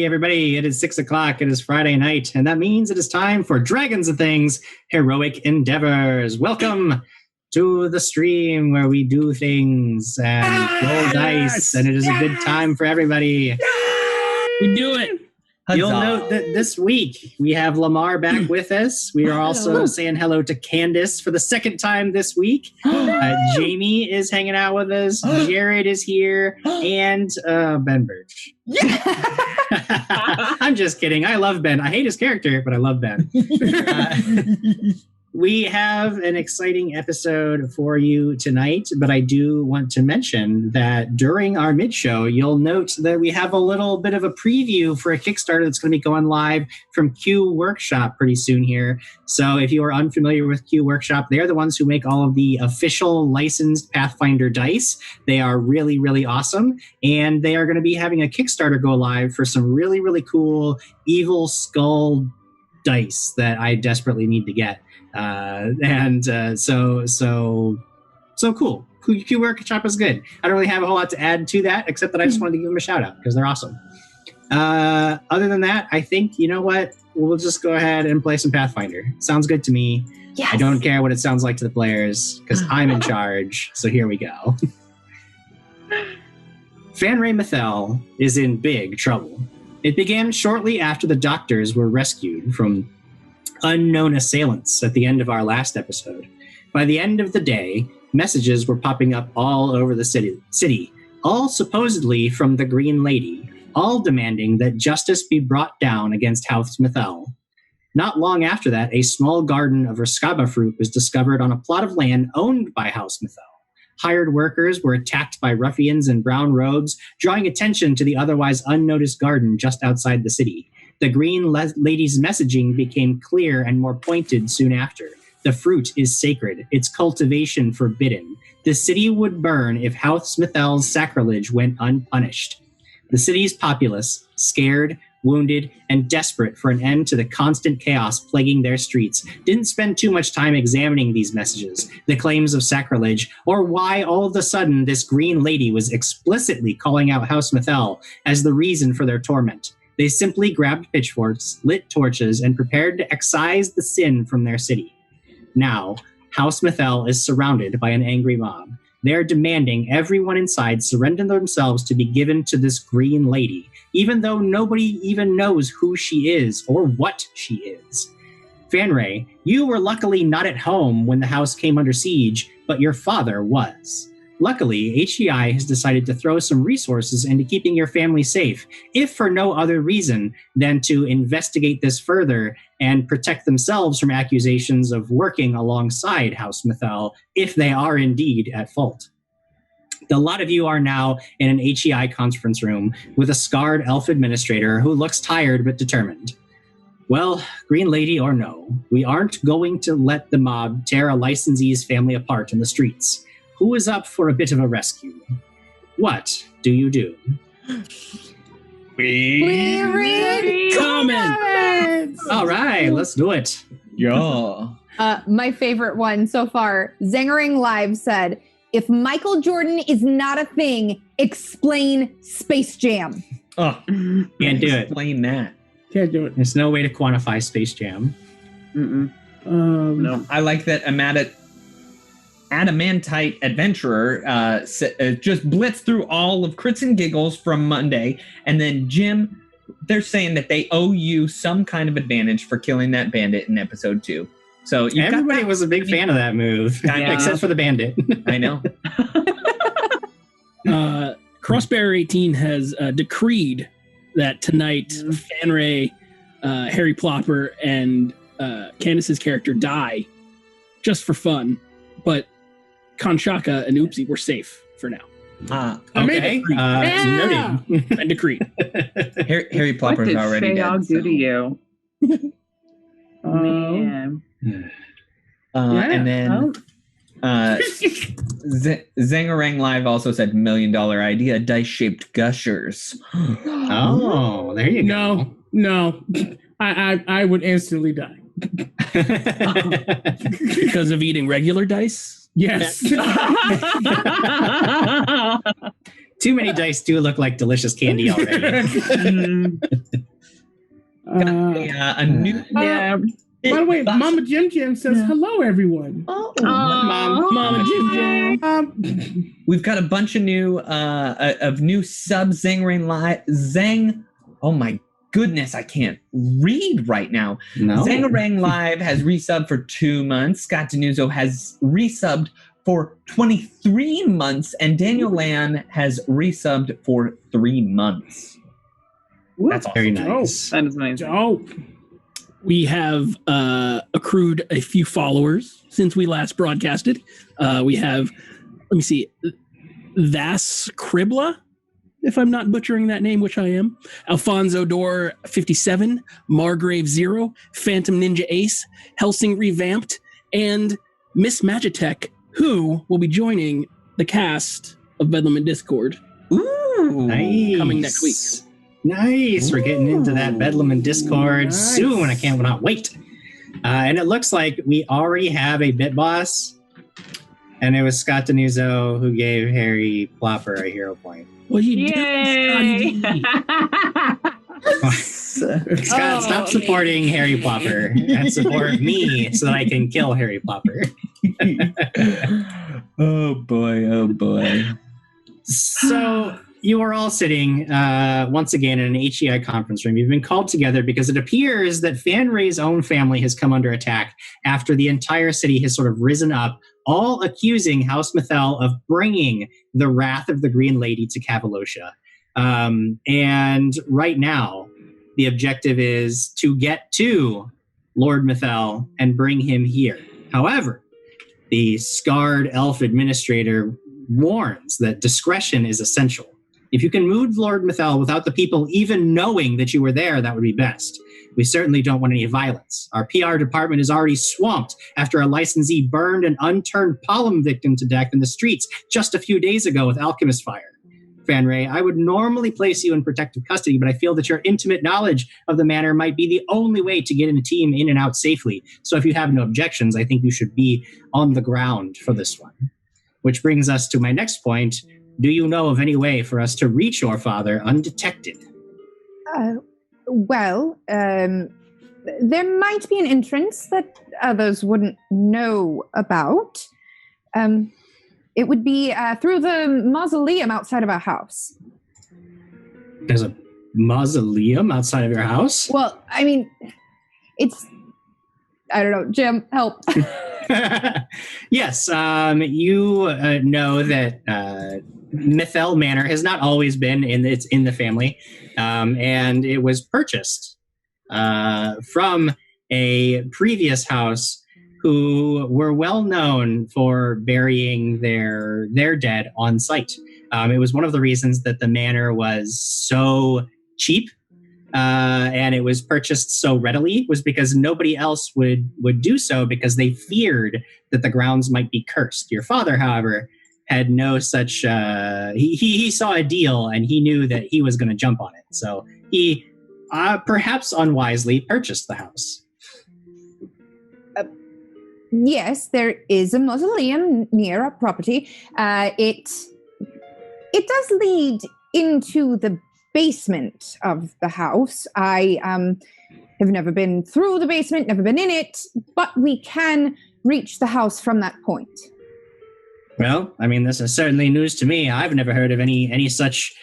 everybody. It is 6 o'clock. It is Friday night, and that means it is time for Dragons and Things Heroic Endeavors. Welcome to the stream where we do things and roll dice, and it is a good time for everybody. We do it. Huzzah. You'll note that this week we have Lamar back with us. We are also saying hello to Candace for the second time this week. Jamie is hanging out with us. Jared is here. And Ben Birch. I'm just kidding. I love Ben. I hate his character, but I love Ben. We have an exciting episode for you tonight, but I do want to mention that during our mid-show, you'll note that we have a little bit of a preview for a Kickstarter that's going to be going live from Q Workshop pretty soon here. So if you are unfamiliar with Q Workshop, they're the ones who make all of the official licensed Pathfinder dice. They are really, really awesome, and they are going to be having a Kickstarter go live for some really, really cool Evil Skull dice that I desperately need to get. So cool. Q Workshop is good. I don't really have a whole lot to add to that, except that I just wanted to give them a shout out because they're awesome. Other than that, I think, you know what? We'll just go ahead and play some Pathfinder. Sounds good to me. Yes. I don't care what it sounds like to the players because I'm in charge. So here we go. Fanrae Mithel is in big trouble. It began shortly after the doctors were rescued from unknown assailants at the end of our last episode. By the end of the day, messages were popping up all over the city, all supposedly from the Green Lady, all demanding that justice be brought down against House Mithel. Not long after that, a small garden of Rascaba fruit was discovered on a plot of land owned by House Mithel. Hired workers were attacked by ruffians in brown robes, drawing attention to the otherwise unnoticed garden just outside the city. The Green Lady's messaging became clear and more pointed soon after. The fruit is sacred, its cultivation forbidden. The city would burn if House Mithel's sacrilege went unpunished. The city's populace, scared, wounded, and desperate for an end to the constant chaos plaguing their streets, didn't spend too much time examining these messages, the claims of sacrilege, or why all of a sudden this Green Lady was explicitly calling out House Mithel as the reason for their torment. They simply grabbed pitchforks, lit torches, and prepared to excise the sin from their city. Now, House Mithel is surrounded by an angry mob. They are demanding everyone inside surrender themselves to be given to this Green Lady, even though nobody even knows who she is or what she is. Fanrae, you were luckily not at home when the house came under siege, but your father was. Luckily, HEI has decided to throw some resources into keeping your family safe, if for no other reason than to investigate this further and protect themselves from accusations of working alongside House Mithel, if they are indeed at fault. A lot of you are now in an HEI conference room with a scarred elf administrator who looks tired but determined. Well, Green Lady or no, we aren't going to let the mob tear a licensee's family apart in the streets. Who is up for a bit of a rescue? What do you do? We read comments! All right, let's do it. Yeah. My favorite one so far, Zangering Live said, if Michael Jordan is not a thing, explain Space Jam. Oh, can't do it. Explain that. Can't do it. There's no way to quantify Space Jam. No. I like that Adamantite Adventurer just blitzed through all of Crits and Giggles from Monday. And then Jim, they're saying that they owe you some kind of advantage for killing that bandit in episode 2. So everybody was a big fan of that move, except for the bandit. I know. Crossbear 18 has decreed that tonight Fanrae, Harry Plopper, and Candace's character die just for fun. But Kanshaka and Oopsie were safe for now. Okay. Noted. And decreed. Harry Plopper's already dead. What did Fayog do to you? Man. And then Zangarang Live also said $1 million idea, dice-shaped gushers. Oh, there you go. No. I would instantly die. Because of eating regular dice? Yes. Too many dice do look like delicious candy already. A new By the way, Mama Jim Jim says hello, everyone. Mama Jim Jim. We've got a bunch of new sub Zang. Oh my goodness, I can't read right now. No. Zangarang Live has resubbed for 2 months. Scott Denuzo has resubbed for 23 months, and Daniel Lan has resubbed for 3 months. That's awesome. Very nice. That is amazing. Dope. We have accrued a few followers since we last broadcasted. We have, let me see, Vas Kribla, if I'm not butchering that name, which I am. Alfonso Dor 57, Margrave 0, Phantom Ninja Ace, Helsing Revamped, and Miss Magitech, who will be joining the cast of Bedlam and Discord. Ooh, Nice. Coming next week. Nice. We're getting into that Bedlam and Discord soon. I cannot wait. And it looks like we already have a bit boss. And it was Scott Denuzo who gave Harry Plopper a hero point. Well, you Yay! did. Scott, stop supporting Harry Plopper and support me so that I can kill Harry Plopper. Oh boy. So you are all sitting once again in an HEI conference room. You've been called together because it appears that Fanrae's own family has come under attack after the entire city has sort of risen up, all accusing House Mithel of bringing the wrath of the Green Lady to Cavaloshia. And right now, the objective is to get to Lord Mithel and bring him here. However, the scarred elf administrator warns that discretion is essential. If you can move Lord Mithel without the people even knowing that you were there, that would be best. We certainly don't want any violence. Our PR department is already swamped after a licensee burned an unturned pollen victim to death in the streets just a few days ago with alchemist fire. Fanrae, I would normally place you in protective custody, but I feel that your intimate knowledge of the manor might be the only way to get a team in and out safely. So if you have no objections, I think you should be on the ground for this one. Which brings us to my next point. Do you know of any way for us to reach your father undetected? There might be an entrance that others wouldn't know about. It would be through the mausoleum outside of our house. There's a mausoleum outside of your house? Well, I mean, I don't know. Jim, help. Yes, you know that Mithel Manor has not always been in the family, and it was purchased from a previous house who were well known for burying their dead on site. It was one of the reasons that the manor was so cheap and it was purchased so readily was because nobody else would do so because they feared that the grounds might be cursed. Your father, however, had no such... he saw a deal and he knew that he was going to jump on it. So he, perhaps unwisely, purchased the house. Yes, there is a mausoleum near our property. It does lead into the basement of the house. I have never been through the basement, never been in it, but we can reach the house from that point. Well, I mean, this is certainly news to me. I've never heard of any such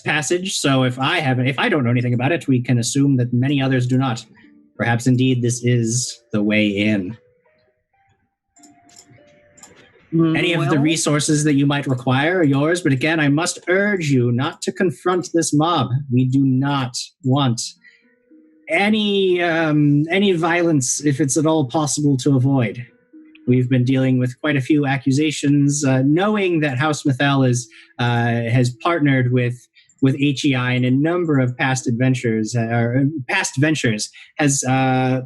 passage. So if I don't know anything about it, we can assume that many others do not. Perhaps indeed this is the way in. Any of the resources that you might require are yours, but again, I must urge you not to confront this mob. We do not want any violence if it's at all possible to avoid. We've been dealing with quite a few accusations, knowing that House Mithel has partnered with HEI in a number of past ventures has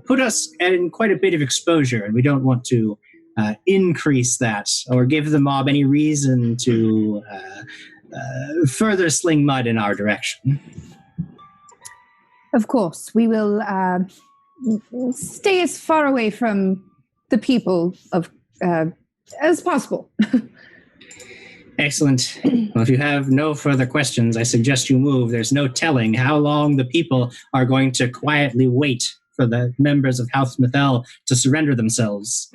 put us in quite a bit of exposure, and we don't want to increase that or give the mob any reason to further sling mud in our direction. Of course, we will stay as far away from the people as possible. Excellent. Well, if you have no further questions, I suggest you move. There's no telling how long the people are going to quietly wait for the members of House Mithel to surrender themselves.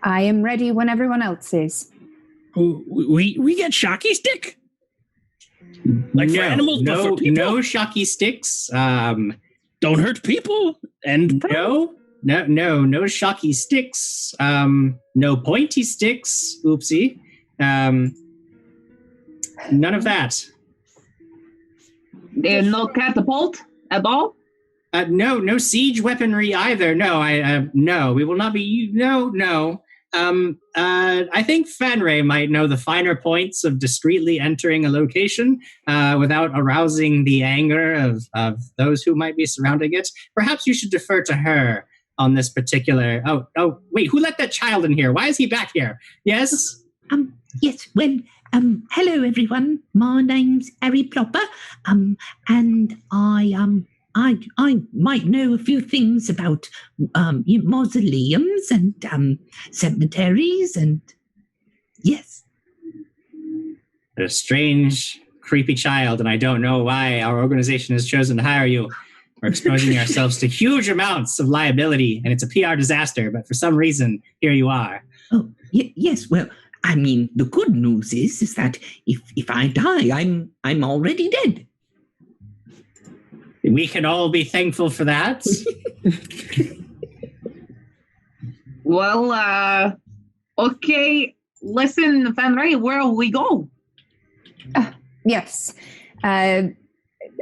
I am ready when everyone else is. We get shocky stick? Like for animals, but for people? No shocky sticks. Don't hurt people. And no shocky sticks. No pointy sticks. Oopsie. None of that. There's no catapult at all? No siege weaponry either. No, no, we will not be. No. I think Fanrae might know the finer points of discreetly entering a location without arousing the anger of those who might be surrounding it. Perhaps you should defer to her on this particular. Oh, wait, who let that child in here? Why is he back here? Yes? Yes, well, hello everyone. My name's Harry Plopper, and I might know a few things about mausoleums and cemeteries, and yes. A strange, creepy child, and I don't know why our organization has chosen to hire you. We're exposing ourselves to huge amounts of liability, and it's a PR disaster, but for some reason, here you are. Oh, yes, well, I mean, the good news is that if I die, I'm already dead. We can all be thankful for that. Well, okay. Listen, Fanrae, where will we go? Yes. And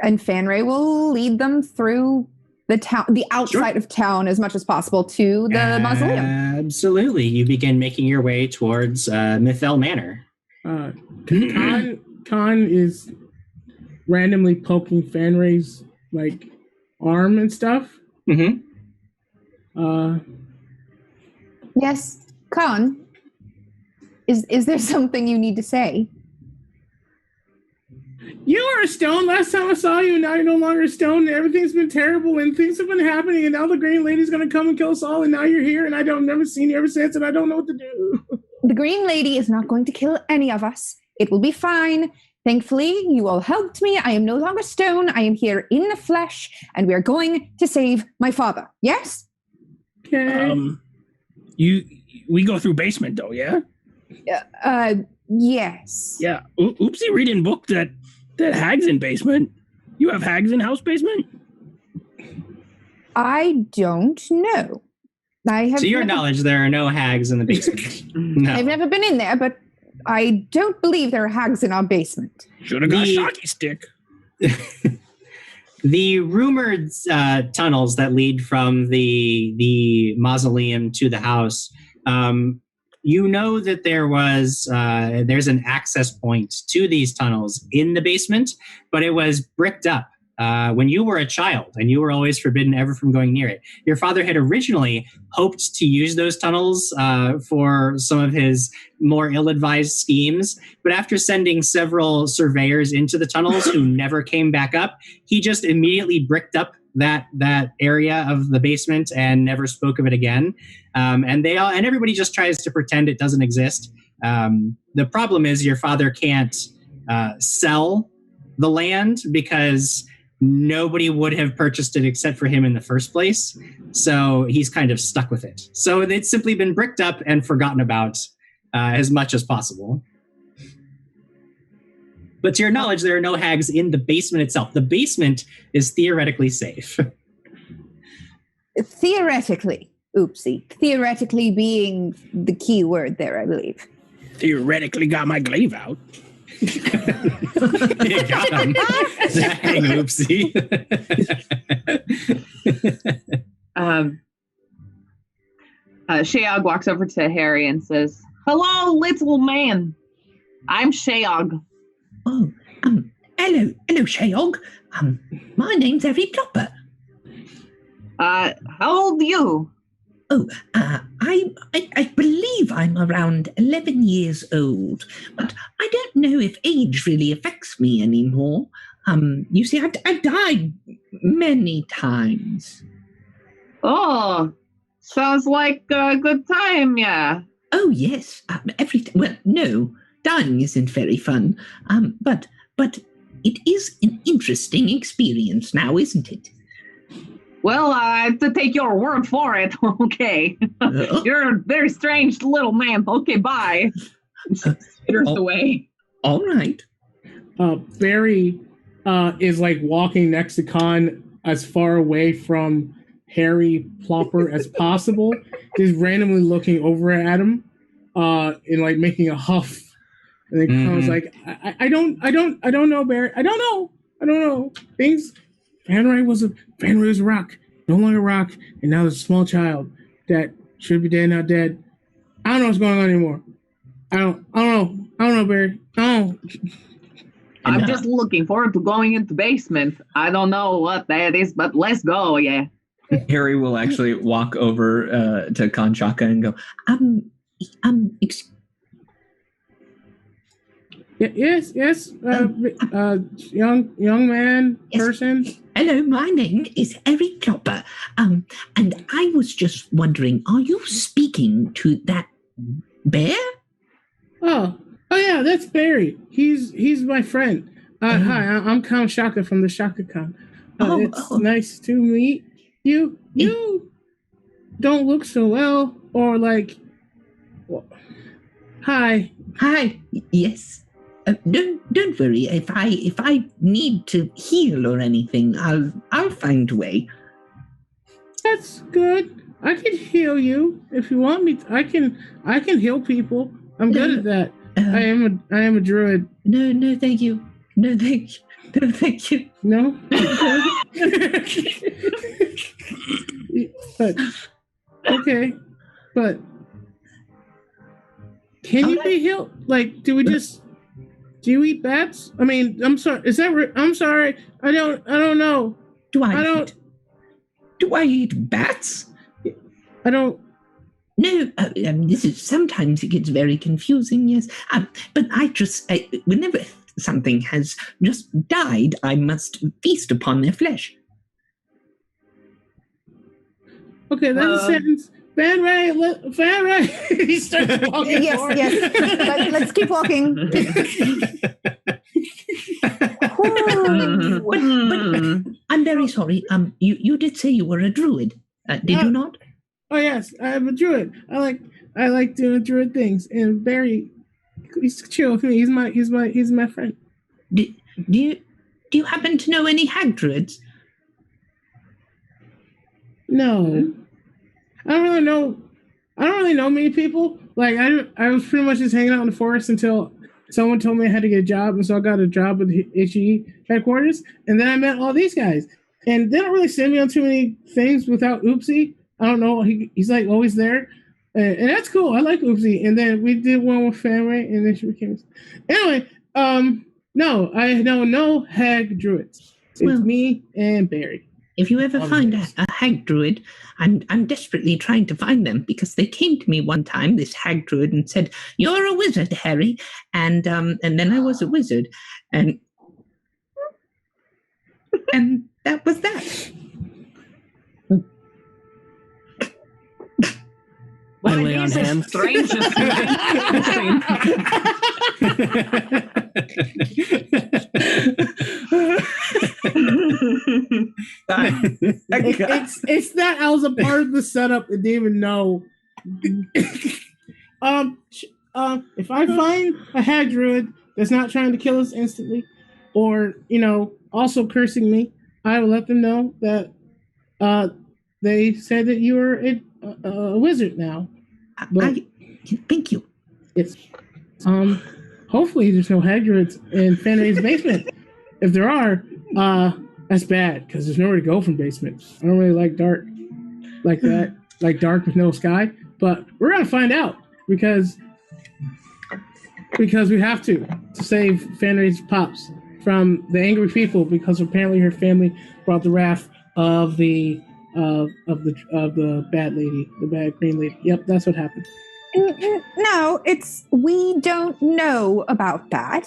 Fanrae will lead them through the town, the outside of town as much as possible to the mausoleum. Absolutely. You begin making your way towards Mithel Manor. Khan is randomly poking Fanrae's arm and stuff. Mm-hmm. Yes, Khan. Is there something you need to say? You were a stone last time I saw you, and now you're no longer a stone, and everything's been terrible, and things have been happening, and now the Green Lady's going to come and kill us all, and now you're here, and never seen you ever since, and I don't know what to do. The Green Lady is not going to kill any of us. It will be fine. Thankfully, you all helped me. I am no longer stone. I am here in the flesh, and we are going to save my father. Yes? Okay. We go through basement, though, yeah? Yes. Yeah. Oopsie reading book that hags in basement. You have hags in house basement? I don't know. To your knowledge, there are no hags in the basement. No. I've never been in there, but I don't believe there are hags in our basement. Should have got a shocky stick. The rumored tunnels that lead from the mausoleum to the house, you know that there's an access point to these tunnels in the basement, but it was bricked up when you were a child, and you were always forbidden ever from going near it. Your father had originally hoped to use those tunnels for some of his more ill-advised schemes, but after sending several surveyors into the tunnels who never came back up, he just immediately bricked up that area of the basement and never spoke of it again. And everybody just tries to pretend it doesn't exist. The problem is your father can't sell the land because nobody would have purchased it except for him in the first place. So he's kind of stuck with it. So it's simply been bricked up and forgotten about as much as possible. But to your knowledge, there are no hags in the basement itself. The basement is theoretically safe. Theoretically. Oopsie. Theoretically being the key word there, I believe. Theoretically got my glaive out. You got him. Dang, oopsie. Sheog walks over to Harry and says, "Hello, little man. I'm Sheog." Oh, hello, Sheog. My name's Harry Plopper. How old are you? Oh, I believe I'm around 11 years old, but I don't know if age really affects me anymore. You see, I've died many times. Oh, Sounds like a good time, yeah. Oh, yes. Well, no, dying isn't very fun. But it is an interesting experience now, isn't it? Well, I have to take your word for it. Okay. You're a very strange little man. Okay, bye. Skitters away. All right. Barry is like walking next to Khan as far away from Harry Plopper as possible, just randomly looking over at him, and like making a huff. And then Khan's like, I don't know, Barry. I don't know. Fanrae was a rock, no longer rock, and now there's a small child that should be dead, not dead. I don't know what's going on anymore. I don't know, Barry. Oh. I'm just looking forward to going into basement. I don't know what that is, but let's go, yeah. Harry will actually walk over to Kanchaka and go, Yes, young man, yes. person. Hello, my name is Harry Plopper. And I was just wondering, are you speaking to that bear? Oh yeah, that's Barry. He's my friend. Hi, I'm Count Shaka from the Shaka Con. It's nice to meet you. You don't look so well, or like. Well, hi. Yes. Don't worry. If I need to heal or anything, I'll find a way. That's good. I can heal you if you want me. I can heal people. I'm good at that. I am a druid. No, thank you. No, thank you. No. But okay, but can you be healed? Like, do you eat bats? I mean, I'm sorry. Is that? I'm sorry. I don't know. Do I eat bats? I don't. No, sometimes it gets very confusing, yes. But whenever something has just died, I must feast upon their flesh. Okay, that's a sentence. Fanrae! He starts walking. Yes. Let's keep walking. But I'm very sorry. You did say you were a druid, did you not? Oh yes, I'm a druid. I like doing druid things, and Barry, he's chill with me. He's my friend. Do you happen to know any hag druids? No, I don't really know many people. Like I was pretty much just hanging out in the forest until someone told me I had to get a job, and so I got a job with the HE headquarters, and then I met all these guys, and they don't really send me on too many things without Oopsie. I don't know. He's like always there, and that's cool. I like Oopsie. And then we did one with Fanrae, and then she became. Anyway, no, I know no hag druids. It's me and Barry. If you ever find a hag druid, I'm desperately trying to find them because they came to me one time, this hag druid, and said, "You're a wizard, Harry," and then I was a wizard, and that was that. I lay on hands. Strangest It's that I was a part of the setup and didn't even know. If I find a hag druid that's not trying to kill us instantly, or also cursing me, I will let them know that they said that you are a wizard now. Thank you. It's hopefully there's no hag druids in Fanrae's basement. If there are, that's bad because there's nowhere to go from basement. I don't really like dark like that, like dark with no sky. But we're gonna find out because we have to save Fanrae's pops from the angry people because apparently her family brought the wrath of the bad lady, the bad green lady. Yep, that's what happened. No, we don't know about that.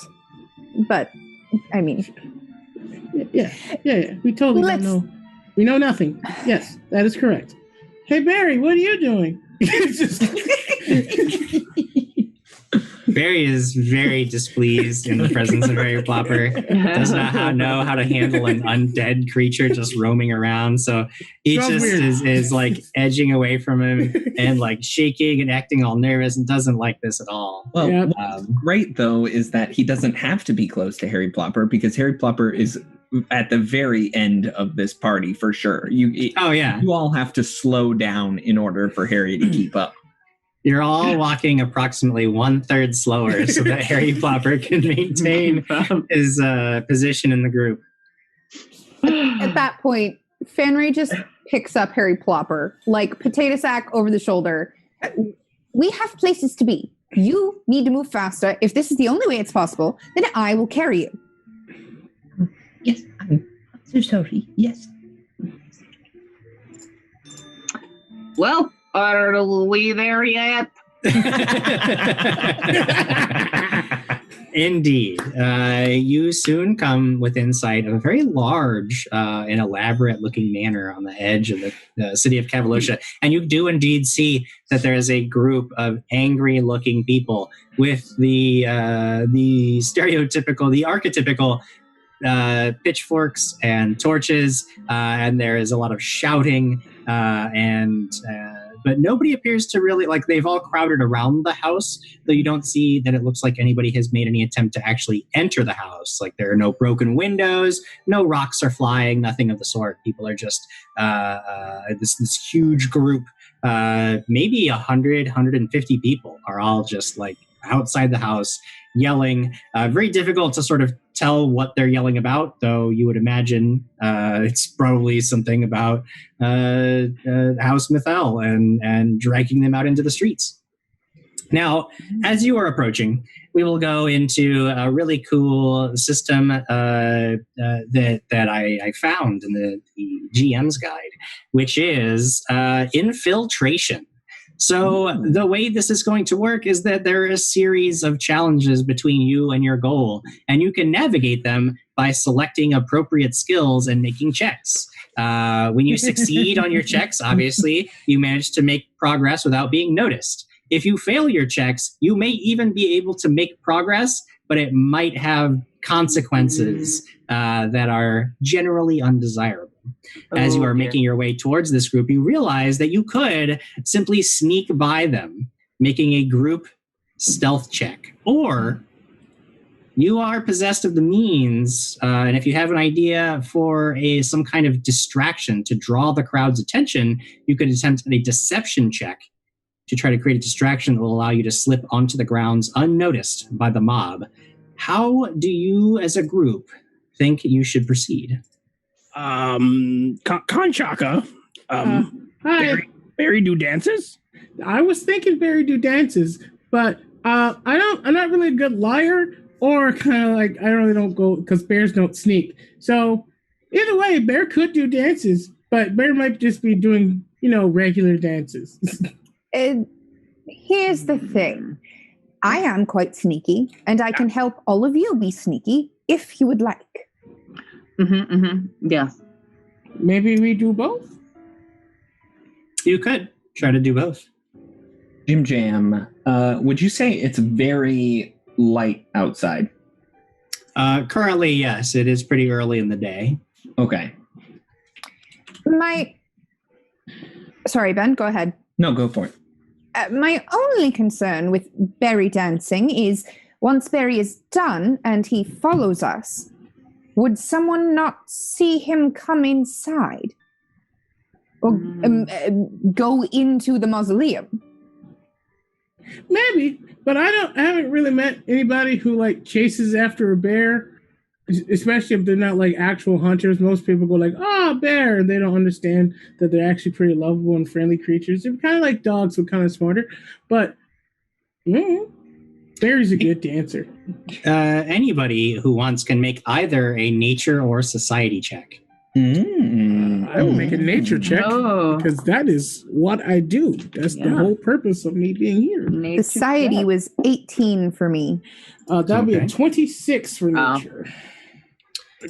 But I mean, yeah. We totally don't know. We know nothing. Yes, that is correct. Hey, Barry, what are you doing? Barry is very displeased in the presence of Harry Plopper. Does not know how to handle an undead creature just roaming around. So he Smells just weird. is like edging away from him and like shaking and acting all nervous and doesn't like this at all. Well, Yep. what's great though is that he doesn't have to be close to Harry Plopper because Harry Plopper is at the very end of this party for sure. Oh yeah, You all have to slow down in order for Harry to keep up. you're all walking approximately 1/3 slower so that Harry Plopper can maintain his position in the group. At that point, Fanrae just picks up Harry Plopper, like potato sack over the shoulder. We have places to be. You need to move faster. If this is the only way it's possible, then I will carry you. Yes, I'm so sorry. Yes. Well, are we there yet? Indeed. You soon come within sight of a very large and elaborate looking manor on the edge of the city of Cavaloshia. And you do indeed see that there is a group of angry looking people with the archetypical pitchforks and torches, and there is a lot of shouting, but nobody appears to really, like, they've all crowded around the house, though you don't see that it looks like anybody has made any attempt to actually enter the house. Like, there are no broken windows, no rocks are flying, nothing of the sort. People are just this huge group, maybe 100, 150 people are all just like outside the house yelling. Very difficult to sort of tell what they're yelling about, though you would imagine it's probably something about House Mithel and dragging them out into the streets. Now, as you are approaching, we will go into a really cool system that I found in the GM's guide, which is Infiltration. So the way this is going to work is that there are a series of challenges between you and your goal, and you can navigate them by selecting appropriate skills and making checks. When you succeed on your checks, obviously, you manage to make progress without being noticed. If you fail your checks, you may even be able to make progress, but it might have consequences that are generally undesirable. As you are making your way towards this group, you realize that you could simply sneak by them, making a group stealth check. Or you are possessed of the means, and if you have an idea for some kind of distraction to draw the crowd's attention, you could attempt a deception check to try to create a distraction that will allow you to slip onto the grounds unnoticed by the mob. How do you, as a group, think you should proceed? Conchaka, Hi. Barry do dances? I was thinking Barry do dances, but I'm not really a good liar, or kind of like I really don't go because bears don't sneak. So either way, Bear could do dances, but Bear might just be doing regular dances. Here's the thing. I am quite sneaky, and I can help all of you be sneaky if you would like. Yes. Maybe we do both. You could try to do both. Jim Jam, would you say it's very light outside? Currently, yes. It is pretty early in the day. Okay. Sorry, Ben, go ahead. No, go for it. My only concern with Barry dancing is once Barry is done and he follows us, would someone not see him come inside? Or go into the mausoleum? Maybe, but I haven't really met anybody who like chases after a bear, especially if they're not like actual hunters. Most people go like, bear, and they don't understand that they're actually pretty lovable and friendly creatures. They're kind of like dogs, but kind of smarter. But Barry's a good dancer. Anybody who wants can make either a nature or society check. I will make a nature check because that is what I do. That's the whole purpose of me being here. Society was 18 for me. That'll be a 26 for nature.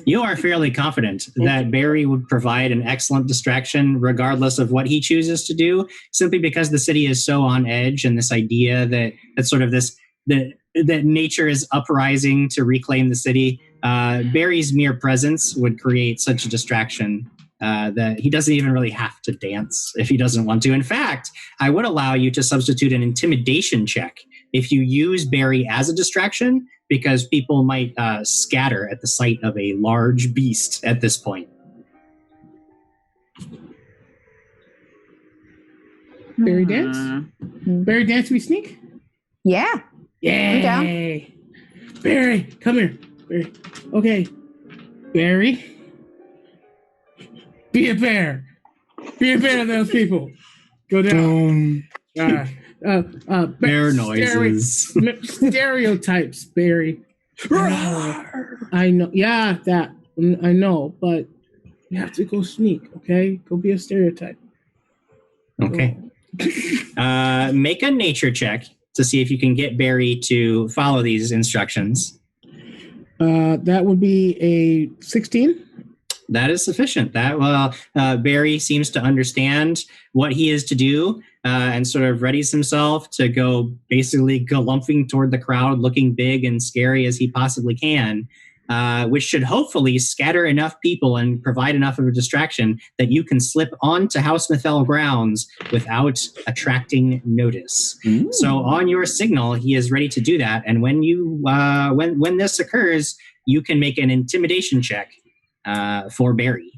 You are fairly confident that Barry would provide an excellent distraction regardless of what he chooses to do, simply because the city is so on edge, and this idea that sort of that nature is uprising to reclaim the city. Barry's mere presence would create such a distraction that he doesn't even really have to dance if he doesn't want to. In fact, I would allow you to substitute an intimidation check if you use Barry as a distraction, because people might scatter at the sight of a large beast at this point. Barry dance? Barry dance, we sneak? Yeah. Yay! down. Barry, come here. Barry. Okay. Barry. Be a bear. Be a bear to those people. Go down. Bear noises. Stereotypes, Barry. I know. Yeah, that. I know, but you have to go sneak, okay? Go be a stereotype. Okay. Make a nature check to see if you can get Barry to follow these instructions. That would be a 16. That is sufficient. Barry seems to understand what he is to do and sort of readies himself to go basically galumphing toward the crowd, looking big and scary as he possibly can, which should hopefully scatter enough people and provide enough of a distraction that you can slip onto House Mithel grounds without attracting notice. Ooh. So on your signal, he is ready to do that. And when when this occurs, you can make an intimidation check for Barry.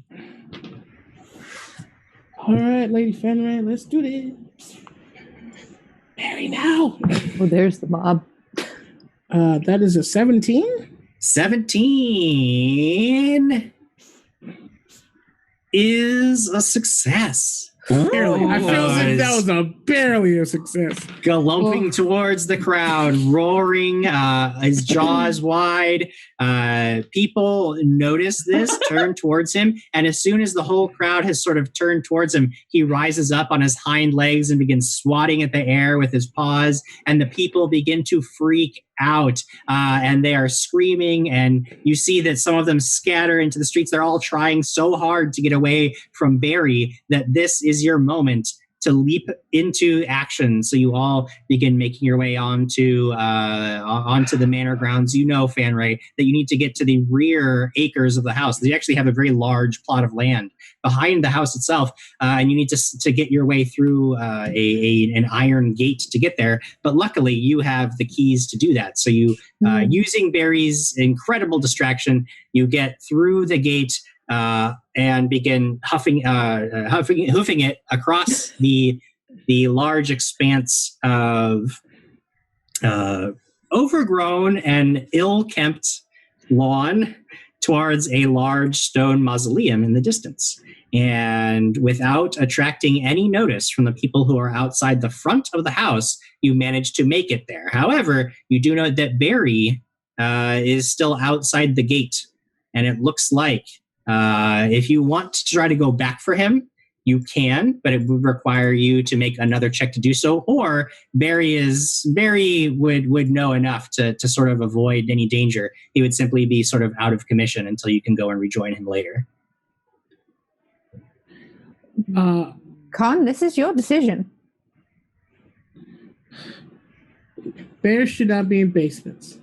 All right, Lady Fanrae, let's do this. Barry now. Oh, there's the mob. That is a 17. 17 is a success. Barely. I feel like that was barely a success. Galumphing towards the crowd, roaring, his jaws wide. People notice this, turn towards him, and as soon as the whole crowd has sort of turned towards him, he rises up on his hind legs and begins swatting at the air with his paws, and the people begin to freak out, and they are screaming, and you see that some of them scatter into the streets. They're all trying so hard to get away from Barry that this is your moment to leap into action. So you all begin making your way onto the manor grounds. You know, Fanrae, that you need to get to the rear acres of the house. They actually have a very large plot of land behind the house itself, and you need to get your way through an iron gate to get there. But luckily, you have the keys to do that. So you, using Barry's incredible distraction, you get through the gate and begin hoofing it across the large expanse of overgrown and ill-kempt lawn towards a large stone mausoleum in the distance. And without attracting any notice from the people who are outside the front of the house, you manage to make it there. However, you do know that Barry is still outside the gate, and it looks like if you want to try to go back for him, you can, but it would require you to make another check to do so. Or Barry would know enough to sort of avoid any danger. He would simply be sort of out of commission until you can go and rejoin him later. Con, this is your decision. Bears should not be in basements.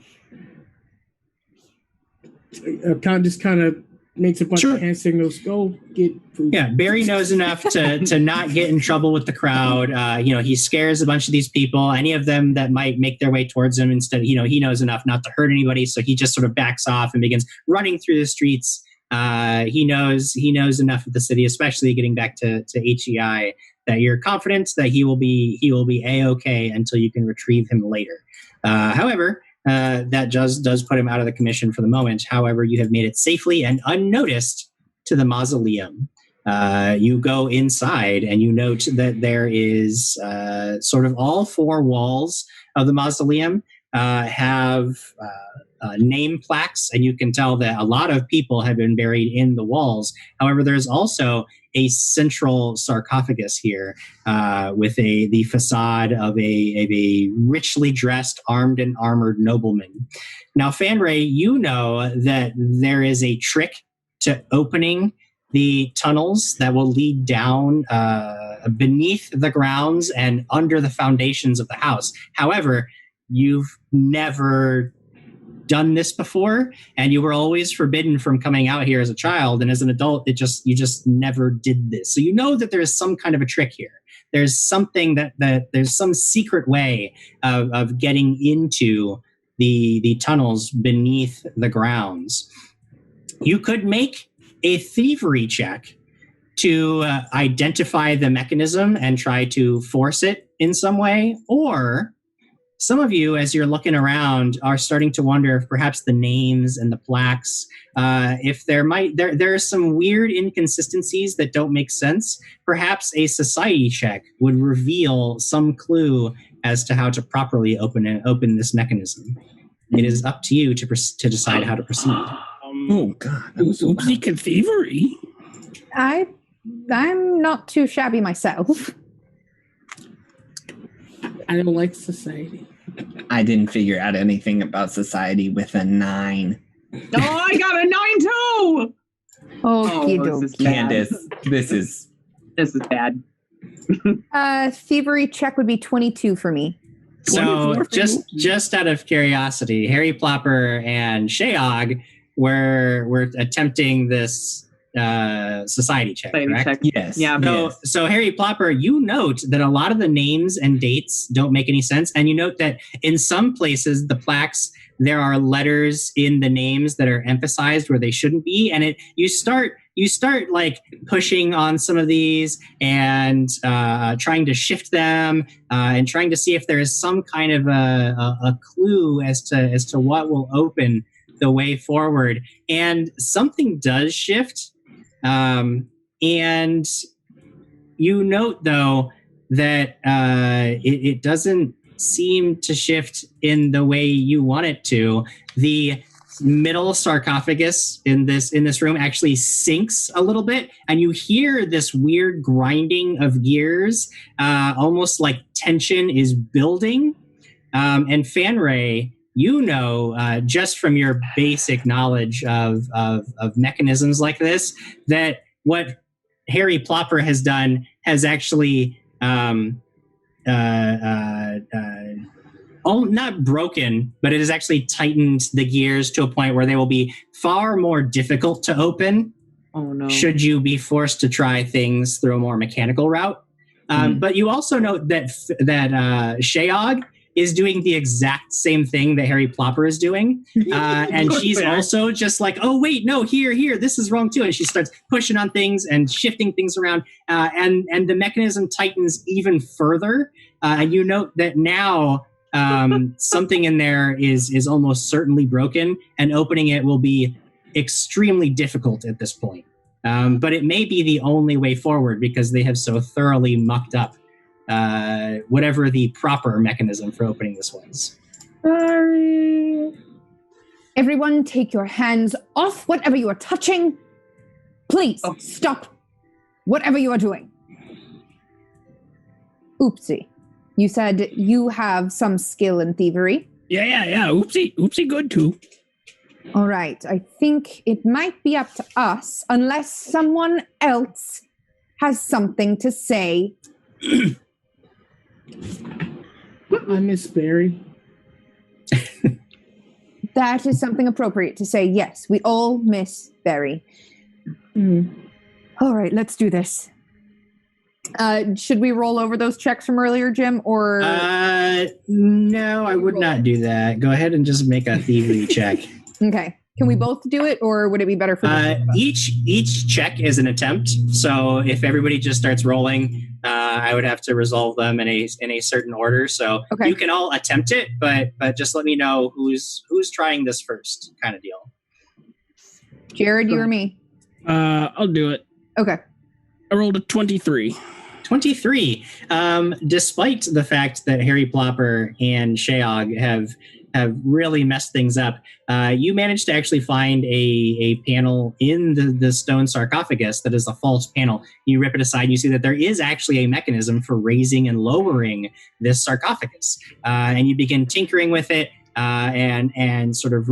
Con just kind of makes a bunch of hand signals. Go get food. Yeah, Barry knows enough to not get in trouble with the crowd. He scares a bunch of these people. Any of them that might make their way towards him, instead, he knows enough not to hurt anybody. So he just sort of backs off and begins running through the streets. He knows enough of the city, especially getting back to HEI, that you're confident that he will be A-okay until you can retrieve him later. However, that does put him out of the commission for the moment. However, you have made it safely and unnoticed to the mausoleum. You go inside and you note that there is sort of all four walls of the mausoleum have name plaques, and you can tell that a lot of people have been buried in the walls. However, there's also a central sarcophagus here with the facade of a richly dressed, armed and armored nobleman. Now, Fanrae, you know that there is a trick to opening the tunnels that will lead down beneath the grounds and under the foundations of the house. However, you've never done this before, and you were always forbidden from coming out here as a child, and as an adult you just never did this. So you know that there is some kind of a trick here. There's something that there's some secret way of getting into the tunnels beneath the grounds. You could make a thievery check to identify the mechanism and try to force it in some way, or some of you, as you're looking around, are starting to wonder if perhaps the names and the plaques, if there are some weird inconsistencies that don't make sense. Perhaps a society check would reveal some clue as to how to properly open this mechanism. It is up to you to decide how to proceed. Oh God! Oopsie thievery. I'm not too shabby myself. I don't like society. I didn't figure out anything about society with a 9. Oh, I got a 9 too. Okie this is dokie. Candace, this is bad. Thievery check would be 22 for me. So just out of curiosity, Harry Plopper and Sheog were attempting this society check, correct? yes. Yeah. So Harry Plopper, you note that a lot of the names and dates don't make any sense, and you note that in some places the plaques, there are letters in the names that are emphasized where they shouldn't be, and you start like pushing on some of these and trying to shift them and trying to see if there is some kind of a clue as to what will open the way forward. And something does shift. And you note, though, that it doesn't seem to shift in the way you want it to. The middle sarcophagus in this room actually sinks a little bit, and you hear this weird grinding of gears, almost like tension is building. And Fanrae, you know, just from your basic knowledge of mechanisms like this, that what Harry Plopper has done has actually not broken, but it has actually tightened the gears to a point where they will be far more difficult to open. Oh no! Should you be forced to try things through a more mechanical route? But you also note that Sheog is doing the exact same thing that Harry Plopper is doing. And she's also just like, oh, wait, no, here, this is wrong too. And she starts pushing on things and shifting things around. And the mechanism tightens even further. And you note that now something in there is almost certainly broken, and opening it will be extremely difficult at this point. But it may be the only way forward because they have so thoroughly mucked up whatever the proper mechanism for opening this was. Sorry. Everyone take your hands off whatever you are touching. Please stop whatever you are doing. Oopsie. You said you have some skill in thievery. Yeah. Oopsie good too. All right. I think it might be up to us, unless someone else has something to say. I miss Barry. That is something appropriate to say. Yes, we all miss Barry. All right, let's do this. Should we roll over those checks from earlier, Jim? Or no, I would not do that. Go ahead and just make a thievery check. Okay. Can we both do it, or would it be better for each check is an attempt? So if everybody just starts rolling, I would have to resolve them in a certain order. So you can all attempt it, but just let me know who's trying this first, kind of deal. Jared, you or me? I'll do it. Okay. I rolled a 23. 23. Despite the fact that Harry Plopper and Sheog have have really messed things up. You managed to actually find a panel in the stone sarcophagus that is a false panel. You rip it aside and you see that there is actually a mechanism for raising and lowering this sarcophagus. And you begin tinkering with it and sort of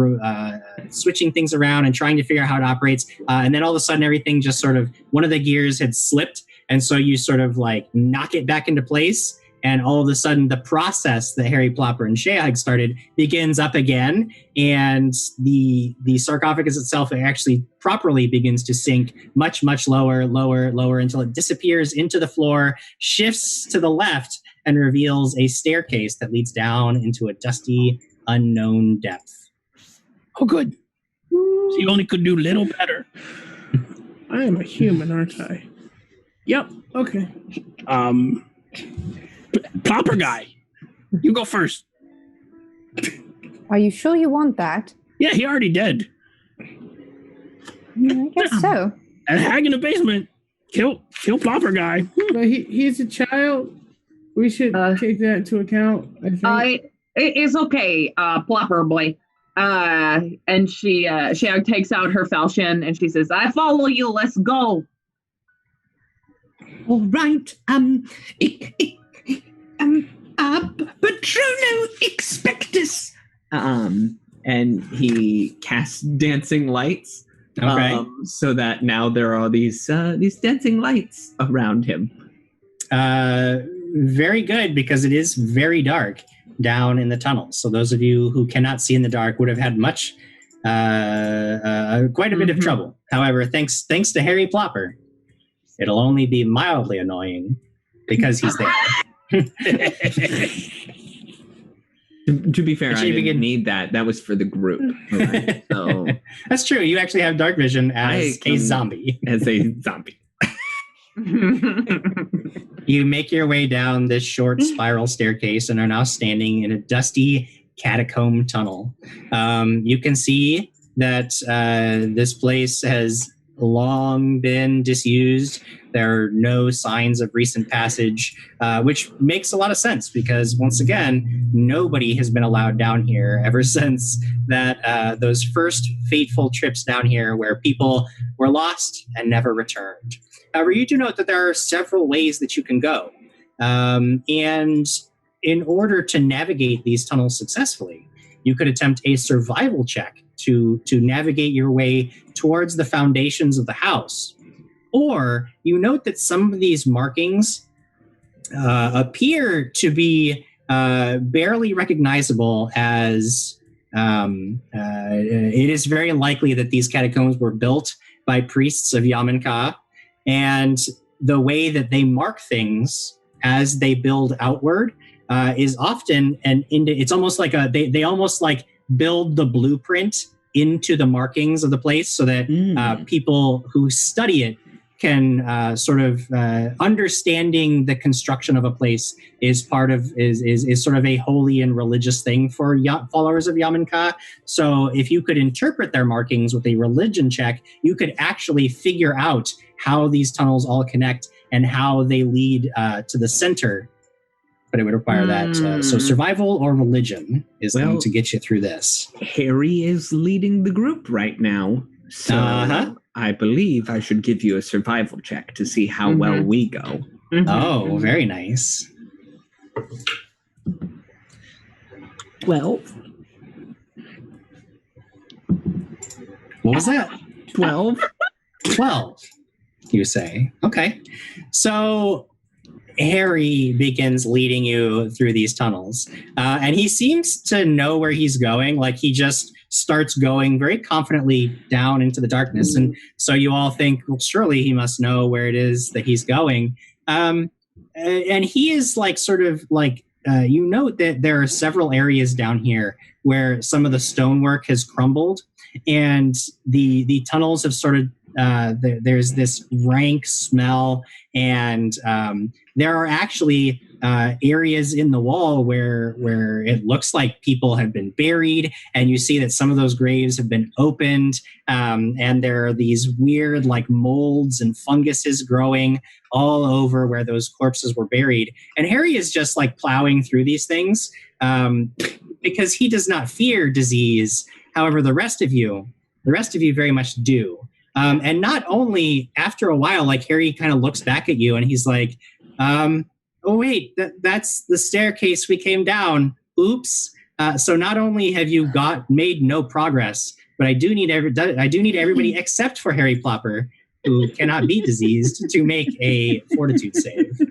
switching things around and trying to figure out how it operates. And then all of a sudden everything just sort of, one of the gears had slipped. And so you sort of like knock it back into place. And all of a sudden, the process that Harry Plopper and Shayag started begins up again, and the sarcophagus itself actually properly begins to sink much, much lower until it disappears into the floor, shifts to the left, and reveals a staircase that leads down into a dusty, unknown depth. Oh, good. So you only could do a little better. I am a human, aren't I? Yep. Okay. Plopper guy, you go first. Are you sure you want that? Yeah, he already dead. I guess so. A hag in the basement. Kill Plopper guy. But he's a child. We should take that into account, I think. It's okay, Plopper boy. And she takes out her falchion and she says, I follow you, let's go. All right. Patrono expectus. And he casts dancing lights. Okay. So that now there are these dancing lights around him. Very good, because it is very dark down in the tunnels. So those of you who cannot see in the dark would have had quite a bit of trouble. However, thanks to Harry Plopper, it'll only be mildly annoying because he's there. To be fair, I didn't need that. That was for the group. Right? So that's true. You actually have dark vision as a zombie. As a zombie. You make your way down this short spiral staircase and are now standing in a dusty catacomb tunnel. You can see that this place has long been disused. There are no signs of recent passage, which makes a lot of sense because, once again, nobody has been allowed down here ever since that those first fateful trips down here where people were lost and never returned. However, you do note that there are several ways that you can go. And in order to navigate these tunnels successfully, you could attempt a survival check to navigate your way towards the foundations of the house. Or you note that some of these markings appear to be barely recognizable as it is very likely that these catacombs were built by priests of Yaman-Ka, and the way that they mark things as they build outward is often it's almost like they almost like build the blueprint into the markings of the place so that people who study it can sort of understanding the construction of a place is part of is sort of a holy and religious thing for followers of Yaman-Ka. So if you could interpret their markings with a religion check, you could actually figure out how these tunnels all connect and how they lead to the center. But it would require that. So survival or religion is going to get you through this. Harry is leading the group right now. So I believe I should give you a survival check to see how well we go. Oh, very nice. 12. What was that? 12. 12, you say. Okay. So Harry begins leading you through these tunnels. And he seems to know where he's going. Like he just starts going very confidently down into the darkness. And so you all think, well, surely he must know where it is that he's going. And he is like sort of like, you note that there are several areas down here where some of the stonework has crumbled and the tunnels have sort of, there's this rank smell and there are actually areas in the wall where it looks like people have been buried, and you see that some of those graves have been opened, and there are these weird like molds and funguses growing all over where those corpses were buried. And Harry is just like plowing through these things. because he does not fear disease. However, the rest of you very much do. And not only after a while, like Harry kind of looks back at you and he's like, oh wait, that's the staircase we came down. Oops. So not only have you made no progress, but I do need everybody except for Harry Plopper, who cannot be diseased, to make a fortitude save.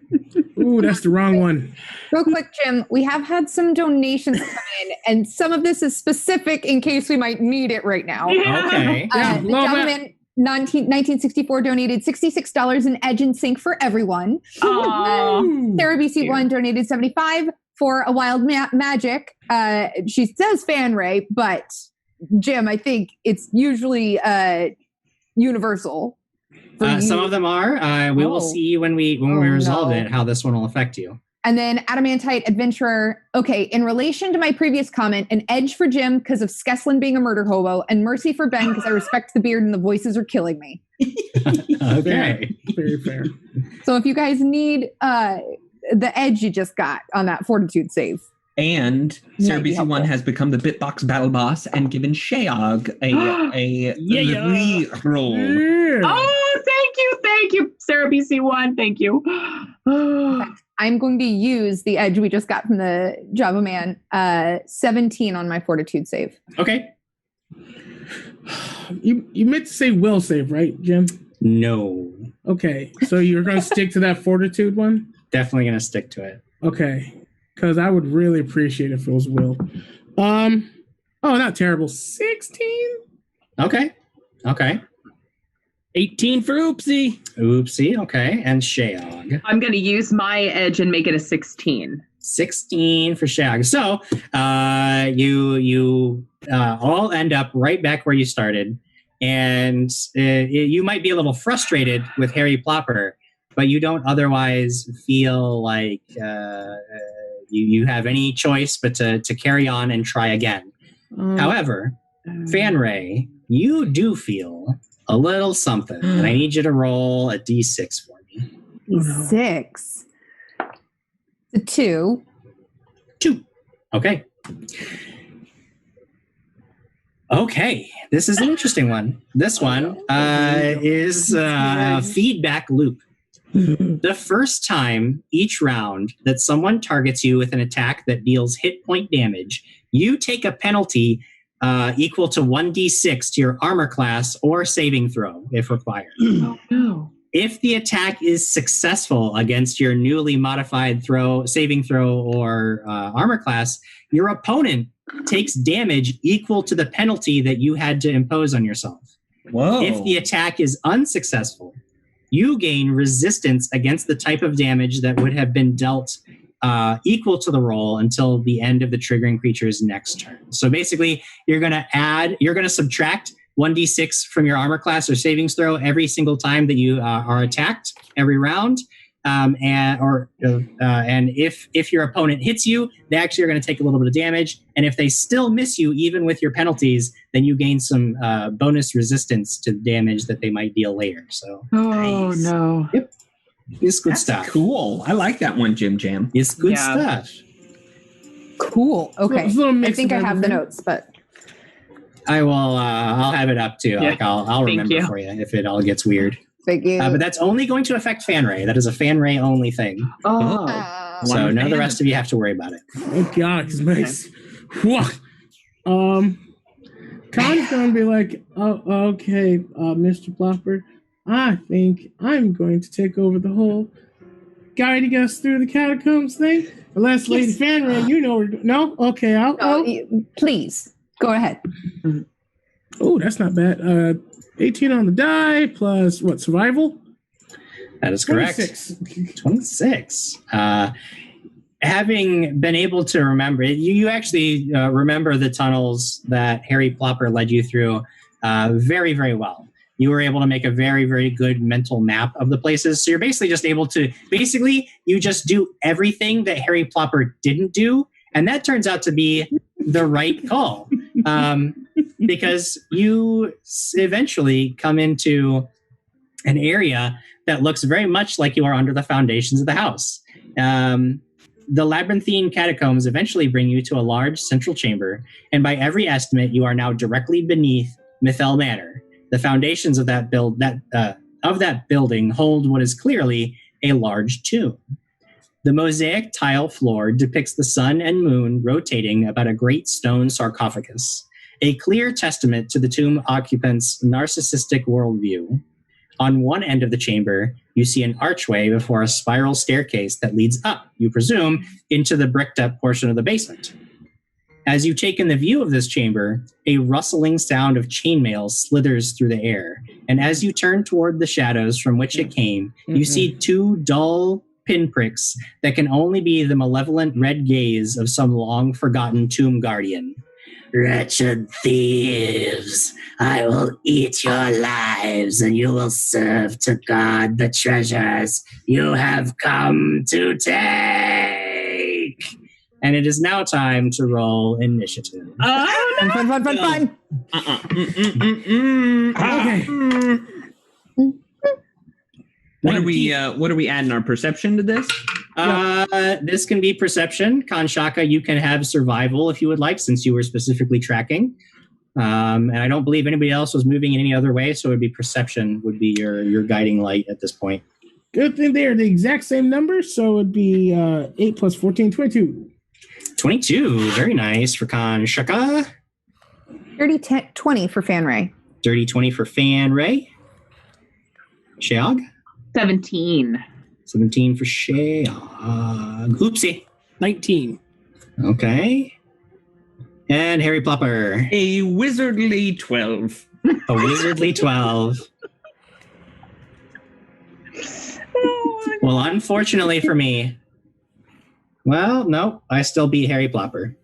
Ooh, that's the wrong one. Real quick, Jim, we have had some donations come in, and some of this is specific in case we might need it right now. Okay. The gentleman, 1964, donated $66 in Edge and Sync for everyone. Sarah BC1 donated $75 for a wild magic. She says Fanrae, but Jim, I think it's usually universal. Some of them are. We will see when we resolve it how this one will affect you. And then Adamantite Adventurer. Okay, in relation to my previous comment, an edge for Jim because of Skeslin being a murder hobo, and mercy for Ben because I respect the beard and the voices are killing me. Okay. Very fair. So if you guys need the edge you just got on that fortitude save. And Sarah BC1 has become the Bitbox battle boss and given Sheog a re-roll. Yeah. Oh, thank you, Sarah BC1. Thank you. I'm going to use the edge we just got from the Java Man, 17 on my fortitude save. Okay. You meant to say will save, right, Jim? No. Okay, so you're going to stick to that fortitude one? Definitely going to stick to it. Okay, because I would really appreciate if it was will. Oh, not terrible. 16? Okay. 18 for Oopsie. Oopsie. Okay. And Sheog. I'm going to use my edge and make it a 16. 16 for Sheog. So you all end up right back where you started. And you might be a little frustrated with Harry Plopper, but you don't otherwise feel like you have any choice but to carry on and try again. However, Fanrae, you do feel a little something, and I need you to roll a d6 for me. 6. The 2. 2. Okay. Okay, this is an interesting one. This one is a feedback loop. The first time each round that someone targets you with an attack that deals hit point damage, you take a penalty equal to 1d6 to your armor class or saving throw, if required. Oh, no. If the attack is successful against your newly modified saving throw, or armor class, your opponent takes damage equal to the penalty that you had to impose on yourself. Whoa. If the attack is unsuccessful, you gain resistance against the type of damage that would have been dealt equal to the roll until the end of the triggering creature's next turn. So basically, you're going to subtract 1d6 from your armor class or savings throw every single time that you are attacked every round. And if your opponent hits you, they actually are going to take a little bit of damage. And if they still miss you, even with your penalties, then you gain some bonus resistance to damage that they might deal later. So, nice. No. Yep. It's good That's stuff. Cool. I like that one, Jim Jam. It's good stuff. Cool. Okay. I think I have the notes, but I will. I'll have it up too. Yeah. Like I'll remember for you if it all gets weird. thank you. But that's only going to affect Fanrae. That is a Fanrae only thing. So none of the rest of you have to worry about it. Oh God, it's nice. What? Con's gonna be like, oh, okay, Mr. Plopper, I think I'm going to take over the whole guiding us through the catacombs thing. Unless Lady Fanrae, you know, no, okay, Please go ahead. Oh, that's not bad. 18 on the die plus what? Survival. That is correct. 26. Having been able to remember, you actually remember the tunnels that Harry Plopper led you through very, very well. You were able to make a very, very good mental map of the places. So you're basically just able to, you just do everything that Harry Plopper didn't do. And that turns out to be the right call. Because you eventually come into an area that looks very much like you are under the foundations of the house. the labyrinthine catacombs eventually bring you to a large central chamber, and by every estimate, you are now directly beneath Mithel Manor. The foundations of that building hold what is clearly a large tomb. The mosaic tile floor depicts the sun and moon rotating about a great stone sarcophagus, a clear testament to the tomb occupant's narcissistic worldview. On one end of the chamber, you see an archway before a spiral staircase that leads up, you presume, into the bricked-up portion of the basement. As you take in the view of this chamber, a rustling sound of chainmail slithers through the air, and as you turn toward the shadows from which it came, you see two dull pinpricks that can only be the malevolent red gaze of some long-forgotten tomb guardian. Wretched thieves, I will eat your lives, and you will serve to guard the treasures you have come to take. And it is now time to roll initiative. Fun. Okay. What are we adding our perception to this? This can be perception. Kanshaka, you can have survival if you would like, since you were specifically tracking. And I don't believe anybody else was moving in any other way, so it would be perception would be your guiding light at this point. Good thing they are the exact same number, so it'd be 8 plus 14, 22. 22, very nice for Kanshaka. Dirty 20 for Fanrae. Dirty 20 for Fanrae. Sheog? 17. 17 for Sheog. Oopsie. 19. Okay. And Harry Plopper. A wizardly 12. A wizardly 12. Well, unfortunately for me, well, no, I still beat Harry Plopper.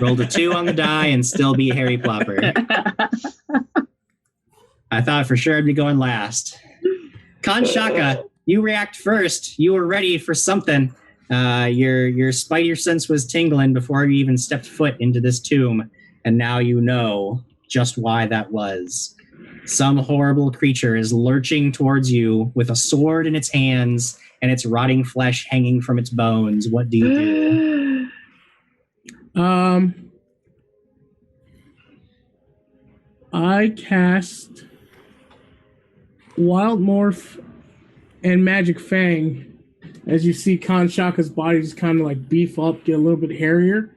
Rolled a 2 on the die and still beat Harry Plopper. I thought for sure I'd be going last. Kanshaka, you react first. You were ready for something. Your spider sense was tingling before you even stepped foot into this tomb, and now you know just why that was. Some horrible creature is lurching towards you with a sword in its hands and its rotting flesh hanging from its bones. What do you do? I cast Wild Morph and Magic Fang. As you see Kanshaka's body just kind of like beef up, get a little bit hairier.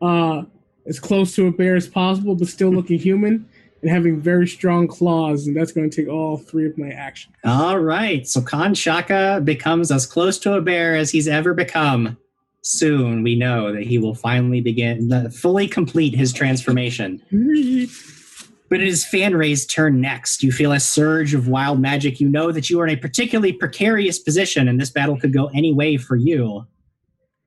As close to a bear as possible, but still looking human and having very strong claws. And that's going to take all 3 of my actions. All right. So Kanshaka becomes as close to a bear as he's ever become. Soon we know that he will finally fully complete his transformation. But it is Fanrae's turn next. You feel a surge of wild magic. You know that you are in a particularly precarious position, and this battle could go any way for you.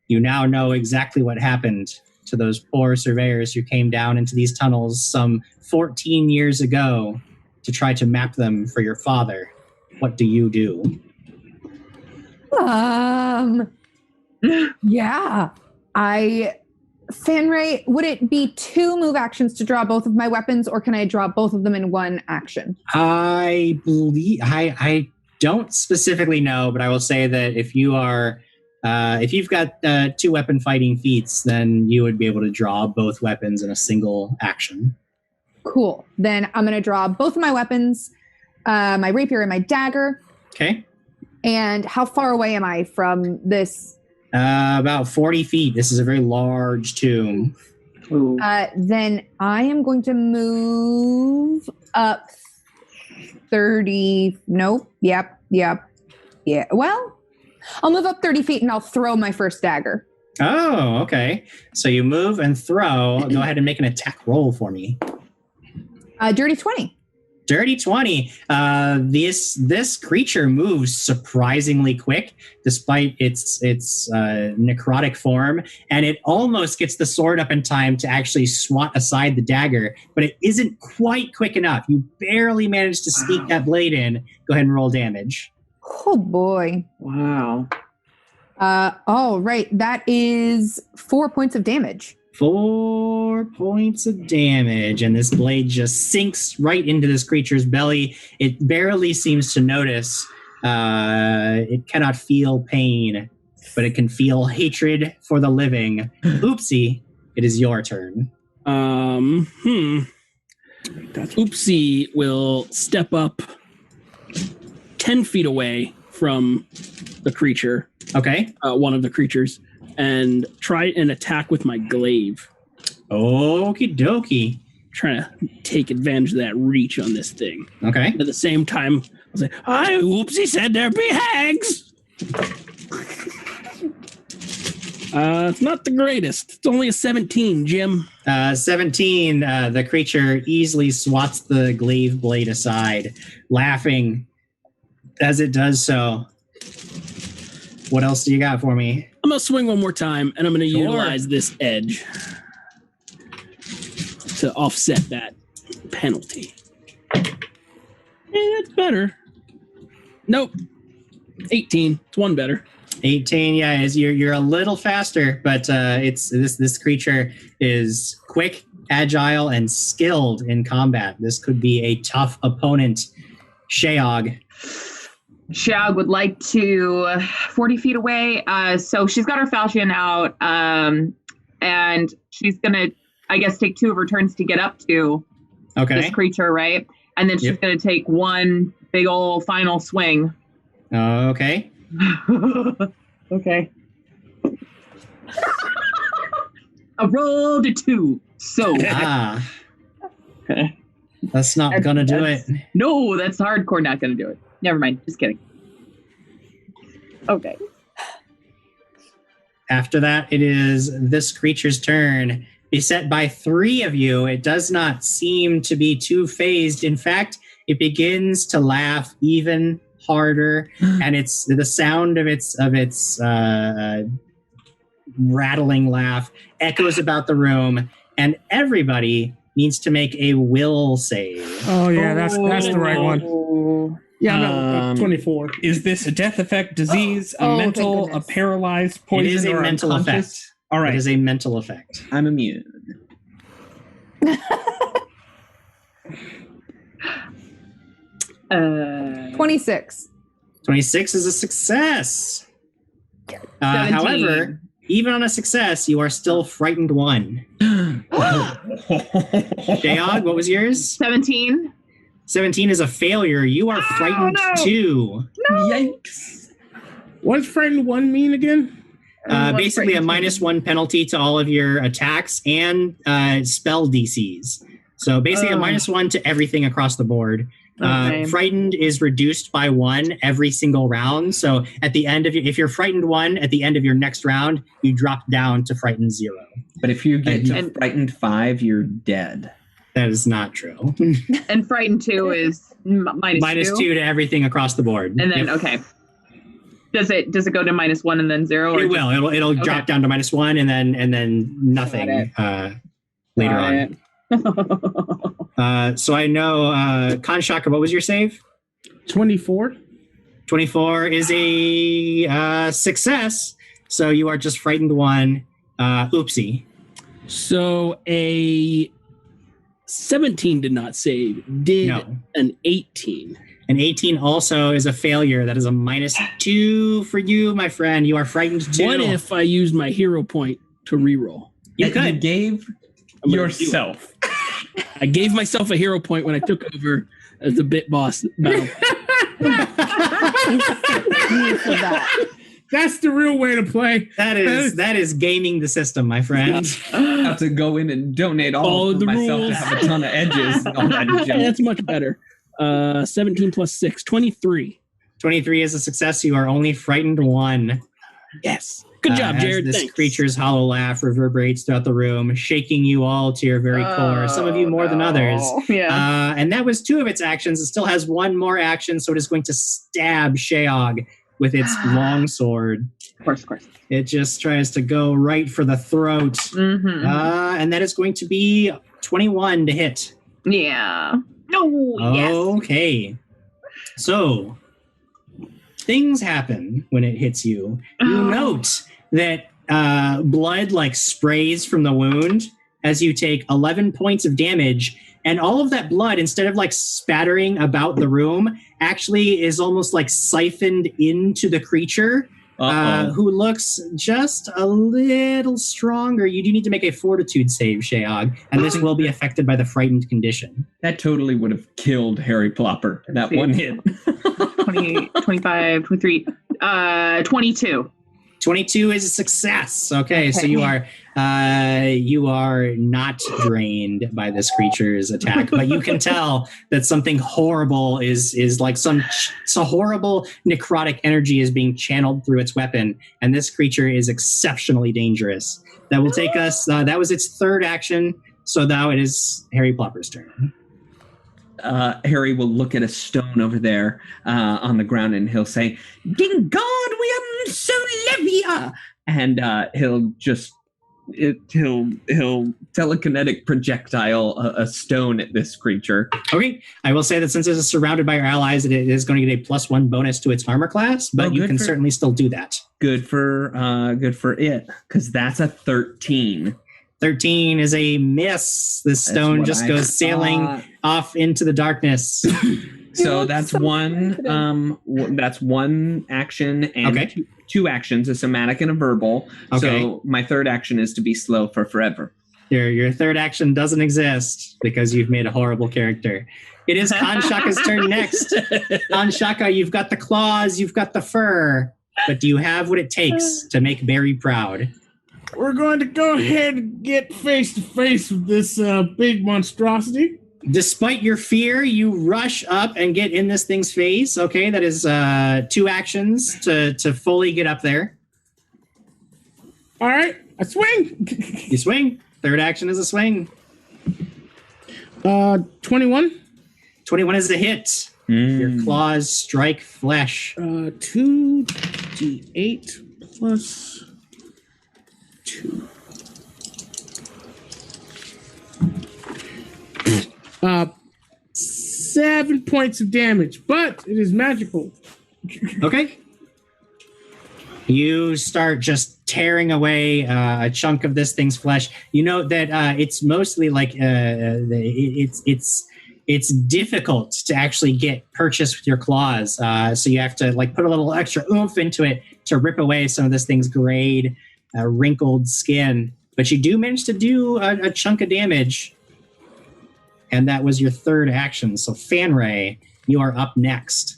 You now know exactly what happened to those poor surveyors who came down into these tunnels some 14 years ago to try to map them for your father. What do you do? Yeah. Fanrae, would it be 2 move actions to draw both of my weapons, or can I draw both of them in one action? I believe I don't specifically know, but I will say that if you are if you've got 2 weapon fighting feats, then you would be able to draw both weapons in a single action. Cool. Then I'm going to draw both of my weapons, my rapier and my dagger. Okay. And how far away am I from this? About 40 feet. This is a very large tomb. Then I am going to move up 30. Nope. Yep. Yeah. Well, I'll move up 30 feet and I'll throw my first dagger. Oh, okay. So you move and throw. Go ahead and make an attack roll for me. Dirty 20. Dirty 20. This creature moves surprisingly quick, despite its necrotic form, and it almost gets the sword up in time to actually swat aside the dagger, but it isn't quite quick enough. You barely managed to sneak that blade in. Go ahead and roll damage. Oh boy! Wow. All right, that is 4 points of damage. 4 points of damage, and this blade just sinks right into this creature's belly. It barely seems to notice. It cannot feel pain, but it can feel hatred for the living. Oopsie, it is your turn. Oopsie will step up 10 feet away from the creature. Okay. One of the creatures, and try and attack with my glaive. Okie dokie. Trying to take advantage of that reach on this thing. Okay. At the same time, I was like, Oopsie said there'd be hags! It's not the greatest. It's only a 17, Jim. 17, the creature easily swats the glaive blade aside, laughing as it does so. What else do you got for me? I'm going to swing one more time, and I'm going to Sure. utilize this edge to offset that penalty. Hey, that's better. Nope. 18. It's one better. 18, yeah, is you're a little faster, but it's this creature is quick, agile, and skilled in combat. This could be a tough opponent. Sheog. Sheog would like to 40 feet away. So she's got her falchion out, and she's gonna, I guess, take 2 of her turns to get up to this creature, right? And then she's gonna take one big old final swing. Okay. Okay. I rolled a 2. So okay. That's not gonna do it. No, that's hardcore not gonna do it. Never mind. Just kidding. Okay. After that, it is this creature's turn. Beset by 3 of you, it does not seem to be too phased. In fact, it begins to laugh even harder, and it's the sound of its rattling laugh echoes about the room, and everybody needs to make a will save. Oh yeah, that's the right one. Yeah, no, 24. Is this a death effect, disease, a mental, a paralyzed, poison, it is a or mental unconscious? effect. All right. It is a mental effect. I'm immune. 26. 26 is a success. However, even on a success, you are still frightened 1. Sheog, what was yours? 17. 17 is a failure. You are frightened 2. No. Yikes. What's frightened 1 mean again? Basically a -1 penalty to all of your attacks and spell DCs. So basically a -1 to everything across the board. Frightened is reduced by 1 every single round. So at the end of if you're frightened 1, at the end of your next round, you drop down to frightened 0. But if you get to frightened 5, you're dead. That is not true. And frightened 2 is minus 2 to everything across the board. And then okay. Does it go to -1 and then 0? Or it will. It'll drop down to -1 and then nothing later on. So I know, Kanshaka, what was your save? 24. 24 is a success. So you are just frightened 1. Oopsie. So a 17 did not save. Did an 18. An 18 also is a failure. That is a -2 for you, my friend. You are frightened 2. What if I used my hero point to reroll? You could. You gave yourself. I gave myself a hero point when I took over as the bit boss battle. That's the real way to play. That is gaming the system, my friend. I have to go in and donate all of myself rules. to have a ton of edges and all that junk. That's much better. 17 plus 6, 23. 23 is a success. You are only frightened 1. Yes. Good job, Jared. This Thanks. creature's hollow laugh reverberates throughout the room, shaking you all to your very core. Some of you more than others. Yeah. And that was 2 of its actions. It still has 1 more action, so it is going to stab Sheog with its long sword. Of course. It just tries to go right for the throat. Mm-hmm. And that is going to be 21 to hit. Yeah. No. Yes. Okay. So, things happen when it hits you. You note that blood sprays from the wound as you take 11 points of damage, and all of that blood, instead of spattering about the room, actually is almost siphoned into the creature who looks just a little stronger. You do need to make a fortitude save, Sheog, and this will be affected by the frightened condition. That totally would have killed Harry Plopper. That one hit. 20, 25, 23, 22. 22 is a success. Okay, so you are not drained by this creature's attack, but you can tell that something horrible is like some horrible necrotic energy is being channeled through its weapon, and this creature is exceptionally dangerous. That will take us. That was its third action, so now it is Harry Plopper's turn. Harry will look at a stone over there on the ground, and he'll say, "Ding God, we am so levia," and he'll telekinetic projectile a stone at this creature. Okay, I will say that since it is surrounded by your allies, it is going to get a +1 bonus to its armor class, but you can certainly still do that. Good for it, because that's a 13. 13 is a miss. This stone just goes sailing off into the darkness. So that's one. That's one action and two actions: a somatic and a verbal. Okay. So my third action is to be slow for forever. Your third action doesn't exist because you've made a horrible character. It is Kanshaka's turn next. Kanshaka, you've got the claws, you've got the fur, but do you have what it takes to make Barry proud? We're going to go ahead and get face to face with this big monstrosity. Despite your fear, you rush up and get in this thing's face. Okay, that is 2 actions to fully get up there. All right, I swing. You swing. Third action is a swing. 21. 21 is a hit. Your claws strike flesh. 2d8 plus 2. 7 points of damage, but it is magical. Okay. You start just tearing away a chunk of this thing's flesh. You know that it's mostly like it's difficult to actually get purchase with your claws. So you have to like put a little extra oomph into it to rip away some of this thing's grayed, wrinkled skin. But you do manage to do a chunk of damage. And that was your third action. So Fanrae, you are up next.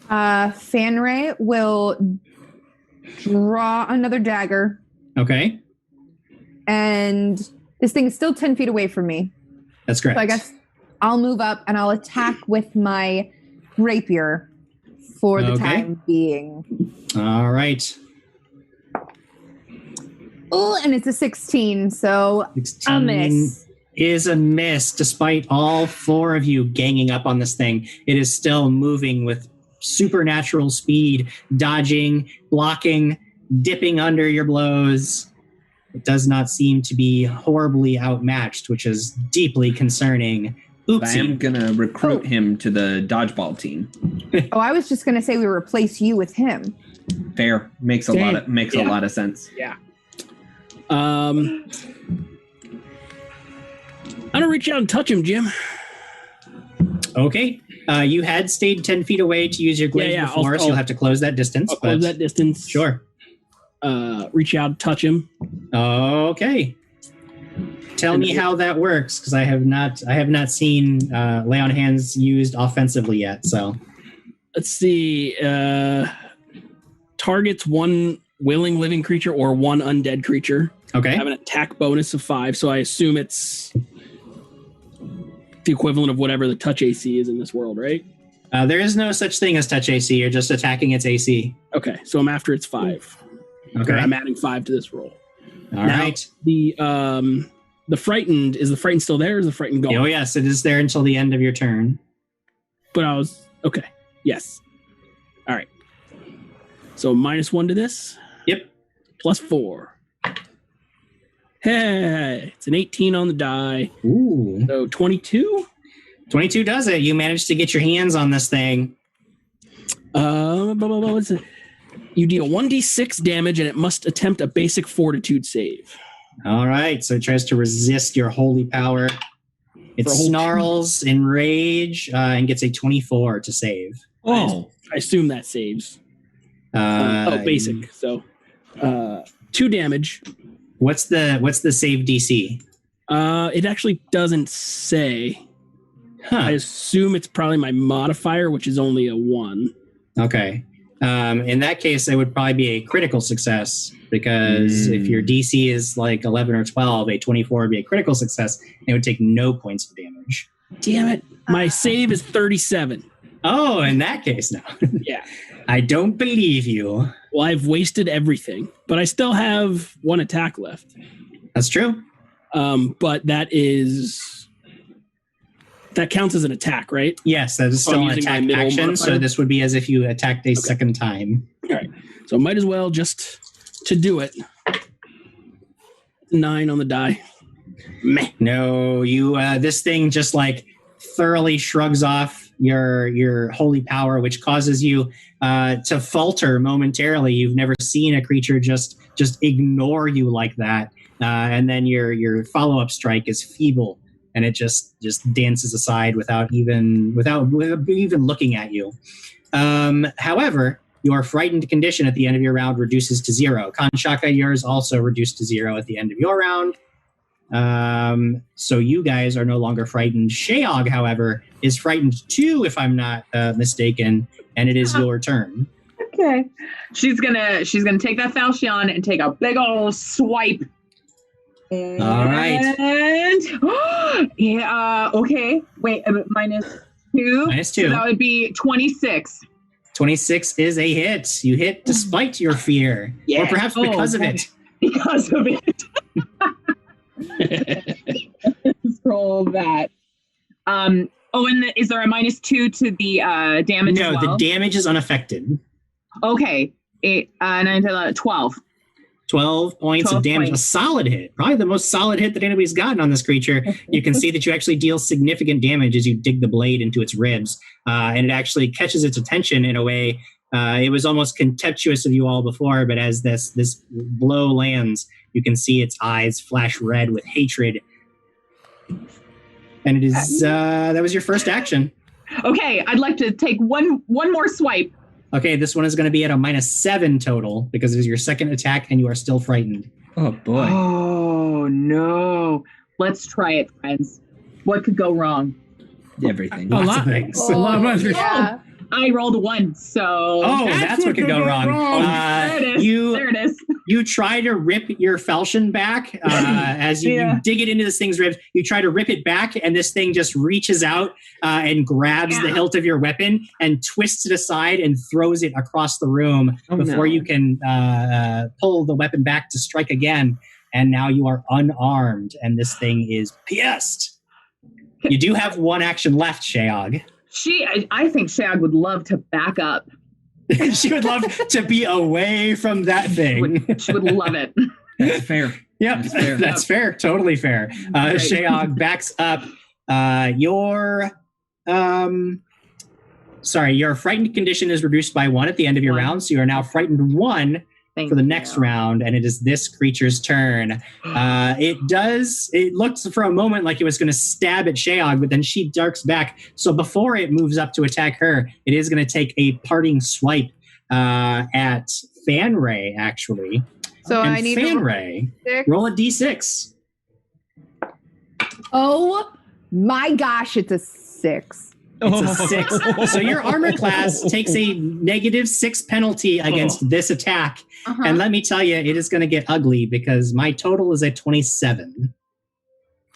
Fanrae will draw another dagger. Okay. And this thing is still 10 feet away from me. That's correct. So I guess I'll move up and I'll attack with my rapier for the time being. All right. Oh, and it's a 16, so 16 a miss. Is a miss. Despite all 4 of you ganging up on this thing, it is still moving with supernatural speed, dodging, blocking, dipping under your blows. It does not seem to be horribly outmatched, which is deeply concerning. Oopsie. I am going to recruit him to the dodgeball team. I was just going to say we replace you with him. Fair. Makes a lot of sense. Yeah. I'm going to reach out and touch him, Jim. Okay. You had stayed 10 feet away to use your glaive before, so you'll have to close that distance. I'll close that distance. Sure. Reach out, touch him. Okay. Tell me how that works, because I have not seen lay on hands used offensively yet. So let's see. Targets one willing living creature or one undead creature. Okay. I have an attack bonus of 5, so I assume it's the equivalent of whatever the touch AC is in this world, right? There is no such thing as touch AC. You're just attacking its AC. Okay, so I'm after its 5. Okay. I'm adding 5 to this roll. All right. The frightened, is the frightened still there or is the frightened gone? Oh, yes, it is there until the end of your turn. But okay. Yes. All right. So -1 to this? Yep. +4. Hey, it's an 18 on the die. Ooh. So 22? 22 does it. You managed to get your hands on this thing. What's it? You deal 1d6 damage and it must attempt a basic fortitude save. All right. So it tries to resist your holy power. It snarls in rage and gets a 24 to save. Oh. I assume that saves. Basic. So 2 damage. What's the save DC? It actually doesn't say. I assume it's probably my modifier, which is only a 1. Okay. In that case, it would probably be a critical success, because if your DC is like 11 or 12, a 24 would be a critical success, and it would take no points of damage. Damn it. My save is 37. Oh, in that case now. Yeah. I don't believe you. Well, I've wasted everything, but I still have 1 attack left. That's true. But that counts as an attack, right? Yes, that is still an attack action, modifier. so this would be as if you attacked a second time. All right. So might as well just to do it. 9 on the die. Meh. No, you. This thing just like thoroughly shrugs off your holy power, which causes you to falter momentarily. You've never seen a creature just ignore you like that, and then your follow-up strike is feeble, and it just dances aside without even looking at you. However, your frightened condition at the end of your round reduces to 0. Kanshaka, yours also reduced to 0 at the end of your round. So you guys are no longer frightened. Sheog, however, is frightened too, if I'm not mistaken, and it is your turn. Okay. She's gonna take that falchion and take a big old swipe. And, All right. Yeah. Okay. Wait. -2. -2. So that would be 26. 26 is a hit. You hit despite your fear, or perhaps because of it. Because of it. Scroll that. And is there a -2 to the damage? No, as well? the damage is unaffected. Okay. 9 to 12. 12 points of damage. Points. A solid hit. Probably the most solid hit that anybody's gotten on this creature. You can see that you actually deal significant damage as you dig the blade into its ribs. And it actually catches its attention in a way. It was almost contemptuous of you all before, but as this blow lands, you can see its eyes flash red with hatred. And it is that was your first action. Okay, I'd like to take one more swipe. Okay, this one is going to be at a -7 total because it is your second attack and you are still frightened. Oh, boy. Oh, no. Let's try it, friends. What could go wrong? Everything. Lots of things. A lot of other Yeah. I rolled a 1, so... Oh, that's what could go wrong. There it is. There it is. You try to rip your falchion back as you dig it into this thing's ribs. You try to rip it back, and this thing just reaches out and grabs the hilt of your weapon and twists it aside and throws it across the room before you can pull the weapon back to strike again. And now you are unarmed, and this thing is pissed. You do have one action left, Sheog. I think Shag would love to back up. She would love to be away from that thing. She would love it. That's fair. Yep, that's fair. Totally fair. Sheog backs up. Your frightened condition is reduced by 1 at the end of your round, so you are now frightened 1 for the next round, and it is this creature's turn. It looks for a moment like it was going to stab at Sheog, but then she darks back. So before it moves up to attack her, it is going to take a parting swipe at Fanrae, actually. So and I need Fanrae, roll a d6. Oh my gosh, it's a 6. It's a 6. So your armor class takes a -6 penalty against this attack. And let me tell you, it is going to get ugly because my total is a 27.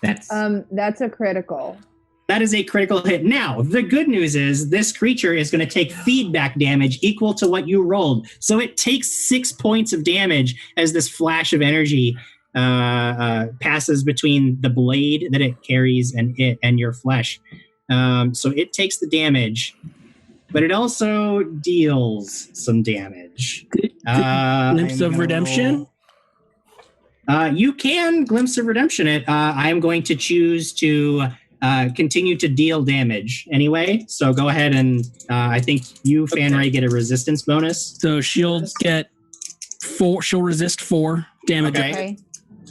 That's a critical. That is a critical hit. Now, the good news is this creature is going to take feedback damage equal to what you rolled. So it takes 6 points of damage as this flash of energy passes between the blade that it carries and it and your flesh. So it takes the damage, but it also deals some damage. Glimpse of redemption? You can glimpse of redemption it. I am going to choose to continue to deal damage anyway. So go ahead and I think you, Fanrae, get a resistance bonus. So she'll get 4. She'll resist 4 damage, Okay.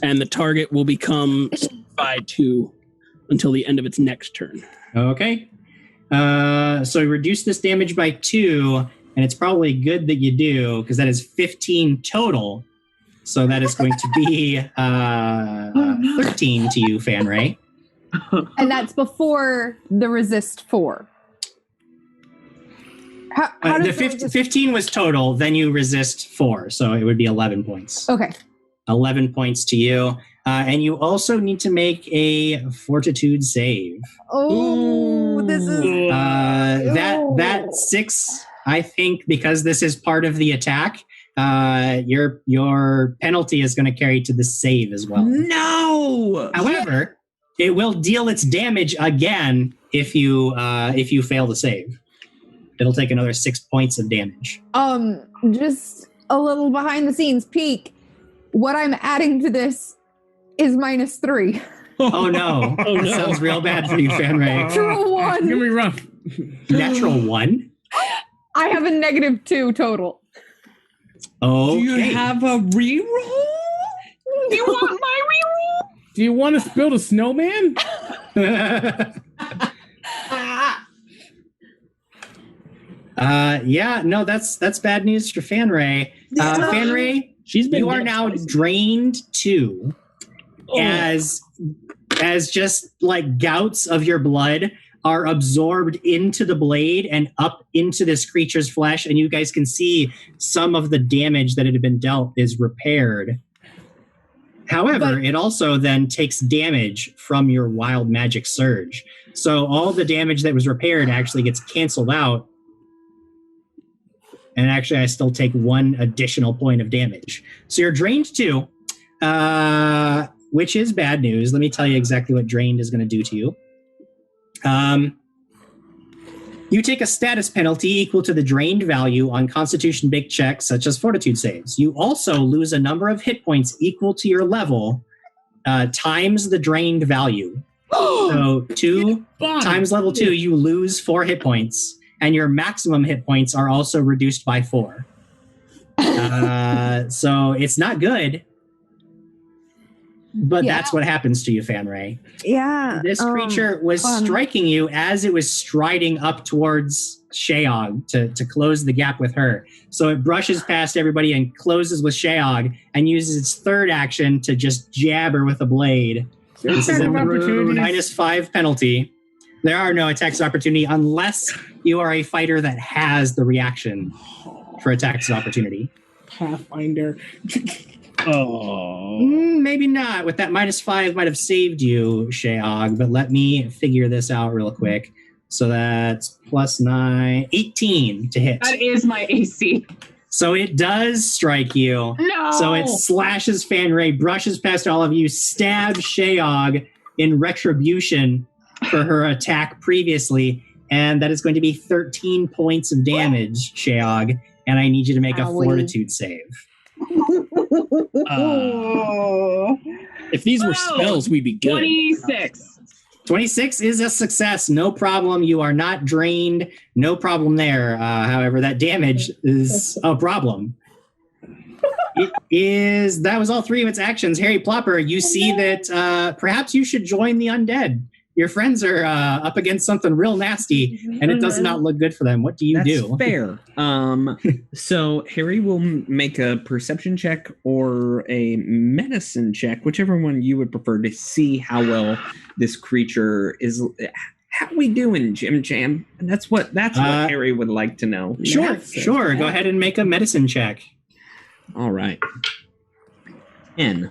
and the target will become by 2 until the end of its next turn. Okay. So reduce this damage by 2. and it's probably good that you do, because that is 15 total. So that is going to be 13 to you, Fanrae. And that's before the resist 4. How The does 15 was total, then you resist 4, so it would be 11 points. Okay. 11 points to you. And you also need to make a fortitude save. Oh, this is That 6, I think, because this is part of the attack, your penalty is going to carry to the save as well. No! However, it will deal its damage again if you fail to save. It'll take another 6 points of damage. Just a little behind the scenes peek. What I'm adding to this is -3. Oh no. Oh, That no. sounds real bad for you, Fanrae. Natural 1. Gonna be rough. Natural 1? I have a -2 total. Okay. Do you have a reroll? Do you want my reroll? Do you want us to build a snowman? Yeah, no, that's bad news for Fanrae. Fanrae, She's been you are getting now spicy. drained 2 as just like gouts of your blood are absorbed into the blade and up into this creature's flesh, and you guys can see some of the damage that had been dealt is repaired. However, it also then takes damage from your wild magic surge. So all the damage that was repaired actually gets canceled out. And actually, I still take 1 additional point of damage. So you're drained 2, which is bad news. Let me tell you exactly what drained is going to do to you. You take a status penalty equal to the drained value on Constitution big checks, such as Fortitude saves. You also lose a number of hit points equal to your level times the drained value. So 2 times level 2, you lose 4 hit points, and your maximum hit points are also reduced by 4. So it's not good. But that's what happens to you, Fanrae. Yeah. This creature was striking you as it was striding up towards Sheog to close the gap with her. So it brushes past everybody and closes with Sheog and uses its third action to just jab her with a blade. This is a -5 penalty. There are no attacks of opportunity unless you are a fighter that has the reaction for attacks of opportunity. Pathfinder. Oh. Maybe not. With that -5 might have saved you, Sheog, but let me figure this out real quick. So that's +9, 18 to hit. That is my AC. So it does strike you. No. So it slashes Fanrae, brushes past all of you, stabs Sheog in retribution for her attack previously, and that is going to be 13 points of damage, Sheog, and I need you to make a fortitude save. If these were spells, we'd be good. 26. 26 is a success. No problem. You are not drained. No problem there. However, that damage is a problem. That was all 3 of its actions. Harry Plopper, you see that perhaps you should join the undead. Your friends are up against something real nasty, and it does not look good for them. What do you do? Fair. So Harry will make a perception check or a medicine check, whichever one you would prefer, to see how well this creature is. How we doing, Jim Jam? And that's what Harry would like to know. Sure. Go ahead and make a medicine check. All right. 10.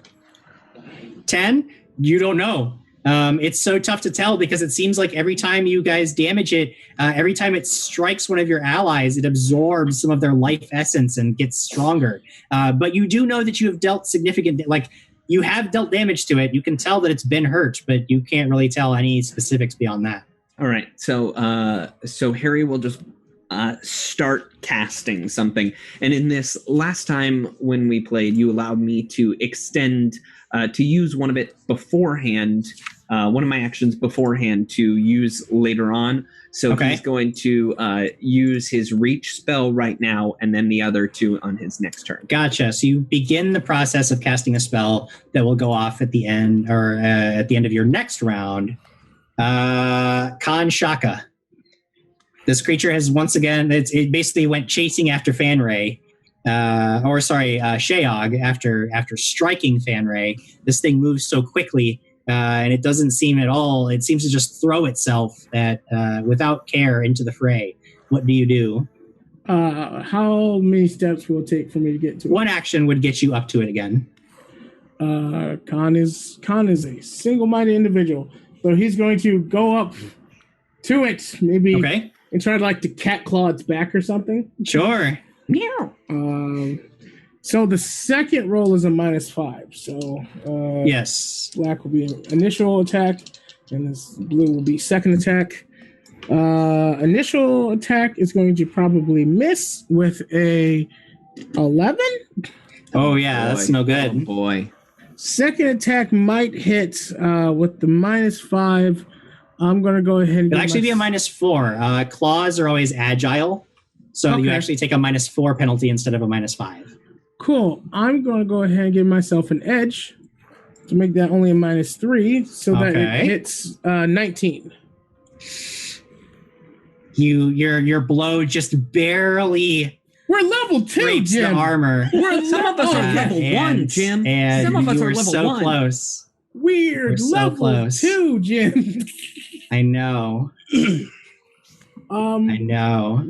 10? You don't know. It's so tough to tell because it seems like every time you guys damage it, every time it strikes one of your allies, it absorbs some of their life essence and gets stronger. But you do know that you have dealt you have dealt damage to it. You can tell that it's been hurt, but you can't really tell any specifics beyond that. All right. So Harry will just start casting something. And in this last time when we played, you allowed me to extend, to use one of it beforehand, one of my actions beforehand to use later on. So he's going to use his reach spell right now, and then the other 2 on his next turn. Gotcha. So you begin the process of casting a spell that will go off at the end, or at the end of your next round. Khan Shaka. This creature has once again, it basically went chasing after Fanrae, Sheog after striking Fanrae. This thing moves so quickly, and it doesn't seem at all. It seems to just throw itself without care into the fray. What do you do? How many steps will it take for me to get to it? One action would get you up to it again. Khan is a single-minded individual, so he's going to go up to it, maybe, and try to cat claw its back or something. Sure. Meow. So the second roll is a -5. So yes, black will be an initial attack, and this blue will be second attack. Initial attack is going to probably miss with a 11. Oh yeah, that's no good. Oh boy. Second attack might hit with the -5. I'm going to go ahead and... It'll actually be a -4. Claws are always agile, so you actually take a -4 penalty instead of a -5. Cool. I'm going to go ahead and give myself an edge to make that only a -3, so that it hits 19. Your blow just barely... We're level 2, Jim. The armor. Some of us are level 1, Jim. And some of us you are were level so 1. close. Weird. So level close. 2, Jim. I know. I know.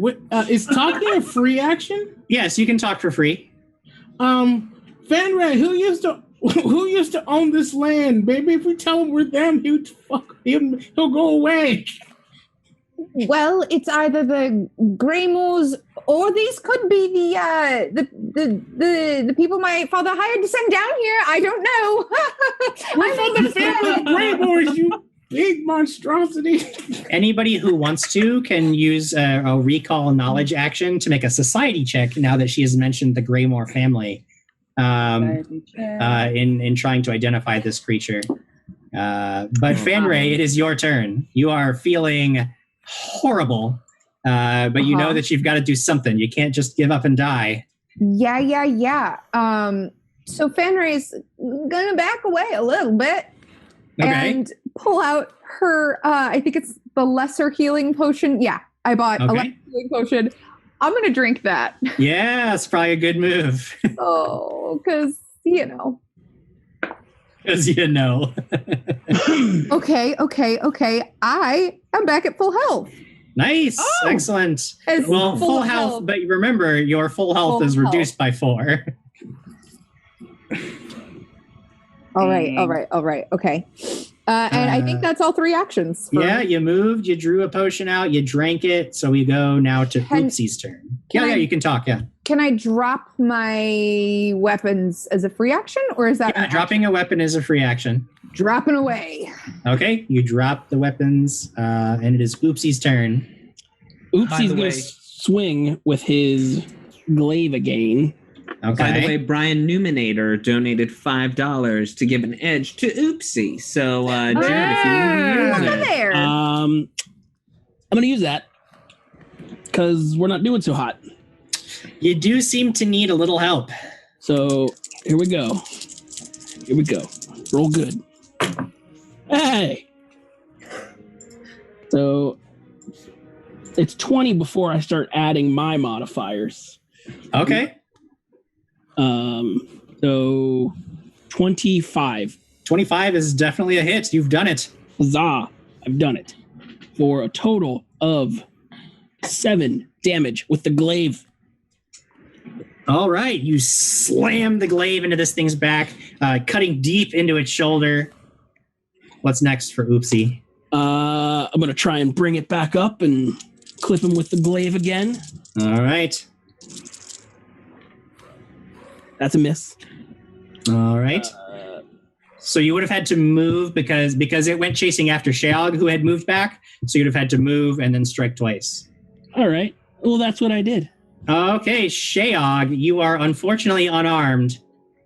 Is talking a free action? Yes, you can talk for free. Fanrae, who used to own this land? Maybe if we tell him we're them, he'll go away. Well, it's either the Greymores or these could be the people my father hired to send down here. I don't know. We're from the family of Greymores, you big monstrosity. Anybody who wants to can use a recall knowledge action to make a society check now that she has mentioned the Greymore family in trying to identify this creature. But Fanrae, it is your turn. You are feeling horrible, but you know that you've got to do something. You can't just give up and die. Yeah. So Fanrae's gonna back away a little bit and pull out her, I think it's the lesser healing potion. Yeah, I bought a lesser healing potion. I'm going to drink that. Yeah, it's probably a good move. Because, Because you know. Okay. I am back at full health. Nice. Excellent. Well, full health, but remember, your full health is reduced by 4. All right. Okay. And I think that's all 3 actions. Yeah, you moved, you drew a potion out, you drank it. So we go now to Oopsie's turn. You can talk, yeah. Can I drop my weapons as a free action, or is that... Yeah, dropping a weapon is a free action. Dropping away. Okay, you drop the weapons, and it is Oopsie's turn. Oopsie's going to swing with his glaive again. Okay. By the way, Brian Newmanator donated $5 to give an edge to Oopsie. So, Jared, if you want to use it. There. I'm going to use that because we're not doing so hot. You do seem to need a little help. So, here we go. Roll good. Hey! So, it's 20 before I start adding my modifiers. Okay. So 25. 25 is definitely a hit. You've done it. Huzzah! I've done it. For a total of 7 damage with the glaive. All right. You slam the glaive into this thing's back, cutting deep into its shoulder. What's next for Oopsie? I'm going to try and bring it back up and clip him with the glaive again. All right. That's a miss. All right. So you would have had to move because it went chasing after Sheog, who had moved back. So you'd have had to move and then strike twice. All right. Well, that's what I did. Okay, Sheog, you are unfortunately unarmed.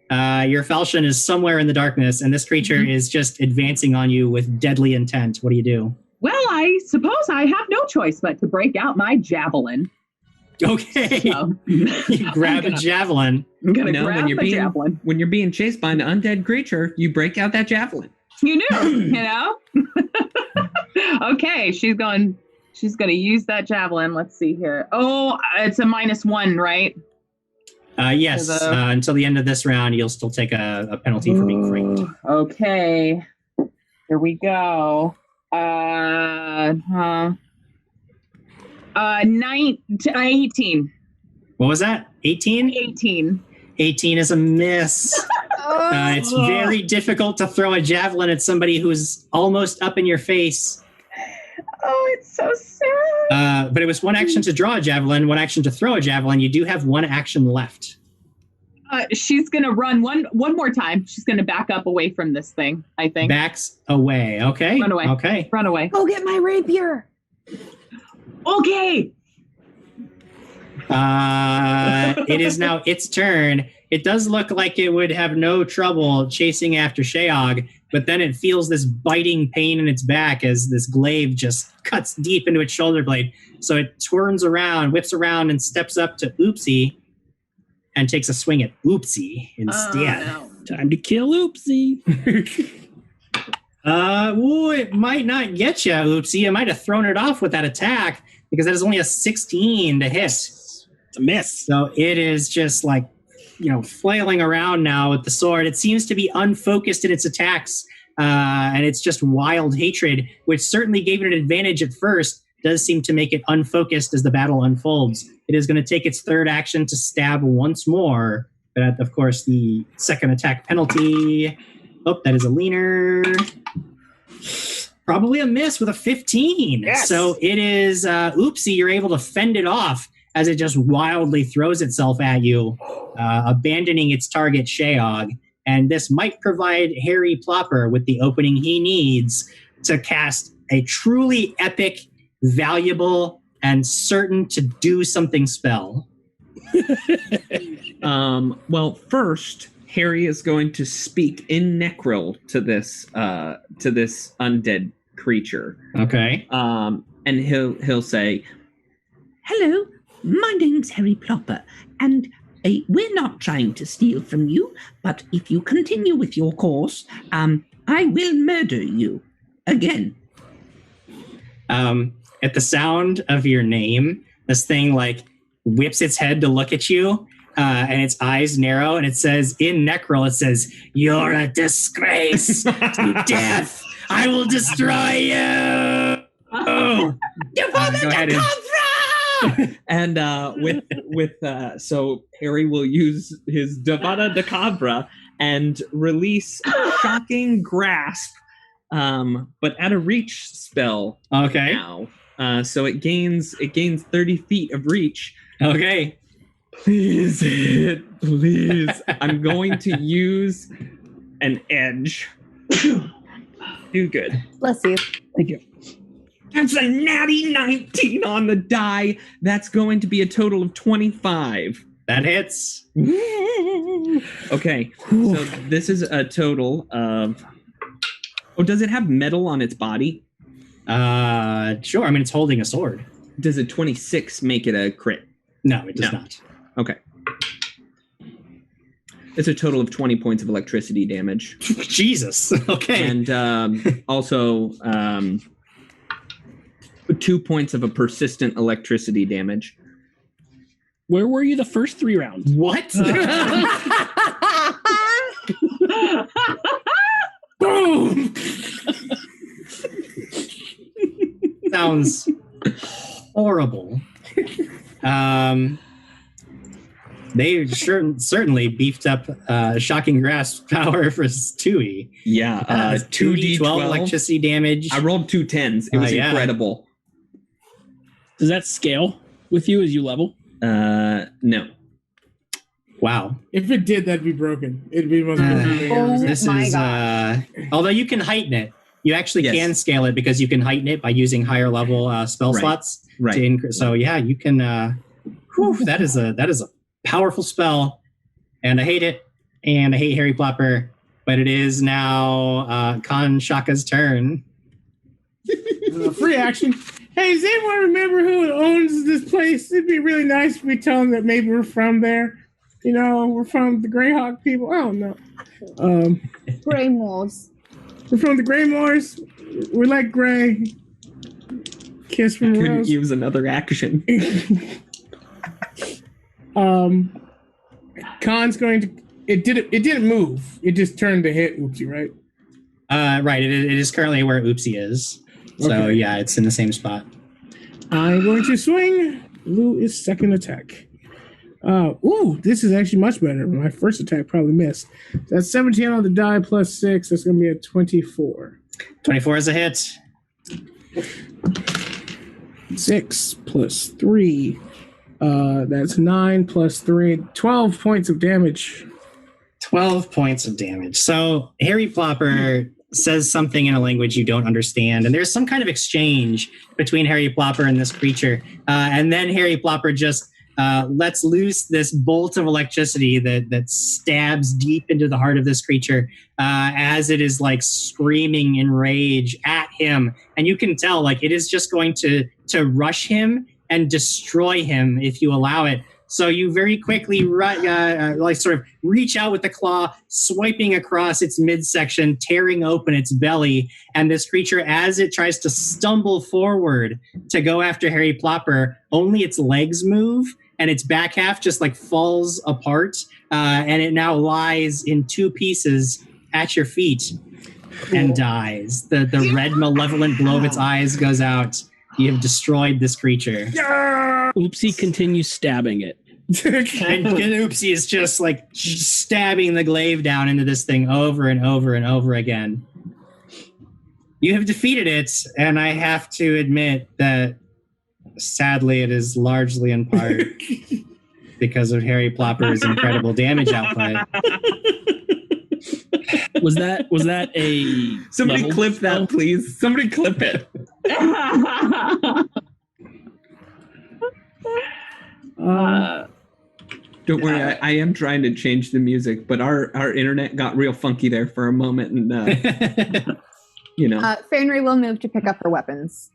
Your falchion is somewhere in the darkness, and this creature is just advancing on you with deadly intent. What do you do? Well, I suppose I have no choice but to break out my javelin. Okay. So, you grab a javelin. I'm going to grab the javelin. When you're being chased by an undead creature, you break out that javelin. You knew, Okay, she's going she's going to use that javelin. Let's see here. Oh, it's a -1, right? Yes. Until the end of this round, you'll still take a penalty for being frightened. Okay. Here we go. 18. What was that? 18? 18. 18 is a miss. It's very difficult to throw a javelin at somebody who's almost up in your face. Oh, it's so sad. But it was one action to draw a javelin, one action to throw a javelin. You do have one action left. She's going to run one more time. She's going to back up away from this thing, I think. Backs away. Okay. Run away. Okay. Run away. Go get my rapier. Okay. It is now its turn. It does look like it would have no trouble chasing after Sheog, but then it feels this biting pain in its back as this glaive just cuts deep into its shoulder blade. So it turns around, whips around, and steps up to Oopsie and takes a swing at Oopsie instead. No. Time to kill Oopsie. It might not get you, Oopsie. It might have thrown it off with that attack because that is only a 16 to hit. It's a miss. So it is just like, flailing around now with the sword. It seems to be unfocused in its attacks, and it's just wild hatred, which certainly gave it an advantage at first, does seem to make it unfocused as the battle unfolds. It is going to take its third action to stab once more, but at, of course, the second attack penalty. Oh, that is a leaner. Probably a miss with a 15. Yes. So it is, Oopsie, you're able to fend it off as it just wildly throws itself at you, abandoning its target, Sheog. And this might provide Harry Plopper with the opening he needs to cast a truly epic, valuable, and certain to do something spell. Well, first, Harry is going to speak in Necril to this undead creature. Okay. And he'll say, Hello, my name's Harry Plopper, and we're not trying to steal from you, but if you continue with your course, I will murder you again. At the sound of your name, this thing whips its head to look at you, and its eyes narrow, and it says, in Necril, it says, "You're a disgrace to death. I will destroy you." Oh, go ahead and so Harry will use his Davada Decabra and release Shocking Grasp, but at a reach spell. Okay. Now, so it gains 30 feet of reach. Okay. Please. I'm going to use an edge. Do good. Bless you. Thank you. That's a natty 19 on the die. That's going to be a total of 25. That hits. Okay, so this is a total of... Oh, does it have metal on its body? Sure. I mean, it's holding a sword. Does a 26 make it a crit? No, it does not. Okay. It's a total of 20 points of electricity damage. Jesus. Okay. And also 2 points of a persistent electricity damage. Where were you the first 3 rounds? What? Boom! Sounds horrible. They certainly beefed up Shocking Grasp power for Stewie. Yeah, 2d12 electricity damage. I rolled 2 10s. It was incredible. Does that scale with you as you level? No. Wow. If it did, that'd be broken. It'd be most This is although you can heighten it. You actually can scale it because you can heighten it by using higher level spell slots. Right. To increase. So yeah, you can. That is a powerful spell, and I hate it, and I hate Harry Plopper. But it is now Khan Shaka's turn. Free action. Hey, does anyone remember who owns this place? It'd be really nice if we tell them that maybe we're from there. We're from the Greyhawk people. I don't know. Greymoors. We're from the Greymoors. We're like Grey. Kiss from a Couldn't rose. use another action. Khan's going to. It didn't move. It just turned to hit Oopsie, right? Right. It is currently where Oopsie is. So Okay. yeah, it's in the same spot. I'm going to swing. Lou is second attack. This is actually much better. My first attack probably missed. That's 17 on the die plus 6. That's going to be a 24. 24 is a hit. 6 plus 3. That's 9 plus 3. 12 points of damage. 12 points of damage. So Harry Plopper says something in a language you don't understand, and there's some kind of exchange between Harry Plopper and this creature. And then Harry Plopper just lets loose this bolt of electricity that stabs deep into the heart of this creature as it is like screaming in rage at him. And you can tell like it is just going to rush him and destroy him if you allow it. So you very quickly sort of reach out with the claw, swiping across its midsection, tearing open its belly. And this creature, as it tries to stumble forward to go after Harry Plopper, only its legs move and its back half just like falls apart. And it now lies in two pieces at your feet and dies. The red malevolent glow of its eyes goes out. You have destroyed this creature. Oopsie continues stabbing it. And Oopsie is just like stabbing the glaive down into this thing over and over and over again. You have defeated it, and I have to admit that sadly it is largely in part because of Harry Plopper's incredible damage output. Was that a Somebody level clip spell? that, please. Somebody clip it. Don't worry, I am trying to change the music, but our internet got real funky there for a moment, and Fanrae will move to pick up her weapons.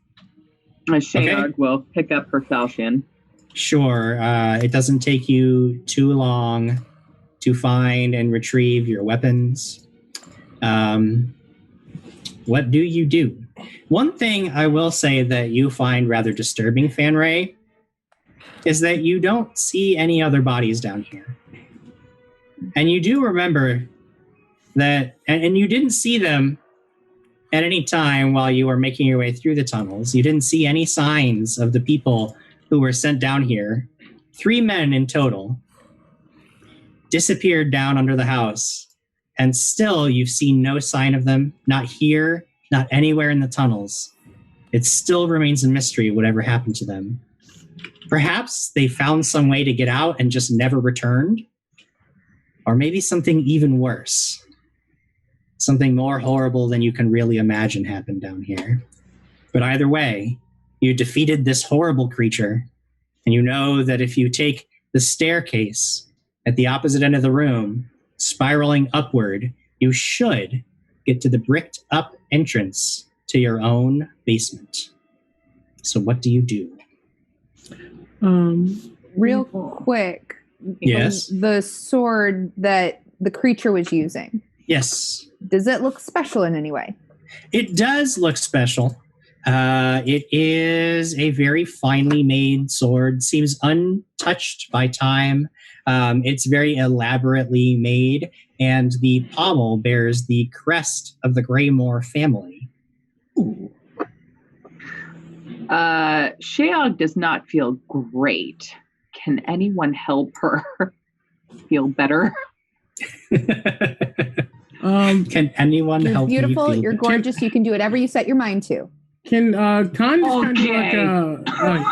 Shayog will pick up her falchion. Sure. It doesn't take you too long to find and retrieve your weapons. What do you do? One thing I will say that you find rather disturbing, Fanrae, is that you don't see any other bodies down here. And you do remember that, and you didn't see them at any time while you were making your way through the tunnels. You didn't see any signs of the people who were sent down here. 3 men in total disappeared down under the house. And still, you've seen no sign of them, not here, not anywhere in the tunnels. It still remains a mystery whatever happened to them. Perhaps they found some way to get out and just never returned. Or maybe something even worse. Something more horrible than you can really imagine happened down here. But either way, you defeated this horrible creature, and you know that if you take the staircase at the opposite end of the room, spiraling upward, you should get to the bricked up entrance to your own basement. So what do you do? Real quick. Yes. The sword that the creature was using. Yes. Does it look special in any way? It does look special. It is a very finely made sword. Seems untouched by time. It's very elaborately made, and the pommel bears the crest of the Greymore family. Ooh. Shayog does not feel great. Can anyone help her feel better? Can anyone You're help beautiful. me feel You're better? gorgeous. You can do whatever you set your mind to. Can Khan just Okay.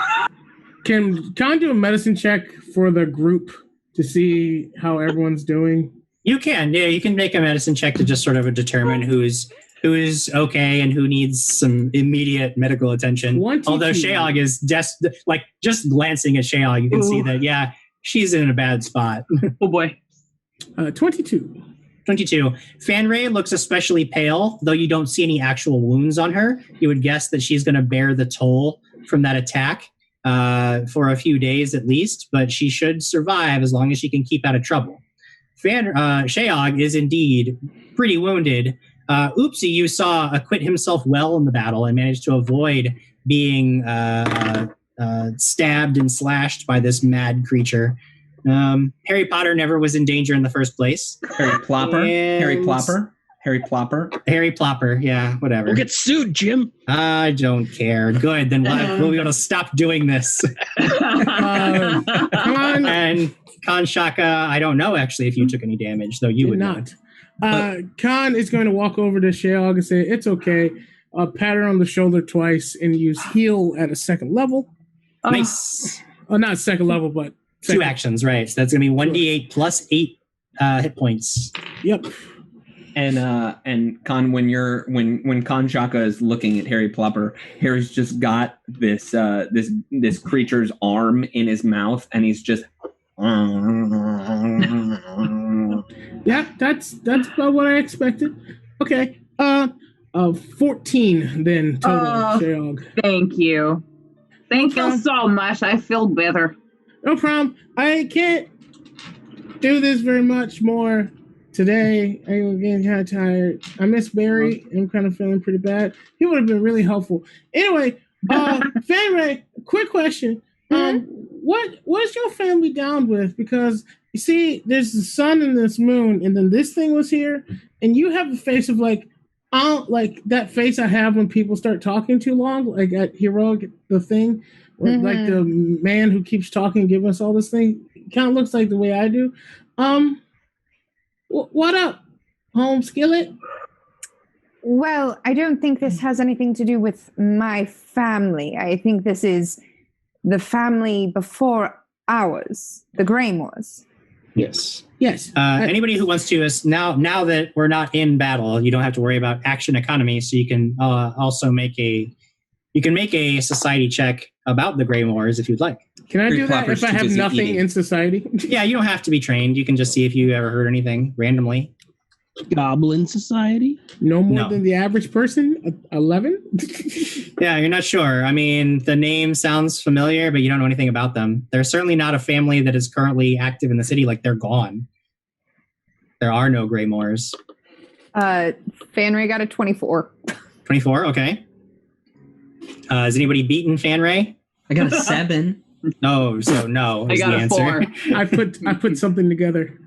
can Khan do a medicine check for the group to see how everyone's doing? You can, yeah. You can make a medicine check to just sort of determine who is okay and who needs some immediate medical attention. 22. Although Shayog is just glancing at Shayog, you can see that she's in a bad spot. Oh boy. 22. 22. Fanrae looks especially pale, though you don't see any actual wounds on her. You would guess that she's going to bear the toll from that attack for a few days at least, but she should survive as long as she can keep out of trouble. Shayog is indeed pretty wounded. Oopsie, you saw acquit himself well in the battle and managed to avoid being stabbed and slashed by this mad creature. Harry Potter never was in danger in the first place. Harry Plopper. Harry Plopper. Harry Plopper. Harry Plopper, yeah, whatever. We'll get sued, Jim. I don't care. Good, then we'll be able to stop doing this. Khan, And Kanshaka, I don't know actually if you took any damage, though you would not. Khan is going to walk over to Sheog and say, "It's okay." Pat her on the shoulder twice and use heal at a second level. Nice. Oh, not second level, but Two actions, right? So that's going to be 1d8 plus 8 hit points. Yep. And Khan, when Khan Shaka is looking at Harry Plopper, Harry's just got this this creature's arm in his mouth, and he's just. Yeah, that's about what I expected. Okay. 14 then total. Sheog. Thank you. Thank you so much. I feel better. No problem. I can't do this very much more today. I'm getting kind of tired. I miss Barry. I'm kind of feeling pretty bad. He would have been really helpful. Anyway, Fanrae, quick question. What's your family down with? Because you see, there's the sun and this moon, and then this thing was here, and you have a face of like that face I have when people start talking too long, like at Heroic, the thing, like the man who keeps talking, giving us all this thing. Kind of looks like the way I do. What up, home skillet? Well, I don't think this has anything to do with my family. I think this is the family before ours, the Greymores. Yes. Yes. Anybody who wants to is now that we're not in battle, you don't have to worry about action economy. So you can also make a society check about the Greymores if you'd like. Can I do that if I have nothing in society? Yeah, you don't have to be trained. You can just see if you ever heard anything randomly. Goblin Society? No more than the average person? 11? Yeah, you're not sure. I mean, the name sounds familiar, but you don't know anything about them. They're certainly not a family that is currently active in the city. Like, they're gone. There are no Greymores. Fanrae got a 24. 24, okay. Has anybody beaten Fanrae? I got a 7. No, so no. I got the a answer. 4. I put something together.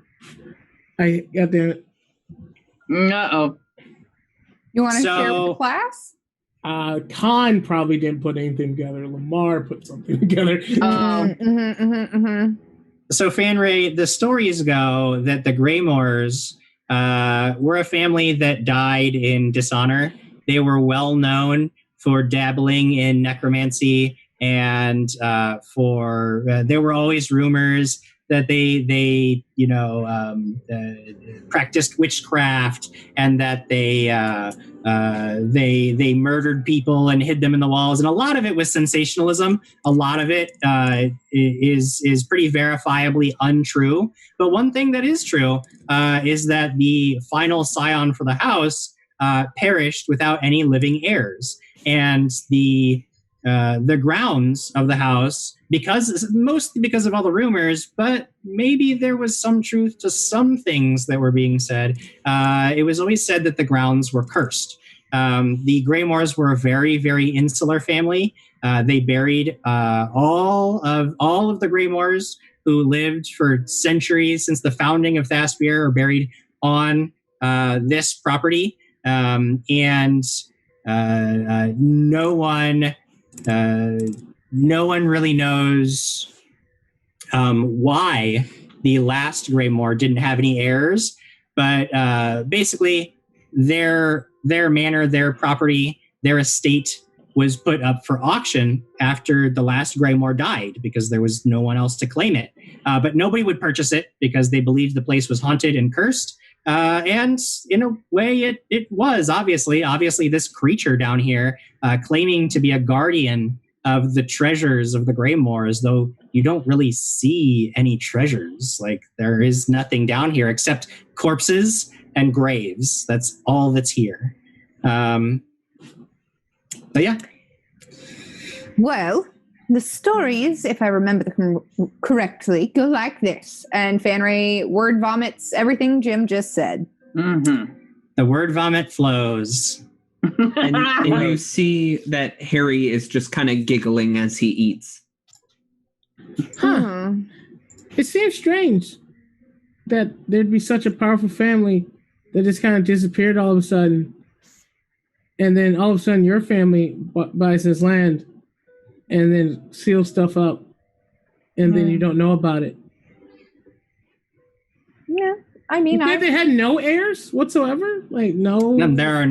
I got the. Uh-oh. You want to share with the class? Khan probably didn't put anything together. Lamar put something together. So, Fanrae, the stories go that the Greymores were a family that died in dishonor. They were well known for dabbling in necromancy, and there were always rumors that they practiced witchcraft, and that they murdered people and hid them in the walls, and a lot of it was sensationalism. A lot of it is pretty verifiably untrue. But one thing that is true is that the final scion for the house perished without any living heirs, and the grounds of the house, mostly because of all the rumors, but maybe there was some truth to some things that were being said. It was always said that the grounds were cursed. The Greymores were a very, very insular family. They buried all of the Greymores who lived for centuries since the founding of Thaspir are buried on this property, and no one really knows why the last Greymore didn't have any heirs, but basically their manor, their property, their estate was put up for auction after the last Greymore died because there was no one else to claim it. But nobody would purchase it because they believed the place was haunted and cursed. And in a way, it was obviously this creature down here claiming to be a guardian of the treasures of the Greymores, though you don't really see any treasures. Like, there is nothing down here except corpses and graves. That's all that's here. But yeah. Well, the stories, if I remember them correctly, go like this. And Fanrae word vomits everything Jim just said. Mm-hmm. The word vomit flows. And you see that Harry is just kind of giggling as he eats. Huh. It seems strange that there'd be such a powerful family that just kind of disappeared all of a sudden. And then all of a sudden your family buys this land and then seals stuff up. And then you don't know about it. Yeah. I mean, you think they had no heirs whatsoever? Like no. There are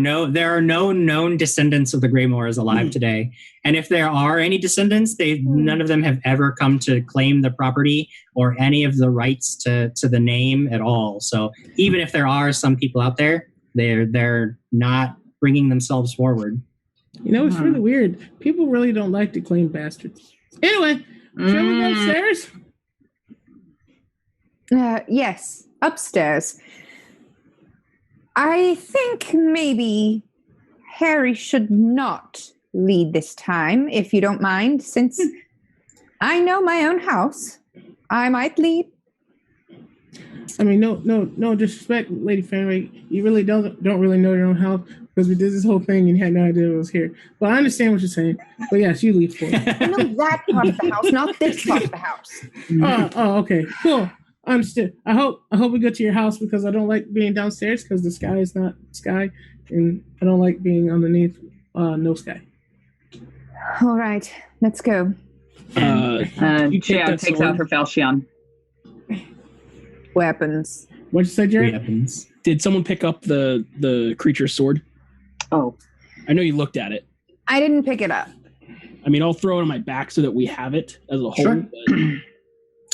no known descendants of the Greymoors alive today. And if there are any descendants, none of them have ever come to claim the property or any of the rights to the name at all. So even if there are some people out there, they're not bringing themselves forward. You know, it's really weird. People really don't like to claim bastards. Anyway, shall we go upstairs? Yes. Upstairs. I think maybe Harry should not lead this time, if you don't mind, since I know my own house. I might lead. I mean, no disrespect, Lady Fanrae. You really don't really know your own house because we did this whole thing and you had no idea it was here. But I understand what you're saying. But yes, you lead for it. I know that part of the house, not this part of the house. Oh, okay, cool. Understood. I hope we go to your house because I don't like being downstairs because the sky is not sky, and I don't like being underneath no sky. All right, let's go. Chia takes out her falchion. Weapons. What'd you say, Jared? Weapons. Did someone pick up the creature's sword? Oh. I know you looked at it. I didn't pick it up. I mean, I'll throw it on my back so that we have it as a whole. Sure. But...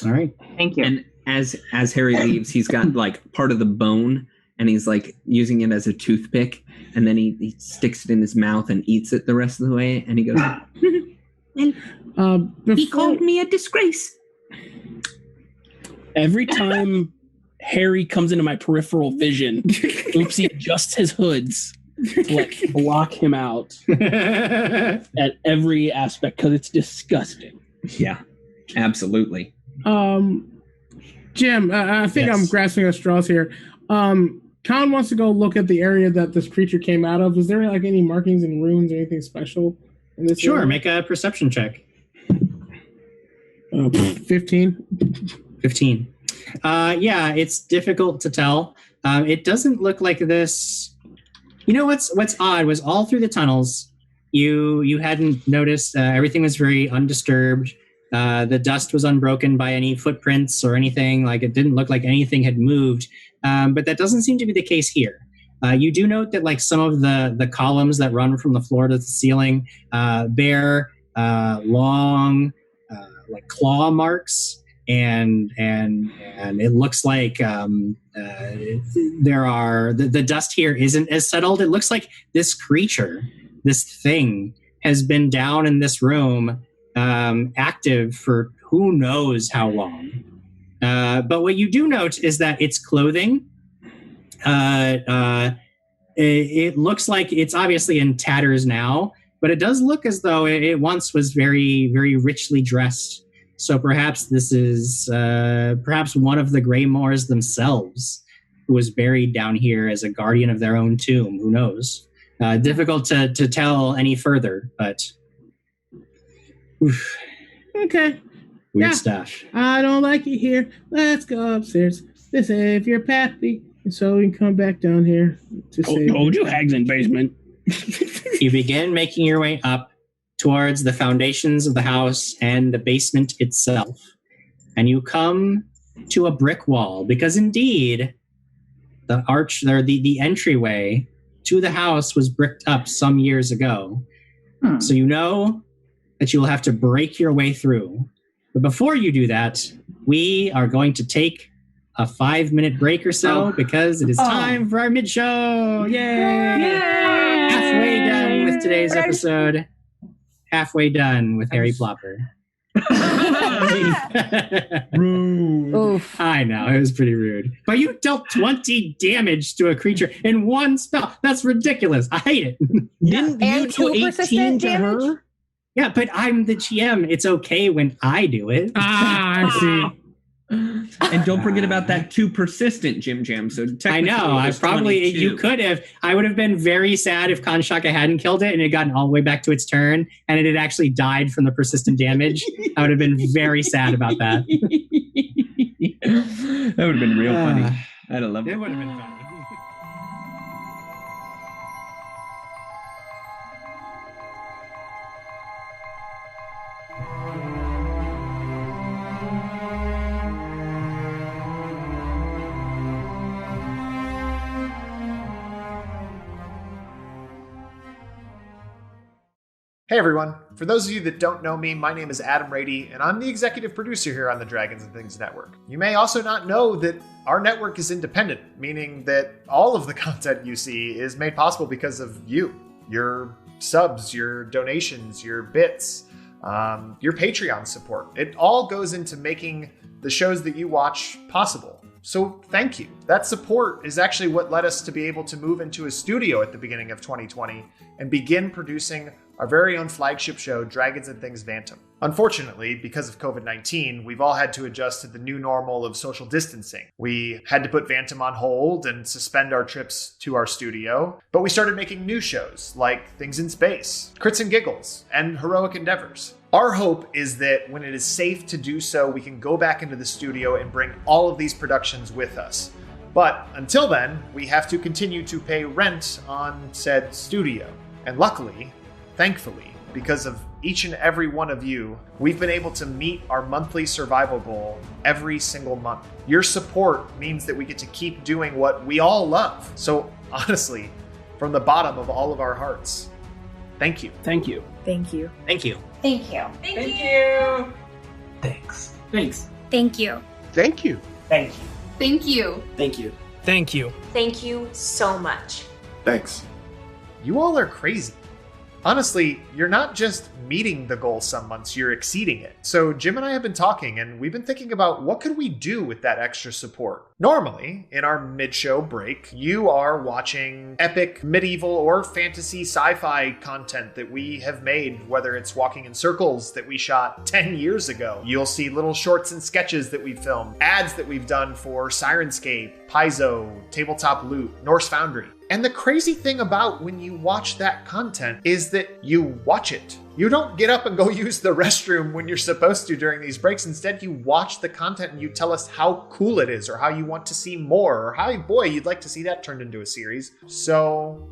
All right. Thank you. And as Harry leaves, he's got like part of the bone and he's like using it as a toothpick, and then he sticks it in his mouth and eats it the rest of the way, and he goes, he called me a disgrace. Every time Harry comes into my peripheral vision, Oopsie adjusts his hoods to like block him out at every aspect because it's disgusting. Yeah, absolutely. Jim, I think I'm grasping at straws here. Con wants to go look at the area that this creature came out of. Is there like any markings and runes or anything special in this area? Make a perception check. 15. 15. Yeah, it's difficult to tell. It doesn't look like this. You know what's odd was all through the tunnels, you hadn't noticed. Everything was very undisturbed. The dust was unbroken by any footprints or anything. Like it didn't look like anything had moved. But that doesn't seem to be the case here. You do note that like some of the columns that run from the floor to the ceiling bear long like claw marks, and it looks like there are the dust here isn't as settled. It looks like this creature, this thing, has been down in this room active for who knows how long. But what you do note is that its clothing, it looks like it's obviously in tatters now, but it does look as though it once was very, very richly dressed. So perhaps this is perhaps one of the Greymoors themselves who was buried down here as a guardian of their own tomb. Who knows? Difficult to tell any further, but... Oof. Okay. Weird stuff. I don't like it here. Let's go upstairs to save your pappy. And so we can come back down here to save. Told you, hags in basement. You begin making your way up towards the foundations of the house and the basement itself. And you come to a brick wall because indeed the entryway to the house was bricked up some years ago. So you know that you will have to break your way through. But before you do that, we are going to take a 5-minute break or so because it is time for our mid-show. Yay! Halfway done with today's episode. Halfway done with Harry Plopper. Rude. Oof. I know, it was pretty rude. But you dealt 20 damage to a creature in one spell. That's ridiculous. I hate it. Didn't you And do 2 18 persistent to damage? her? Yeah, but I'm the GM. It's okay when I do it. I see. And don't forget about that 2 persistent Jim Jam. So I know. I probably 22. you could have. I would have been very sad if Kanshaka hadn't killed it and it had gotten all the way back to its turn and it had actually died from the persistent damage. I would have been very sad about that. That would have been real funny. I'd have loved it. It would have been funny. Hey everyone, for those of you that don't know me, my name is Adam Rady, and I'm the executive producer here on the Dragons and Things Network. You may also not know that our network is independent, meaning that all of the content you see is made possible because of you, your subs, your donations, your bits, your Patreon support. It all goes into making the shows that you watch possible. So thank you. That support is actually what led us to be able to move into a studio at the beginning of 2020 and begin producing our very own flagship show, Dragons and Things Phantom. Unfortunately, because of COVID-19, we've all had to adjust to the new normal of social distancing. We had to put Phantom on hold and suspend our trips to our studio, but we started making new shows like Things in Space, Crits and Giggles, and Heroic Endeavors. Our hope is that when it is safe to do so, we can go back into the studio and bring all of these productions with us. But until then, we have to continue to pay rent on said studio. And luckily, thankfully, because of each and every one of you, we've been able to meet our monthly survival goal every single month. Your support means that we get to keep doing what we all love. So honestly, from the bottom of all of our hearts, thank you. Thank you. Thank you. Thank you. Thank you. Thank you. Thanks. Thanks. Thank you. Thank you. Thank you. Thank you. Thank you. Thank you. Thank you so much. Thanks. You all are crazy. Honestly, you're not just meeting the goal some months, you're exceeding it. So Jim and I have been talking, and we've been thinking about what could we do with that extra support. Normally, in our mid-show break, you are watching epic medieval or fantasy sci-fi content that we have made, whether it's Walking in Circles that we shot 10 years ago. You'll see little shorts and sketches that we've filmed, ads that we've done for Sirenscape, Paizo, Tabletop Loot, Norse Foundry. And the crazy thing about when you watch that content is that you watch it. You don't get up and go use the restroom when you're supposed to during these breaks. Instead, you watch the content and you tell us how cool it is or how you want to see more or how, boy, you'd like to see that turned into a series. So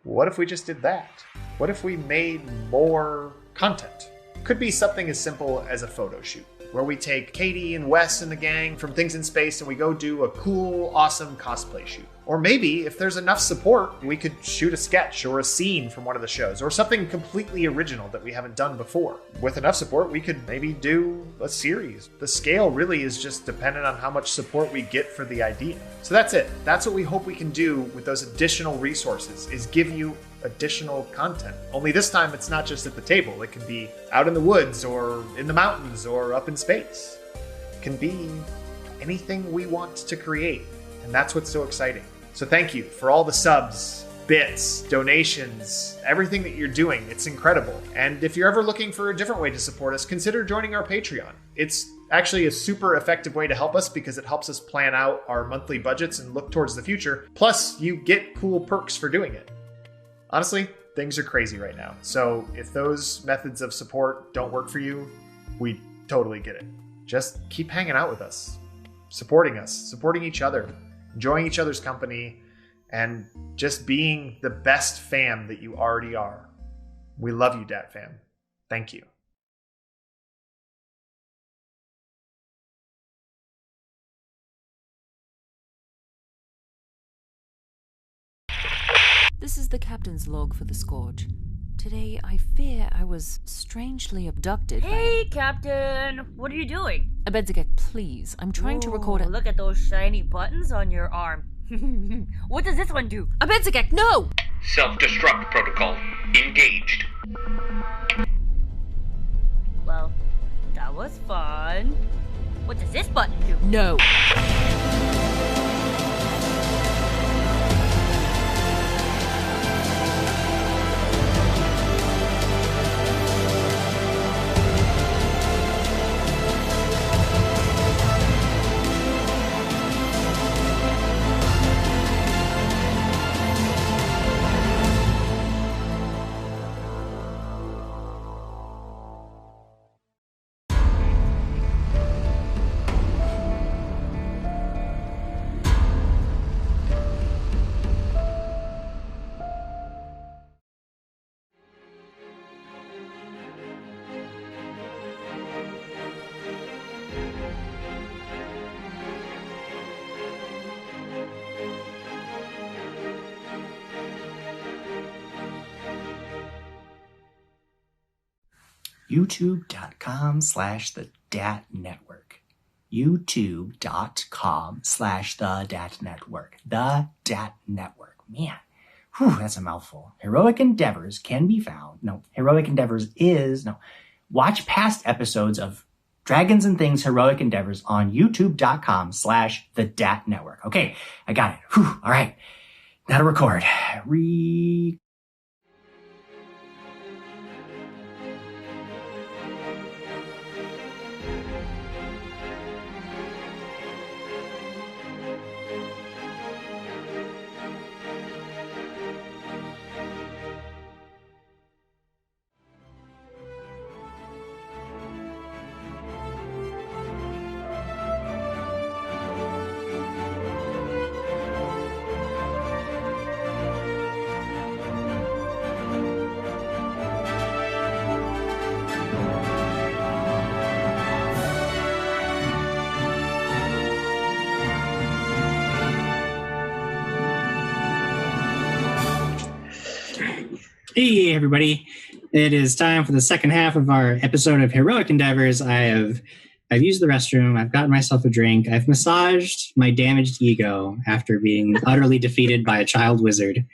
what if we just did that? What if we made more content? Could be something as simple as a photo shoot, where we take Katie and Wes and the gang from Things in Space and we go do a cool, awesome cosplay shoot. Or maybe, if there's enough support, we could shoot a sketch or a scene from one of the shows, or something completely original that we haven't done before. With enough support, we could maybe do a series. The scale really is just dependent on how much support we get for the idea. So that's it. That's what we hope we can do with those additional resources, is give you additional content. Only this time, it's not just at the table. It can be out in the woods, or in the mountains, or up in space. It can be anything we want to create, and that's what's so exciting. So thank you for all the subs, bits, donations, everything that you're doing. It's incredible. And if you're ever looking for a different way to support us, consider joining our Patreon. It's actually a super effective way to help us because it helps us plan out our monthly budgets and look towards the future. Plus, you get cool perks for doing it. Honestly, things are crazy right now. So if those methods of support don't work for you, we totally get it. Just keep hanging out with us, supporting each other, enjoying each other's company, and just being the best fam that you already are. We love you, DaT fam. Thank you. This is the captain's log for the Scourge. Today, I fear I was strangely abducted. Hey, Captain! What are you doing? Abedzagek, please. I'm trying to record it. Look at those shiny buttons on your arm. What does this one do? Abedzagek, no! Self-destruct protocol engaged. Well, that was fun. What does this button do? No. YouTube.com/the DaT Network. YouTube.com/the DaT Network. The DaT Network. Man, whew, that's a mouthful. Heroic Endeavors can be found. No, Heroic Endeavors is. No. Watch past episodes of Dragons and Things Heroic Endeavors on YouTube.com/the DaT Network. Okay, I got it. Whew, all right. Now to record. Hey, everybody. It is time for the second half of our episode of Heroic Endeavors. I've used the restroom. I've gotten myself a drink. I've massaged my damaged ego after being utterly defeated by a child wizard.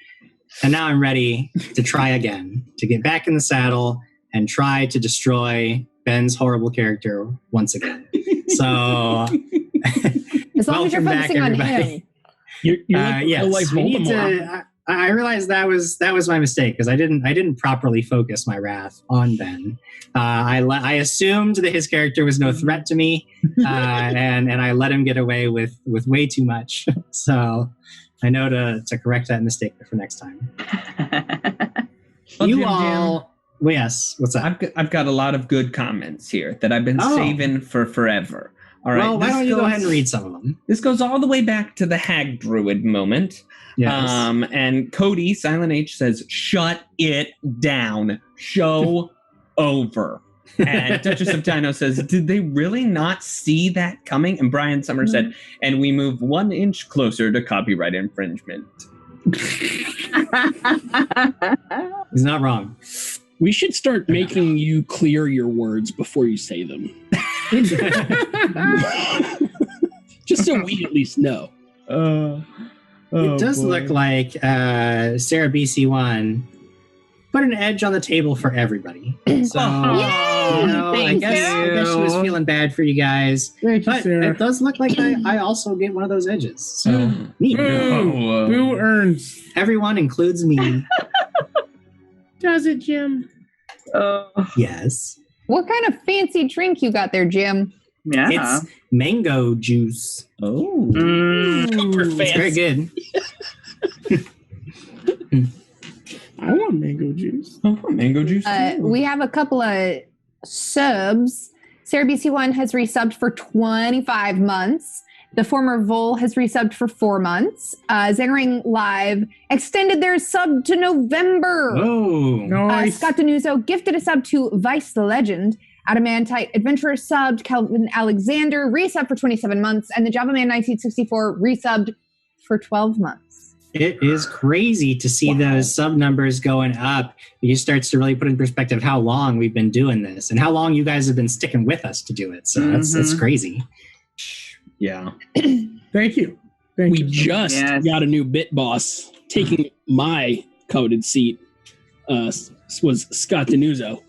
And now I'm ready to try again, to get back in the saddle and try to destroy Ben's horrible character once again. So, as long as you're focusing on him. You're like yes, we need Voldemort. to... I realized that was my mistake because I didn't properly focus my wrath on Ben. I assumed that his character was no threat to me, and I let him get away with way too much. So I know to correct that mistake for next time. Well, You Jim, all, well, yes. What's up? I've got a lot of good comments here that I've been saving for forever. All right. Well, why don't you go ahead and read some of them? This goes all the way back to the Hag Druid moment. Yes. And Cody, Silent H, says, "Shut it down. Show over." And Duchess of Dino says, "Did they really not see that coming?" And Brian Summer said, "And we move 1 inch closer to copyright infringement." He's not wrong. We should start making you clear your words before you say them. Just so we at least know. It does look like Sarah BC1 put an edge on the table for everybody. So, I guess she was feeling bad for you guys. Thank you, But Sarah. it does look like I also get one of those edges. So, neat. Who earns? Everyone includes me. Does it, Jim? Yes. What kind of fancy drink you got there, Jim? Yeah. It's mango juice. Oh. It's very good. I want mango juice. I want mango juice. We have a couple of subs. Sarah BC1 has resubbed for 25 months. The former Vol has resubbed for 4 months. Xenring Live extended their sub to November. Oh, nice. Scott Denuso gifted a sub to Vice the Legend. Adamantite Adventurer subbed. Calvin Alexander resubbed for 27 months. And the Java Man 1964 resubbed for 12 months. it is crazy to see those sub numbers going up. It starts to really put in perspective how long we've been doing this and how long you guys have been sticking with us to do it. So that's crazy. Yeah. Thank you. We just got a new bit boss. Taking my coveted seat was Scott Denuso.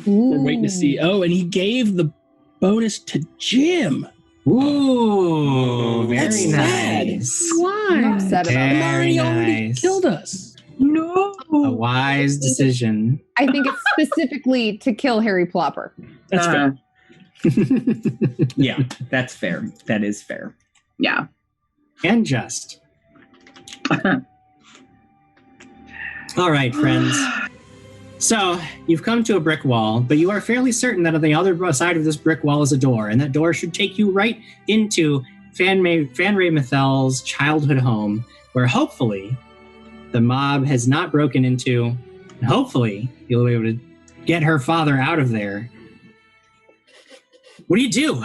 We're waiting to see. Oh, and he gave the bonus to Jim. Ooh, very That's nice. Why? I'm upset about it. Very already nice. killed us. No. A wise decision. I think it's specifically to kill Harry Plopper. That's fair. Yeah, that's fair. That is fair. Yeah. And just. All right, friends. So, you've come to a brick wall, but you are fairly certain that on the other side of this brick wall is a door, and that door should take you right into Fanrae Mithel's childhood home, where hopefully the mob has not broken into, and hopefully you'll be able to get her father out of there. What do?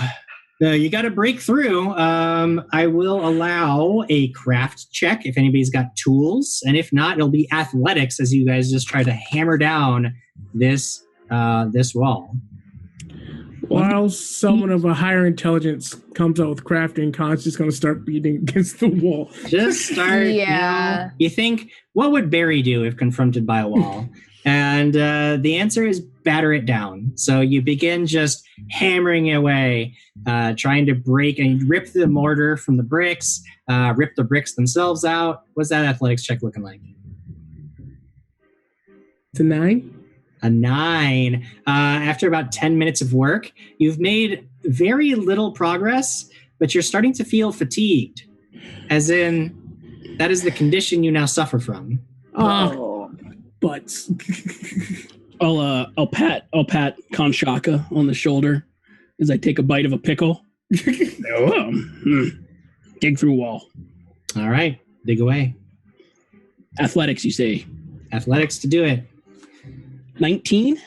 You got to break through. I will allow a craft check if anybody's got tools, and if not, it'll be athletics as you guys just try to hammer down this this wall. While someone of a higher intelligence comes out with crafting, Khan's just going to start beating against the wall. Just start. Yeah. You think, what would Barry do if confronted by a wall? And the answer is batter it down. So you begin just hammering away, trying to break and rip the mortar from the bricks, rip the bricks themselves out. What's that athletics check looking like? It's a 9. A 9. After about 10 minutes of work, you've made very little progress, but you're starting to feel fatigued. As in, that is the condition you now suffer from. Butts. I'll pat Kanshaka on the shoulder as I take a bite of a pickle. Dig through wall. All right, dig away. Athletics, you say? Athletics to do it. 19?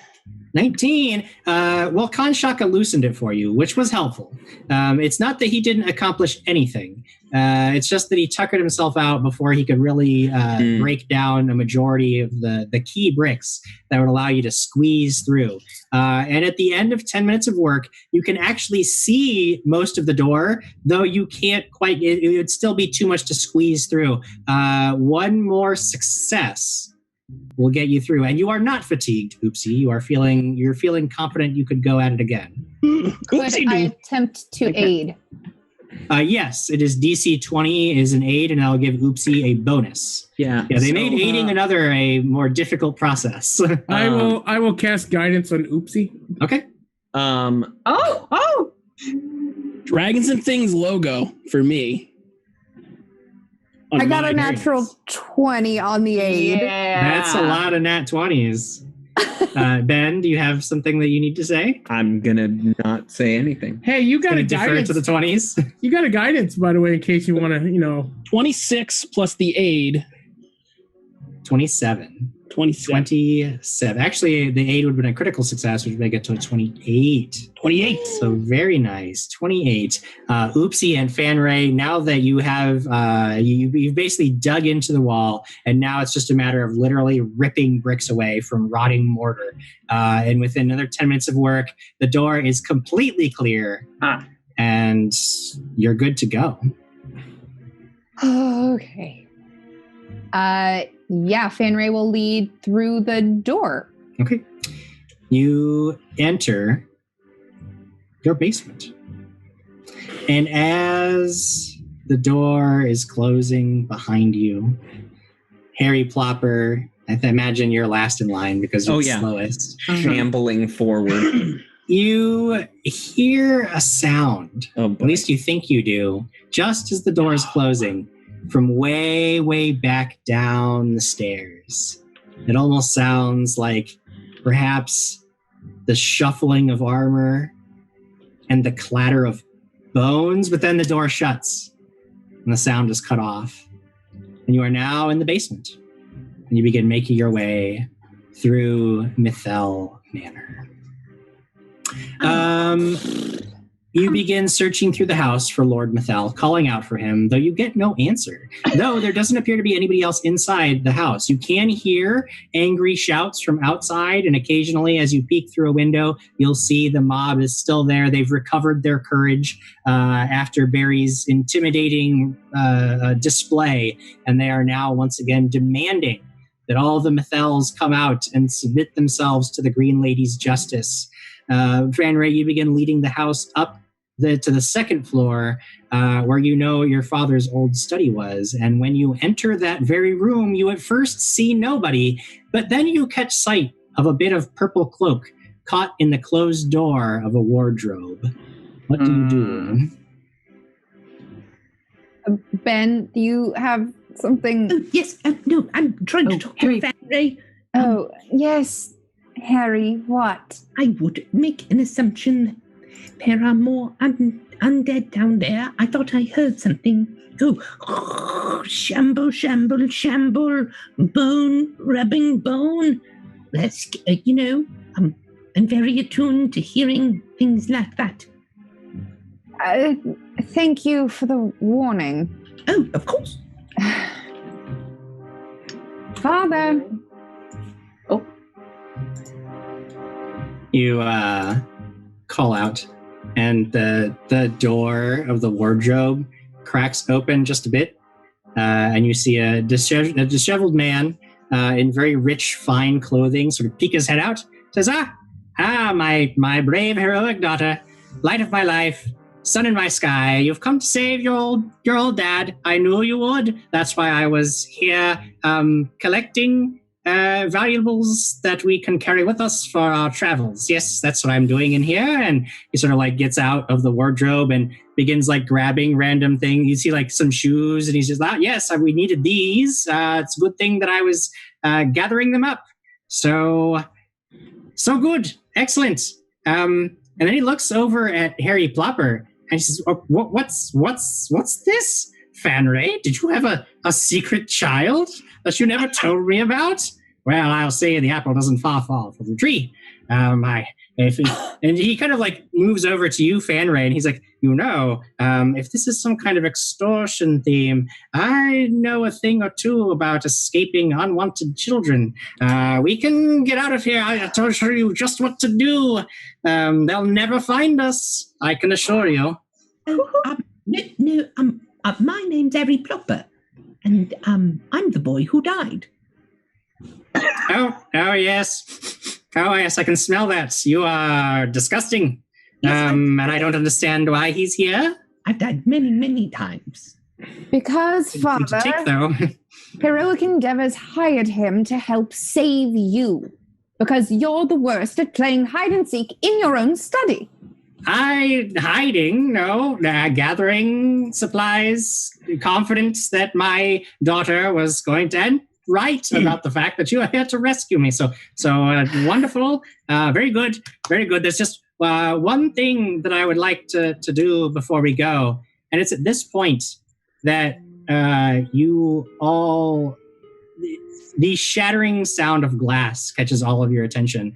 19. Well, Kanshaka loosened it for you, which was helpful. It's not that he didn't accomplish anything. It's just that he tuckered himself out before he could really break down a majority of the key bricks that would allow you to squeeze through. And at the end of 10 minutes of work, you can actually see most of the door, though you can't quite, it would still be too much to squeeze through. One more success will get you through, and you are not fatigued, Oopsie. You're feeling confident you could go at it again. Could I attempt to aid? Yes, it is DC 20 is an aid, and I'll give Oopsie a bonus. Yeah, they made aiding a more difficult process. I will cast guidance on Oopsie. Okay. Dragons and Things logo for me. I got a natural 20 on the aid. Yeah. That's a lot of nat 20s. Ben, do you have something that you need to say? I'm gonna not say anything. Hey, you got a defer guidance to the 20s. You got a guidance, by the way, in case you want to, 26 plus the aid. 27. 27. Actually, the aid would have been a critical success, which would make it to a 28. 28. So very nice. 28. Oopsie and Fanrae, now that you have, you've basically dug into the wall, and now it's just a matter of literally ripping bricks away from rotting mortar. And within another 10 minutes of work, the door is completely clear, and you're good to go. Okay. Yeah, Fanrae will lead through the door. Okay. You enter your basement. And as the door is closing behind you, Harry Plopper, I imagine you're last in line because you're the slowest. Shambling forward. You hear a sound, at least you think you do, just as the door is closing. From way, way back down the stairs. It almost sounds like perhaps the shuffling of armor and the clatter of bones, but then the door shuts and the sound is cut off. And you are now in the basement. And you begin making your way through Mithel Manor. You begin searching through the house for Lord Mithel, calling out for him, though you get no answer. Though there doesn't appear to be anybody else inside the house. You can hear angry shouts from outside, and occasionally as you peek through a window, you'll see the mob is still there. They've recovered their courage after Barry's intimidating display, and they are now once again demanding that all the Mithels come out and submit themselves to the Green Lady's justice. Fanrae, you begin leading the house up to the second floor where you know your father's old study was. And when you enter that very room, you at first see nobody, but then you catch sight of a bit of purple cloak caught in the closed door of a wardrobe. What do you do? Ben, do you have something? Oh, yes. No, I'm trying to talk to Fanrae. Oh, yes. Harry, what? I would make an assumption. There are more undead down there. I thought I heard something. Oh, shamble, shamble, shamble, bone, rubbing bone. That's, I'm very attuned to hearing things like that. Thank you for the warning. Oh, of course. Father. You call out, and the door of the wardrobe cracks open just a bit, and you see a disheveled man in very rich, fine clothing sort of peek his head out, says, my brave, heroic daughter, light of my life, sun in my sky, you've come to save your old dad. I knew you would. That's why I was here collecting valuables that we can carry with us for our travels. Yes, that's what I'm doing in here. And he sort of like gets out of the wardrobe and begins like grabbing random things. You see like some shoes, and he says, yes, we needed these. It's a good thing that I was gathering them up. So good. Excellent. And then he looks over at Harry Plopper and he says, what's this? Fanrae, did you have a secret child that you never told me about? Well, I'll say the apple doesn't fall from the tree. And he kind of like moves over to you, Fanrae, and he's like, if this is some kind of extortion theme, I know a thing or two about escaping unwanted children. We can get out of here. I'll show you just what to do. They'll never find us, I can assure you. My name's Harry Plopper, and I'm the boy who died. Oh, yes. Oh, yes, I can smell that. You are disgusting. Yes, and I don't understand why he's here. I've died many, many times. Because, Father, Heroic Endeavors hired him to help save you. Because you're the worst at playing hide and seek in your own study. Hiding, no. Gathering supplies, confidence that my daughter was going to end. Right about the fact that you are here to rescue me. So wonderful. Very good. Very good. There's just one thing that I would like to do before we go. And it's at this point that you all... The shattering sound of glass catches all of your attention.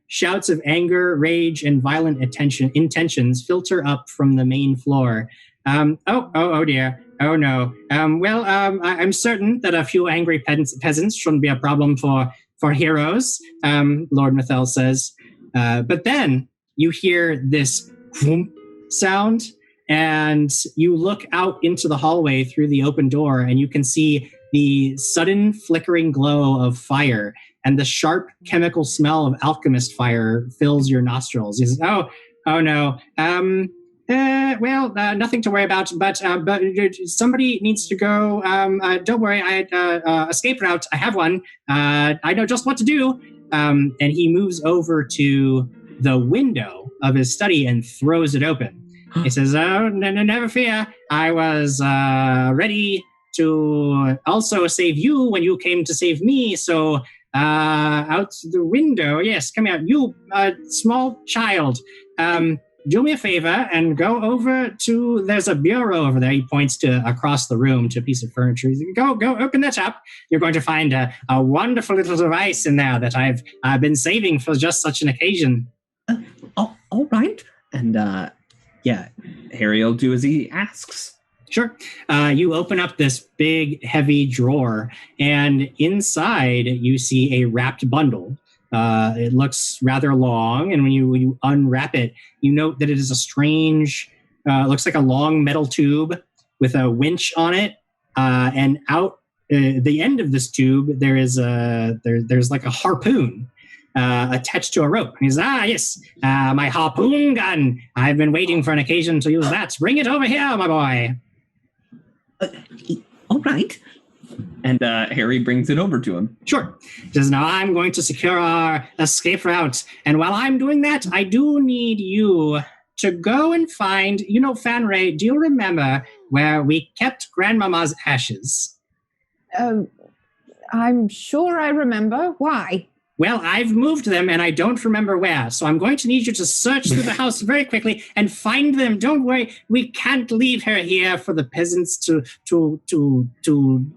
Shouts of anger, rage, and violent intentions filter up from the main floor. Oh dear. Oh no. I'm certain that a few angry peasants shouldn't be a problem for heroes, Lord Mithel says. But then you hear this whoomp sound, and you look out into the hallway through the open door, and you can see the sudden flickering glow of fire, and the sharp chemical smell of alchemist fire fills your nostrils. You say, oh no. Nothing to worry about, but somebody needs to go. Don't worry, I had escape route. I have one. I know just what to do. And he moves over to the window of his study and throws it open. He says, "Oh, no, never fear. I was ready to also save you when you came to save me. So out the window, yes, come here, you small child. Do me a favor and go over to, there's a bureau over there." He points to across the room to a piece of furniture. He's like, go open that up. You're going to find a wonderful little device in there that I've been saving for just such an occasion. All right. And Harry will do as he asks. Sure. You open up this big, heavy drawer, and inside you see a wrapped bundle. It looks rather long, and when you unwrap it, you note that it is a strange, looks like a long metal tube with a winch on it, and out the end of this tube there is there's like a harpoon attached to a rope. And he's, yes, my harpoon gun. I've been waiting for an occasion to use that. Bring it over here, my boy. All right. And Harry brings it over to him. Sure. He says, now I'm going to secure our escape route. And while I'm doing that, I do need you to go and find, Fanrae, do you remember where we kept Grandmama's ashes? I'm sure I remember. Why? Well, I've moved them and I don't remember where. So I'm going to need you to search through the house very quickly and find them. Don't worry. We can't leave her here for the peasants to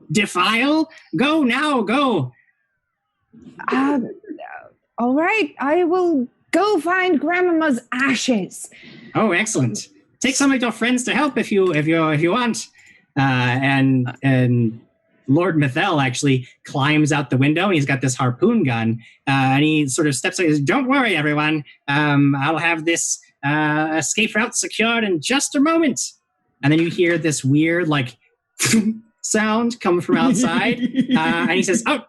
defile. Go now, go. All right. I will go find Grandmama's ashes. Oh, excellent. Take some of your friends to help if you want. And Lord Mithel actually climbs out the window, and he's got this harpoon gun, and he sort of steps out and says, "Don't worry, everyone. I'll have this escape route secured in just a moment." And then you hear this weird, like, sound come from outside, and he says, "Oh,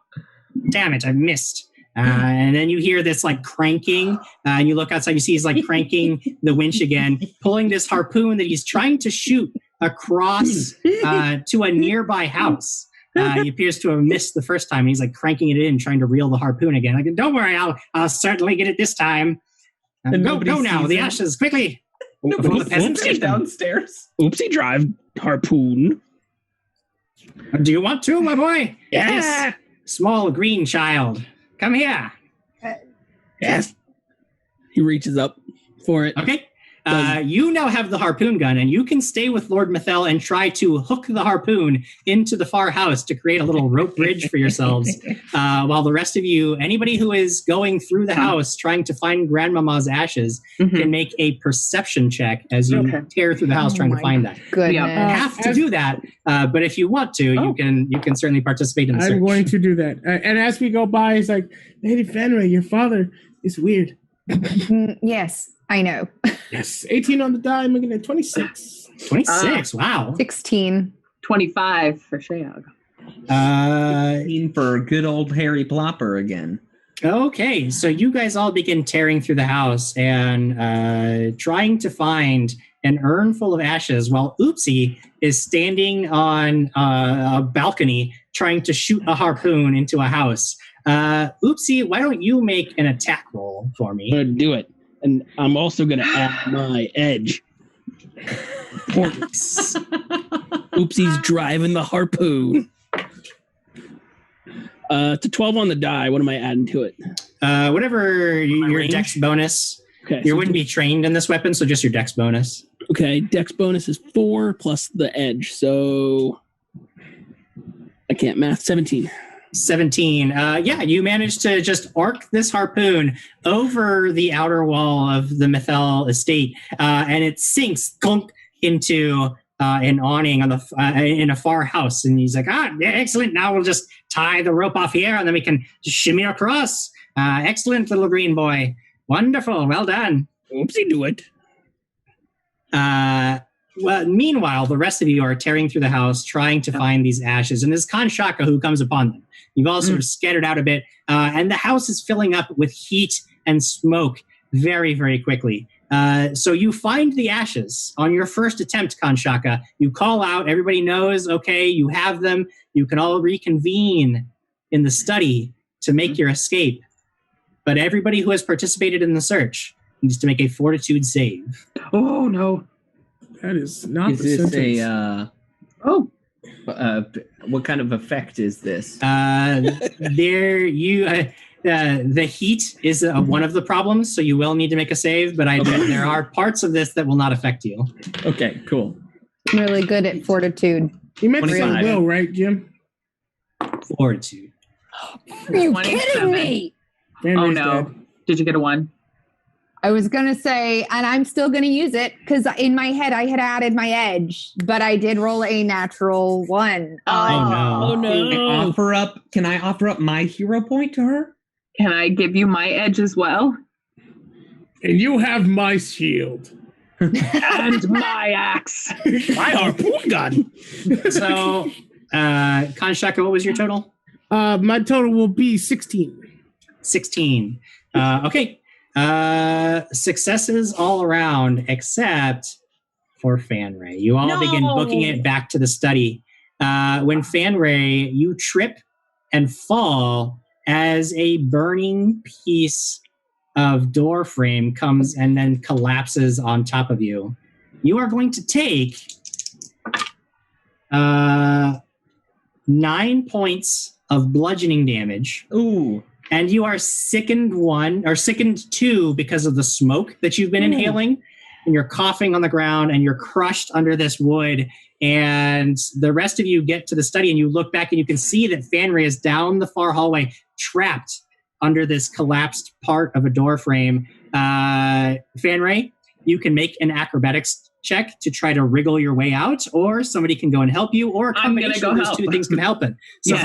damn it, I missed." And then you hear this like cranking, and you look outside, you see he's like cranking the winch again, pulling this harpoon that he's trying to shoot across to a nearby house. He appears to have missed the first time. He's like cranking it in, trying to reel the harpoon again. Like, "Don't worry, I'll certainly get it this time." Go now, the ashes, quickly. Oopsie downstairs. Oopsie drive harpoon. Do you want to, my boy? Yes. Small green child. Come here. Yes. He reaches up for it. Okay. You now have the harpoon gun, and you can stay with Lord Mithel and try to hook the harpoon into the far house to create a little rope bridge for yourselves. While the rest of you, anybody who is going through the house trying to find Grandmama's ashes, can make a perception check as you tear through the house trying to find that. Goodness. You have to do that, but if you want to, you can certainly participate in the search. I'm going to do that. And as we go by, he's like, "Lady Fanrae, your father is weird." Yes, I know. Yes, 18 on the die, making it 26. 26, wow. 16. 25 for Shayog. 15 for good old Harry Plopper again. Okay, so you guys all begin tearing through the house and trying to find an urn full of ashes while Oopsie is standing on a balcony trying to shoot a harpoon into a house. Oopsie, why don't you make an attack roll for me? Do it. And I'm also going to add my edge. Oopsie's driving the harpoon. To 12 on the die, what am I adding to it? Whatever your range? dex bonus. Okay, you so wouldn't be trained in this weapon, so just your dex bonus. Okay, dex bonus is 4 plus the edge, so I can't math. 17. 17. Yeah, you managed to just arc this harpoon over the outer wall of the Mithel estate, and it sinks into an awning on in a far house. And he's like, excellent. Now we'll just tie the rope off here, and then we can shimmy across. Excellent, little green boy. Wonderful. Well done. Oopsie, do it. Well, meanwhile, the rest of you are tearing through the house, trying to find these ashes, and there's Kanshaka who comes upon them. You've all sort of scattered out a bit, and the house is filling up with heat and smoke very, very quickly. So you find the ashes on your first attempt, Kanshaka. You call out, everybody knows, okay, you have them. You can all reconvene in the study to make your escape. But everybody who has participated in the search needs to make a fortitude save. Oh, no. That is not Is the this sentence. what kind of effect is this? The heat is one of the problems, so you will need to make a save, but there are parts of this that will not affect you. Okay, cool. I'm really good at fortitude. You meant to say 25. will, right, Jim? Fortitude. Are you 27. kidding me? Oh, no. Did you get a 1? I was going to say, and I'm still going to use it because in my head I had added my edge, but I did roll a natural 1. Oh, no. Can I offer up my hero point to her? Can I give you my edge as well? And you have my shield. And my axe. My harpoon gun. So, Kanshaka, what was your total? My total will be 16. 16. Okay. Successes all around except for Fanrae. You all begin booking it back to the study. When Fanrae, you trip and fall as a burning piece of door frame comes and then collapses on top of you. You are going to take 9 points of bludgeoning damage. Ooh. And you are sickened 2 because of the smoke that you've been inhaling. And you're coughing on the ground and you're crushed under this wood. And the rest of you get to the study and you look back and you can see that Fanrae is down the far hallway, trapped under this collapsed part of a door frame. Fanrae, you can make an acrobatics check to try to wriggle your way out, or somebody can go and help you, or a combination of those two things can help it. So,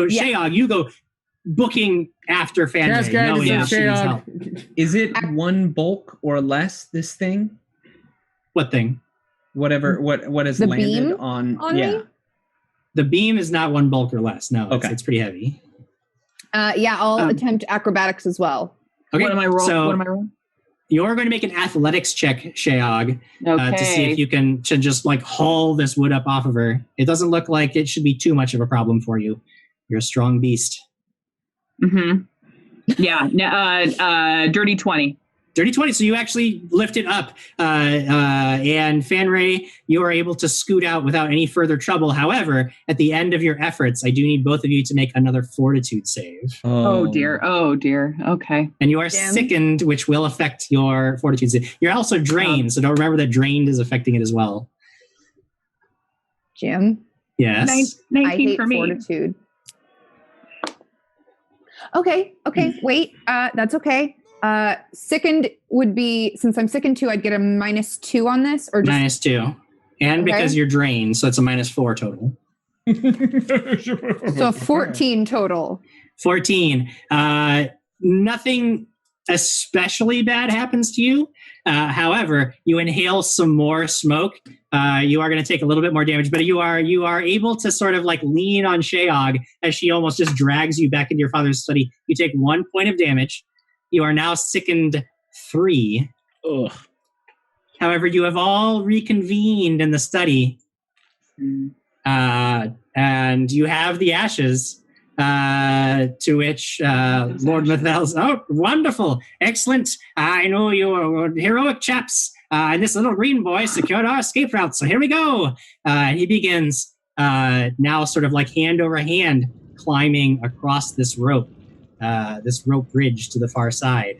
Shayog, you go booking after Fanrae, knowing that she needs help. Is it one bulk or less, this thing? What thing? Whatever, what has the landed beam on me? The beam is not one bulk or less. No, okay. It's pretty heavy. I'll attempt acrobatics as well. Okay, what am I rolling? You're going to make an athletics check, Shayog, to see if you can just like haul this wood up off of her. It doesn't look like it should be too much of a problem for you. You're a strong beast. Mm-hmm. Yeah. Dirty 20. Dirty 20. So you actually lift it up, and Fanrae, you are able to scoot out without any further trouble. However, at the end of your efforts, I do need both of you to make another fortitude save. Oh dear. Okay. And you are sickened, which will affect your fortitude save. You're also drained, so don't remember that drained is affecting it as well. Jim? Yes. 19 I hate for me. fortitude. Okay, wait. That's okay. Sickened would be, since I'm sickened 2, I'd get a -2 on this, or just -2. And because you're drained, so it's a -4 total. So 14 total. 14. Nothing especially bad happens to you. However, you inhale some more smoke. You are going to take a little bit more damage, but you are able to sort of like lean on Shayog as she almost just drags you back into your father's study. You take 1 point of damage. You are now sickened 3. Ugh. However, you have all reconvened in the study. And you have the ashes, to which Lord Mithel's, oh, wonderful, excellent. I know you are heroic chaps. And this little green boy secured our escape route, so here we go. He begins now sort of like hand over hand climbing across this rope bridge to the far side.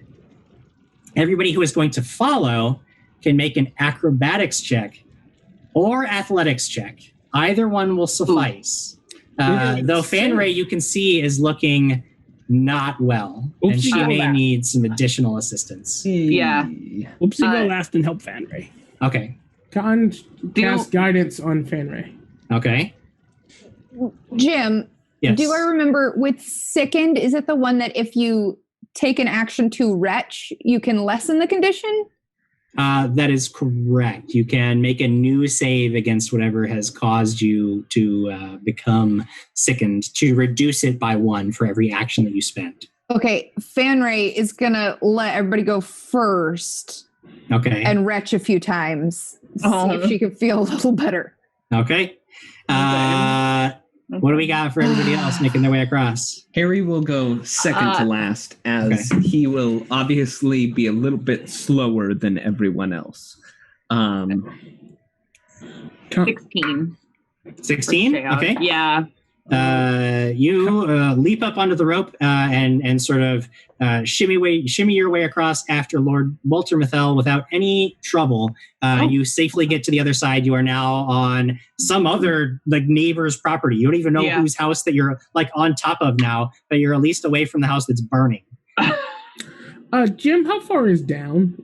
Everybody who is going to follow can make an acrobatics check or athletics check. Either one will suffice. Though Fanrae, you can see, is looking not well, and she may need some additional assistance. Yeah. Oopsie, go last and help Fanrae. Okay. Cast guidance on Fanrae. Okay. Jim, yes. Do I remember with sickened, is it the one that if you take an action to retch, you can lessen the condition? That is correct. You can make a new save against whatever has caused you to become sickened to reduce it by 1 for every action that you spent. Okay, Fanrae is going to let everybody go first. Okay. And retch a few times. See if she can feel a little better. Okay. What do we got for everybody else making their way across? Harry will go second to last, as he will obviously be a little bit slower than everyone else. 16. 16? Okay. Yeah. You leap up onto the rope and sort of shimmy your way across after Lord Walter Mithel without any trouble. You safely get to the other side. You are now on some other like neighbor's property. You don't even know whose house that you're like on top of now, but you're at least away from the house that's burning. Jim, how far is down?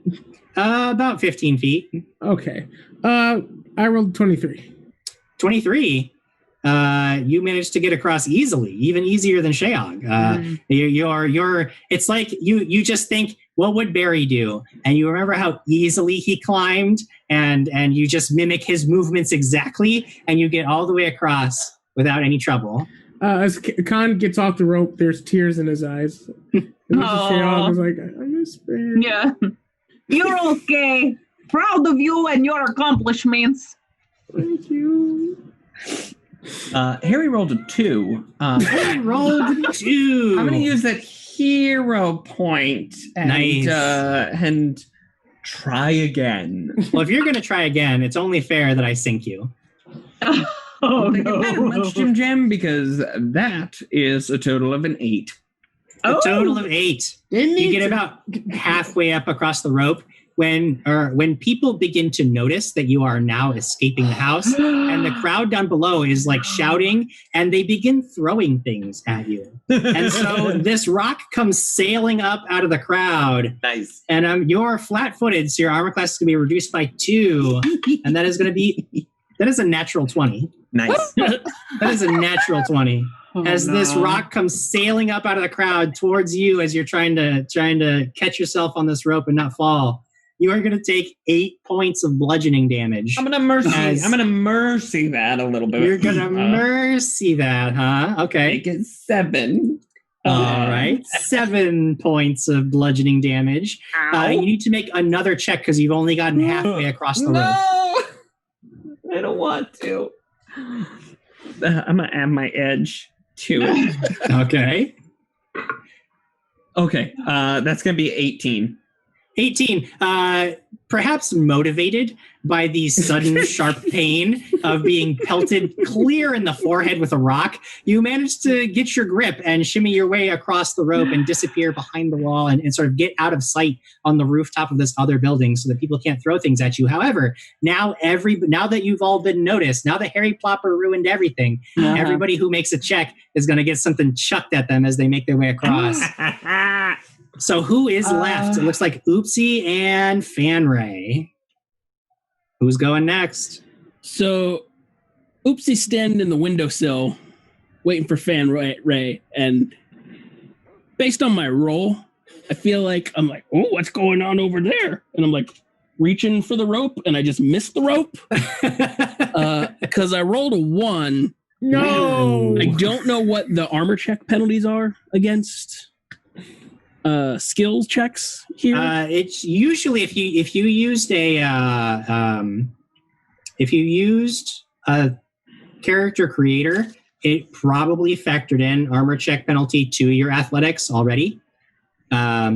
About 15 feet. Okay. I rolled 23. 23? You managed to get across easily, even easier than Shayog. You're it's like you just think, what would Barry do? And you remember how easily he climbed, and you just mimic his movements exactly, and you get all the way across without any trouble. As Khan gets off the rope, there's tears in his eyes. And Shayog was like, I miss Barry. Yeah. You're okay. Proud of you and your accomplishments. Thank you. Harry rolled a 2. Harry rolled a 2. I'm going to use that hero point and try again. Well, if you're going to try again, it's only fair that I sink you. Don't think it matter much, Jim, because that is a total of an 8. A total of 8. You get about halfway up across the rope, when people begin to notice that you are now escaping the house, and the crowd down below is like shouting, and they begin throwing things at you. And so this rock comes sailing up out of the crowd. Nice. And you're flat-footed, so your armor class is going to be reduced by 2, and that is a natural 20. Nice. That is a natural 20. As this rock comes sailing up out of the crowd towards you as you're trying to catch yourself on this rope and not fall. You are going to take 8 points of bludgeoning damage. I'm gonna mercy that a little bit. You're gonna mercy that, huh? Okay. Make it 7. All right, 7 points of bludgeoning damage. You need to make another check because you've only gotten halfway across the rope. I don't want to. I'm gonna add my edge to it. Okay. Okay. That's gonna be 18. 18. Perhaps motivated by the sudden sharp pain of being pelted clear in the forehead with a rock, you manage to get your grip and shimmy your way across the rope and disappear behind the wall and sort of get out of sight on the rooftop of this other building so that people can't throw things at you. However, now that you've all been noticed, now that Harry Plopper ruined everything, everybody who makes a check is going to get something chucked at them as they make their way across. So who is left? It looks like Oopsie and Fanrae. Who's going next? So Oopsie's standing in the windowsill waiting for Fanrae, and based on my roll, I feel like I'm like, oh, what's going on over there? And I'm like reaching for the rope, and I just missed the rope because I rolled a 1. No! I don't know what the armor check penalties are against skills checks here. It's usually if you used a character creator, it probably factored in armor check penalty to your athletics already. But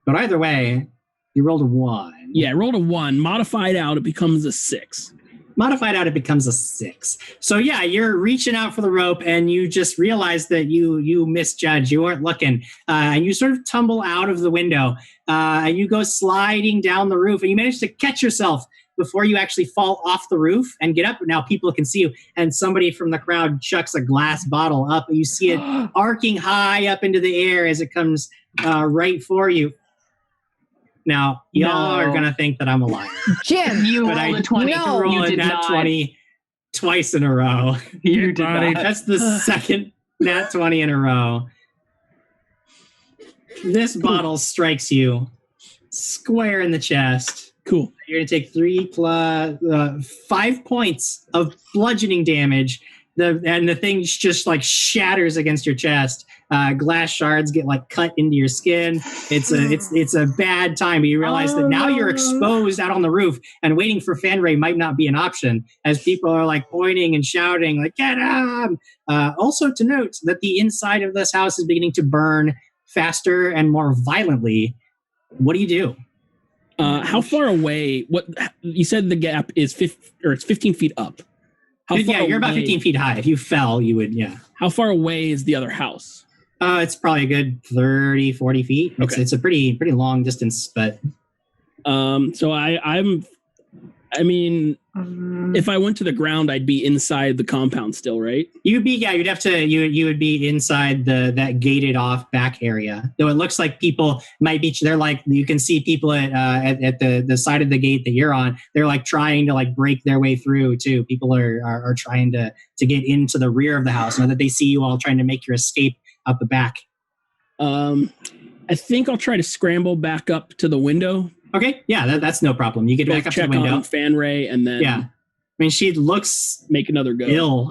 either way, you rolled a 1. Yeah, I rolled a 1. Modified out, it becomes a 6. Modified out, it becomes a 6. So yeah, you're reaching out for the rope and you just realize that you misjudged. You weren't looking. And you sort of tumble out of the window and you go sliding down the roof and you manage to catch yourself before you actually fall off the roof and get up. Now people can see you, and somebody from the crowd chucks a glass bottle up and you see it arcing high up into the air as it comes right for you. Now, y'all are going to think that I'm a liar. Jim, you rolled a 20. No, roll a nat 20 twice in a row. You did not. That's the second nat 20 in a row. This bottle strikes you square in the chest. Cool. You're going to take 3 plus 5 points of bludgeoning damage. And the thing just like shatters against your chest. Glass shards get like cut into your skin. It's a bad time. But you realize that now you're exposed out on the roof, and waiting for Fanrae might not be an option as people are like pointing and shouting like, get him! Also to note that the inside of this house is beginning to burn faster and more violently. What do you do? How far away? What you said the gap is 15 feet up. You're about 15 feet high. If you fell, you would, yeah. How far away is the other house? It's probably a good 30, 40 feet. Okay. It's a pretty long distance, but... So I mean, if I went to the ground, I'd be inside the compound still, right? You'd be, yeah, you would be inside that gated off back area. Though it looks like people might be, they're like, you can see people at the side of the gate that you're on. They're like trying to like break their way through too. People are trying to get into the rear of the house now that they see you all trying to make your escape out the back. I think I'll try to scramble back up to the window. Okay, yeah, that's no problem. You get back up to the window. Check on Fanrae, and then I mean, she looks make another go. Ill.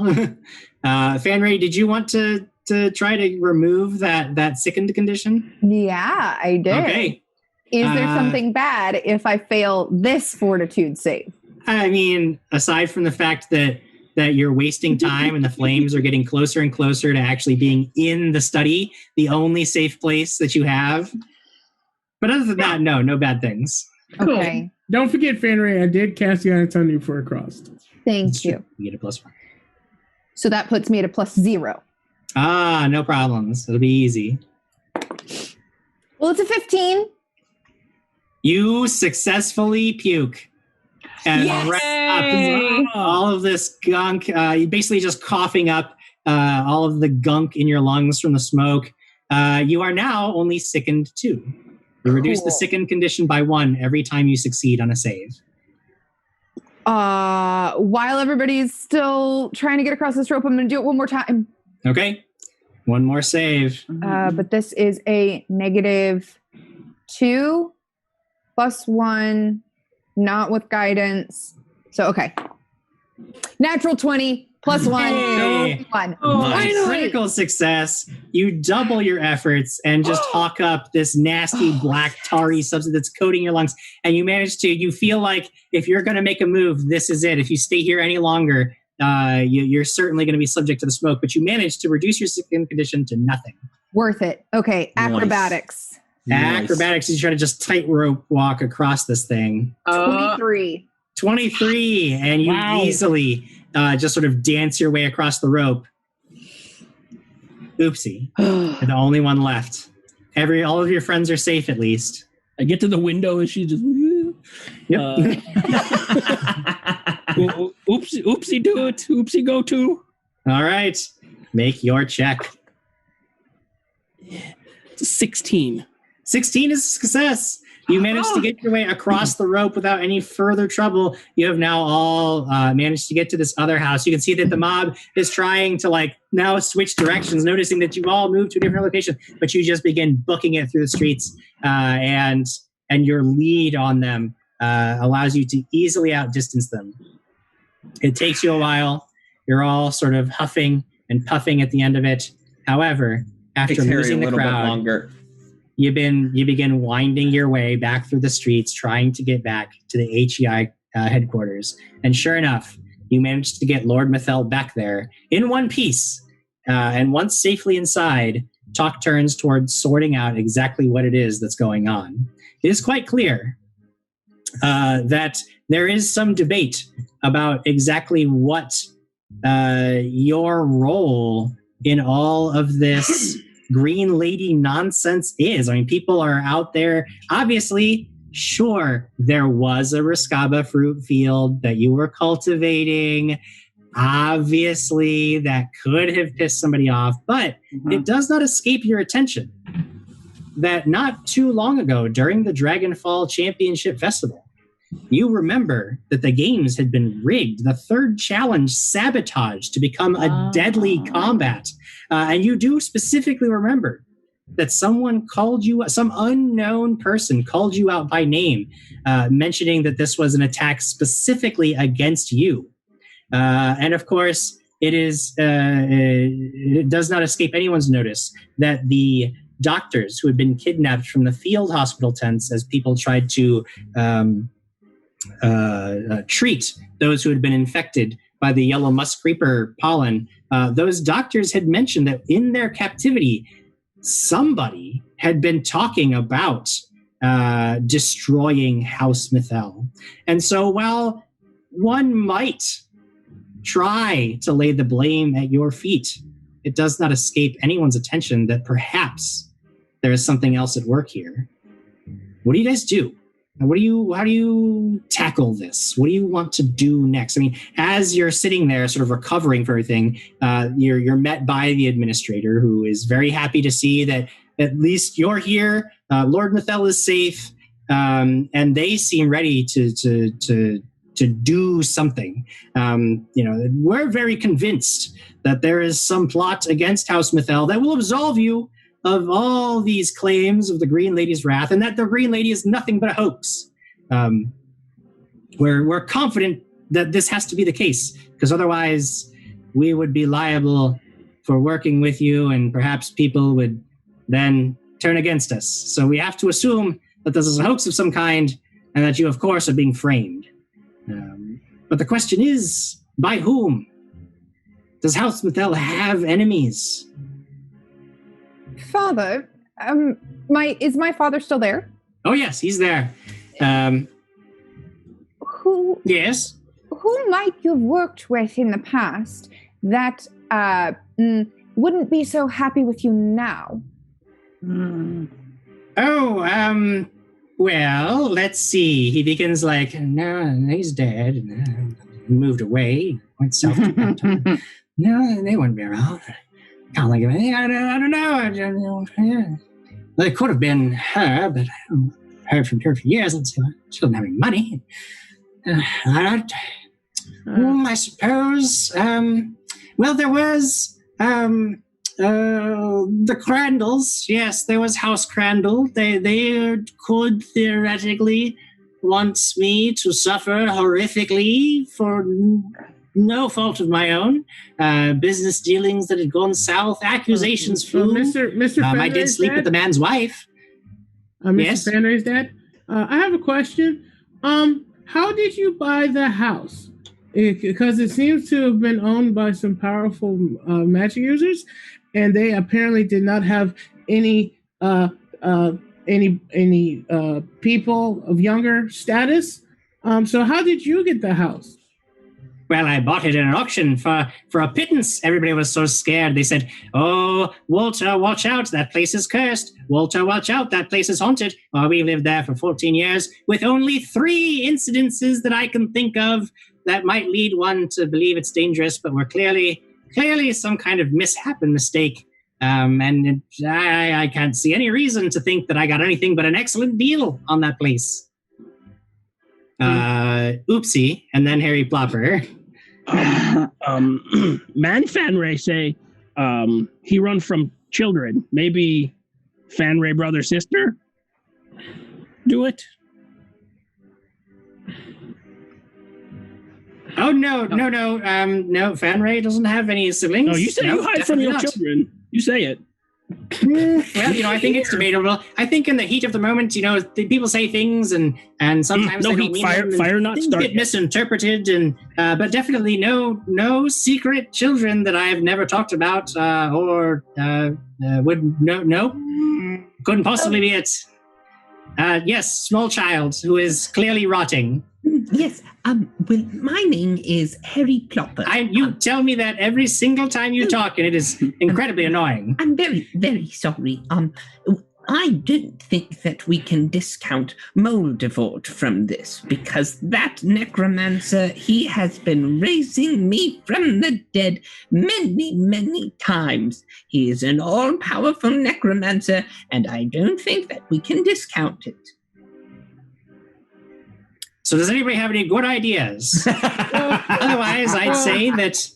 Fanrae, did you want to try to remove that sickened condition? Yeah, I did. Okay. Is there something bad if I fail this fortitude save? I mean, aside from the fact that you're wasting time and the flames are getting closer and closer to actually being in the study, the only safe place that you have. But other than that, no bad things. Okay. Don't forget, Fanrae, I did cast Guidance on you for a cross. Thank you. You get a +1. So that puts me at a +0. No problems. It'll be easy. Well, it's a 15. You successfully puke. And wrap up all of this gunk. You basically just coughing up all of the gunk in your lungs from the smoke. You are now only sickened 2. You reduce the sickened condition by 1 every time you succeed on a save. While everybody's still trying to get across this rope, I'm going to do it one more time. Okay. One more save. But this is a -2 +1, not with guidance. So, okay. Natural 20 +1. Hey. 1. Critical success. You double your efforts and just hawk up this nasty black tarry substance that's coating your lungs. And you feel like if you're going to make a move, this is it. If you stay here any longer, you're certainly going to be subject to the smoke. But you manage to reduce your skin condition to nothing. Worth it. Okay, acrobatics. Acrobatics is trying to just tightrope walk across this thing. 23. 23, and you easily just sort of dance your way across the rope. Oopsie. You're the only one left. All of your friends are safe, at least. I get to the window and she just... Yep. Oopsie do it. Oopsie go to. All right. Make your check. It's a 16. 16 is a success. You managed to get your way across the rope without any further trouble. You have now all managed to get to this other house. You can see that the mob is trying to now switch directions, noticing that you've all moved to a different location, but you just begin booking it through the streets, and your lead on them allows you to easily outdistance them. It takes you a while. You're all sort of huffing and puffing at the end of it. However, after losing the crowd, longer. You begin winding your way back through the streets, trying to get back to the HEI headquarters. And sure enough, you managed to get Lord Mithel back there in one piece. And once safely inside, talk turns towards sorting out exactly what it is that's going on. It is quite clear that there is some debate about exactly what your role in all of this Green Lady nonsense is. I mean, people are out there. Obviously, sure, there was a Rascaba fruit field that you were cultivating. Obviously, that could have pissed somebody off, but it does not escape your attention that not too long ago, during the Dragonfall Championship Festival, you remember that the games had been rigged, the third challenge sabotaged to become a deadly combat. And you do specifically remember that someone called you, some unknown person called you out by name, mentioning that this was an attack specifically against you. And of course, it does not escape anyone's notice that the doctors who had been kidnapped from the field hospital tents as people tried to treat those who had been infected by the yellow musk creeper pollen, those doctors had mentioned that in their captivity, somebody had been talking about destroying House Mithel. And so while one might try to lay the blame at your feet, it does not escape anyone's attention that perhaps there is something else at work here. What do you guys do? How do you tackle this? What do you want to do next? I mean, as you're sitting there sort of recovering from everything, you're met by the administrator, who is very happy to see that at least you're here. Lord Mithel is safe, and they seem ready to do something. We're very convinced that there is some plot against House Mithel that will absolve you of all these claims of the Green Lady's wrath, and that the Green Lady is nothing but a hoax. We're confident that this has to be the case, because otherwise we would be liable for working with you, and perhaps people would then turn against us. So we have to assume that this is a hoax of some kind, and that you, of course, are being framed. But the question is, by whom? Does House Mithel have enemies? Father, is my father still there? Oh yes, he's there. Who? Yes. Who might you have worked with in the past that wouldn't be so happy with you now? Well, let's see. He begins like, no, he's dead. He moved away. Went south to Belton. No, they wouldn't be around. Can't think of anything. I don't know. Yeah. Well, it could have been her, but I haven't heard from her for years. She doesn't have any money. I suppose. Well, there was the Crandalls. Yes, there was House Crandall. They could theoretically want me to suffer horrifically for no fault of my own. Business dealings that had gone south, accusations flew. Mr. I did sleep with the man's wife. Mr. Yes? Fanrae's dad. I have a question. How did you buy the house? Because it seems to have been owned by some powerful magic users, and they apparently did not have any people of younger status. So how did you get the house? Well, I bought it in an auction for a pittance. Everybody was so scared. They said, "Oh, Walter, watch out. That place is cursed. Walter, watch out. That place is haunted." Well, we lived there for 14 years with only 3 incidences that I can think of that might lead one to believe it's dangerous, but were clearly some kind of mishap and mistake. I can't see any reason to think that I got anything but an excellent deal on that place. Oopsie, and then Harry Plopper. Man Fanrae say he run from children. Maybe Fanrae brother sister? Do it? Oh, no. No, Fanrae doesn't have any siblings. No, you say you hide from your children. You say it. Well, I think it's debatable. I think in the heat of the moment, people say things and sometimes no they heat, don't mean fire not things started. get misinterpreted, but definitely no secret children that I have never talked about or would couldn't possibly be it. Yes, small child who is clearly rotting. Yes. Well, my name is Harry Plopper. You tell me that every single time you talk, and it is incredibly annoying. I'm very, very sorry. I don't think that we can discount Moldavort from this, because that necromancer, he has been raising me from the dead many, many times. He is an all-powerful necromancer, and I don't think that we can discount it. So does anybody have any good ideas? Otherwise, I'd say that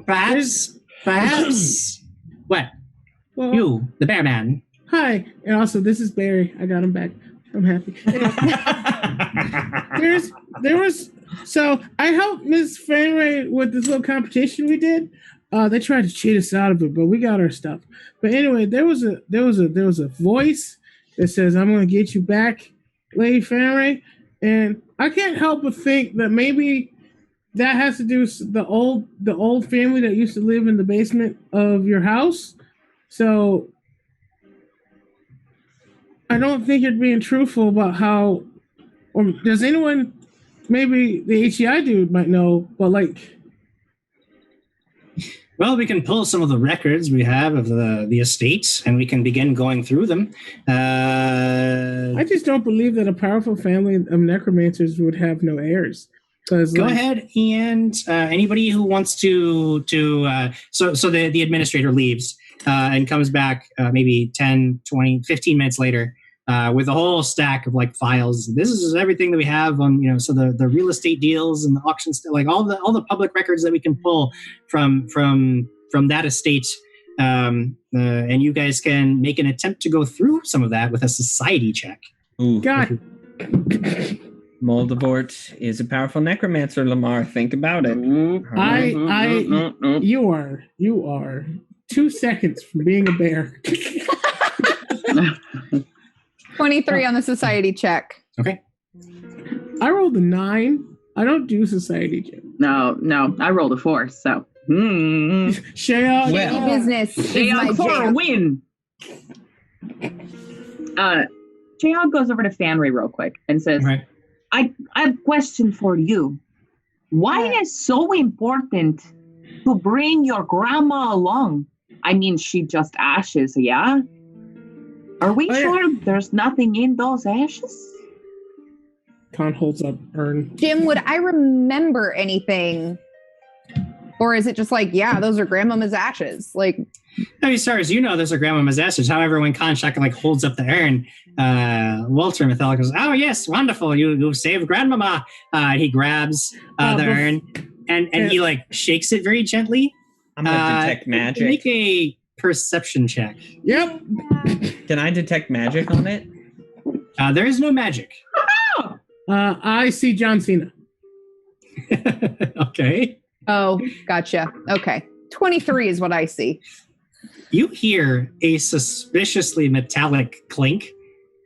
perhaps, what? Well, you, the bear man. Hi, and also this is Barry. I got him back. I'm happy. So I helped Miss Fanrae with this little competition we did. They tried to cheat us out of it, but we got our stuff. But anyway, there was a voice that says, "I'm going to get you back, Lady Fanrae." And I can't help but think that maybe that has to do with the old family that used to live in the basement of your house. So I don't think you're being truthful about how, or does anyone, maybe the HEI dude might know, but like. Well, we can pull some of the records we have of the estate, and we can begin going through them. I just don't believe that a powerful family of necromancers would have no heirs. Go ahead, and anybody who wants to so the administrator leaves and comes back maybe 10, 20, 15 minutes later with a whole stack of like files. This is everything that we have on, so the real estate deals and the auctions, like all the public records that we can pull from that estate. And you guys can make an attempt to go through some of that with a society check. Ooh. God. Moldavort is a powerful necromancer, Lamar. Think about it. You are 2 seconds from being a bear. 23 on the society check. Okay. I rolled a 9. I don't do society check. No, I rolled a 4, so. Shayog. Well, business. Shayog for a win. Shayog goes over to Fanrae real quick and says, right. I have a question for you. Why is it so important to bring your grandma along? I mean, she just ashes, yeah? Are we sure there's nothing in those ashes? Con holds up urn. Jim, would I remember anything? Or is it just like, yeah, those are Grandmama's ashes? Like, I mean, as far as you know, those are Grandmama's ashes. However, when Konchak holds up the urn, Walter Mithel goes, "Oh yes, wonderful! You saved Grandmama." He grabs the urn and he shakes it very gently. I'm gonna detect magic. Make a perception check. Yep. Can I detect magic on it? There is no magic. I see John Cena. Okay. oh, gotcha. Okay. 23 is what I see. You hear a suspiciously metallic clink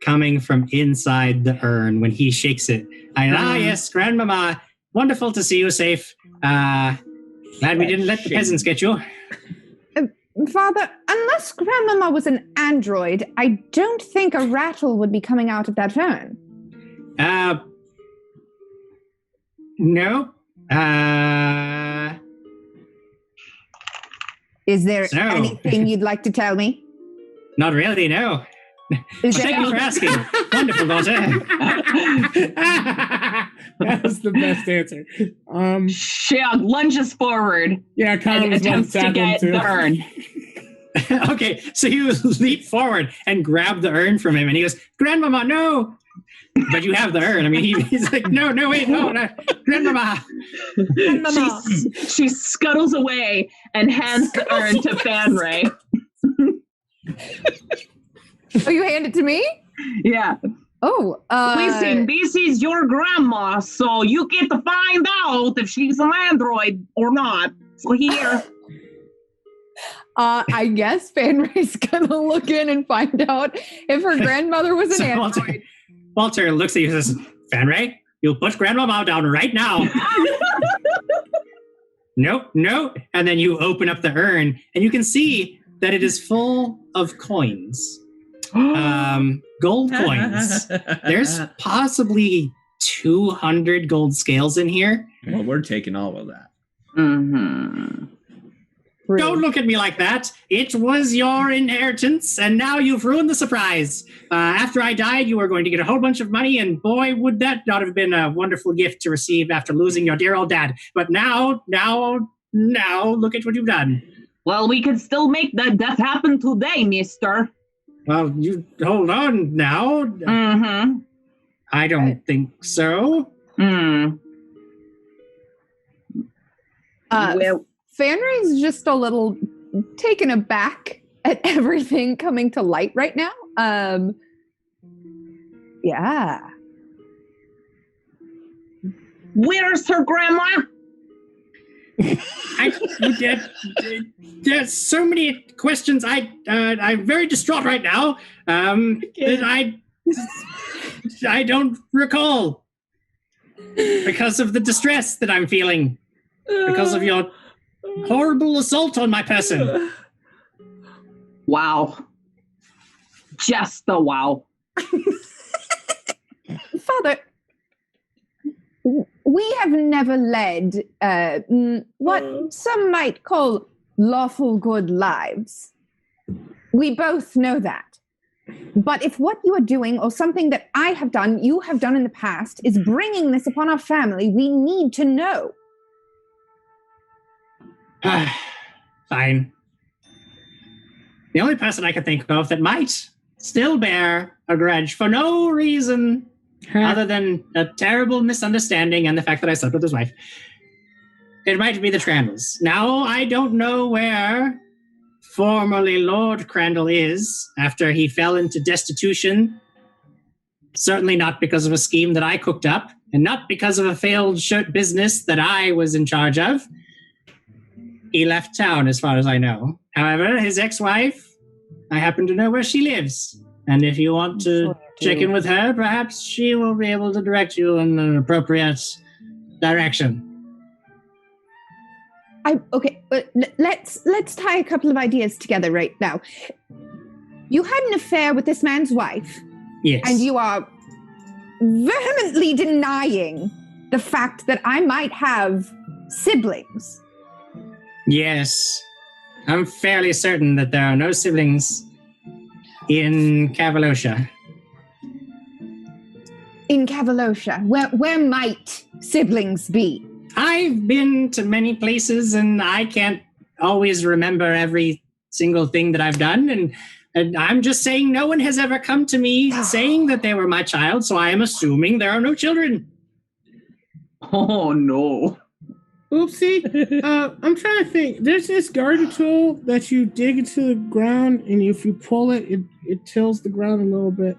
coming from inside the urn when he shakes it. Yes, Grandmama, wonderful to see you safe. Glad we didn't let the peasants get you. Father, unless Grandmama was an android, I don't think a rattle would be coming out of that urn. No. Is there anything you'd like to tell me? Not really, no. Thank you for asking. Wonderful, daughter. That was the best answer. Shag lunges forward. Yeah, Con was attempts to get the urn. Okay, so you leap forward and grab the urn from him, and he goes, "Grandmama, no!" But you have the urn. I mean, he's like, no, wait, no, Grandmama. Grandmama. She scuttles away and hands the urn to Fanrae. Oh, you hand it to me? Yeah. Oh, listen, this is your grandma, so you get to find out if she's an android or not. So here. I guess Fanrae's gonna look in and find out if her grandmother was an android. Walter looks at you and says, "Fanrae, you'll put Grandmama down right now." No. And then you open up the urn and you can see that it is full of coins. Gold coins. There's possibly 200 gold scales in here. Well, we're taking all of that. Mm-hmm. Don't look at me like that. It was your inheritance, and now you've ruined the surprise. After I died, you were going to get a whole bunch of money, and boy, would that not have been a wonderful gift to receive after losing your dear old dad. But now, look at what you've done. Well, we can still make that death happen today, mister. Well, you hold on now. Mm-hmm. I don't think so. Well, Fanrae's just a little taken aback at everything coming to light right now. Yeah. Where's her grandma? There's so many questions. I'm very distraught right now. I don't recall because of the distress that I'm feeling because of your horrible assault on my person. Wow. Just a wow. Father, we have never led what some might call lawful good lives. We both know that. But if what you are doing, or something that I have done, you have done in the past, is bringing this upon our family, we need to know. Fine. The only person I can think of that might still bear a grudge for no reason other than a terrible misunderstanding and the fact that I slept with his wife, it might be the Trandles. Now, I don't know where formerly Lord Crandall is after he fell into destitution. Certainly not because of a scheme that I cooked up, and not because of a failed shirt business that I was in charge of. He left town, as far as I know. However, his ex-wife, I happen to know where she lives. And if you want to check in with her, perhaps she will be able to direct you in an appropriate direction. Okay, but let's tie a couple of ideas together right now. You had an affair with this man's wife. Yes. And you are vehemently denying the fact that I might have siblings. Yes. I'm fairly certain that there are no siblings in Cavaloshia. In Cavaloshia, where might siblings be? I've been to many places, and I can't always remember every single thing that I've done. And I'm just saying no one has ever come to me saying that they were my child, so I am assuming there are no children. Oh, no. Oopsie. I'm trying to think. There's this garden tool that you dig into the ground, and if you pull it, it tills the ground a little bit.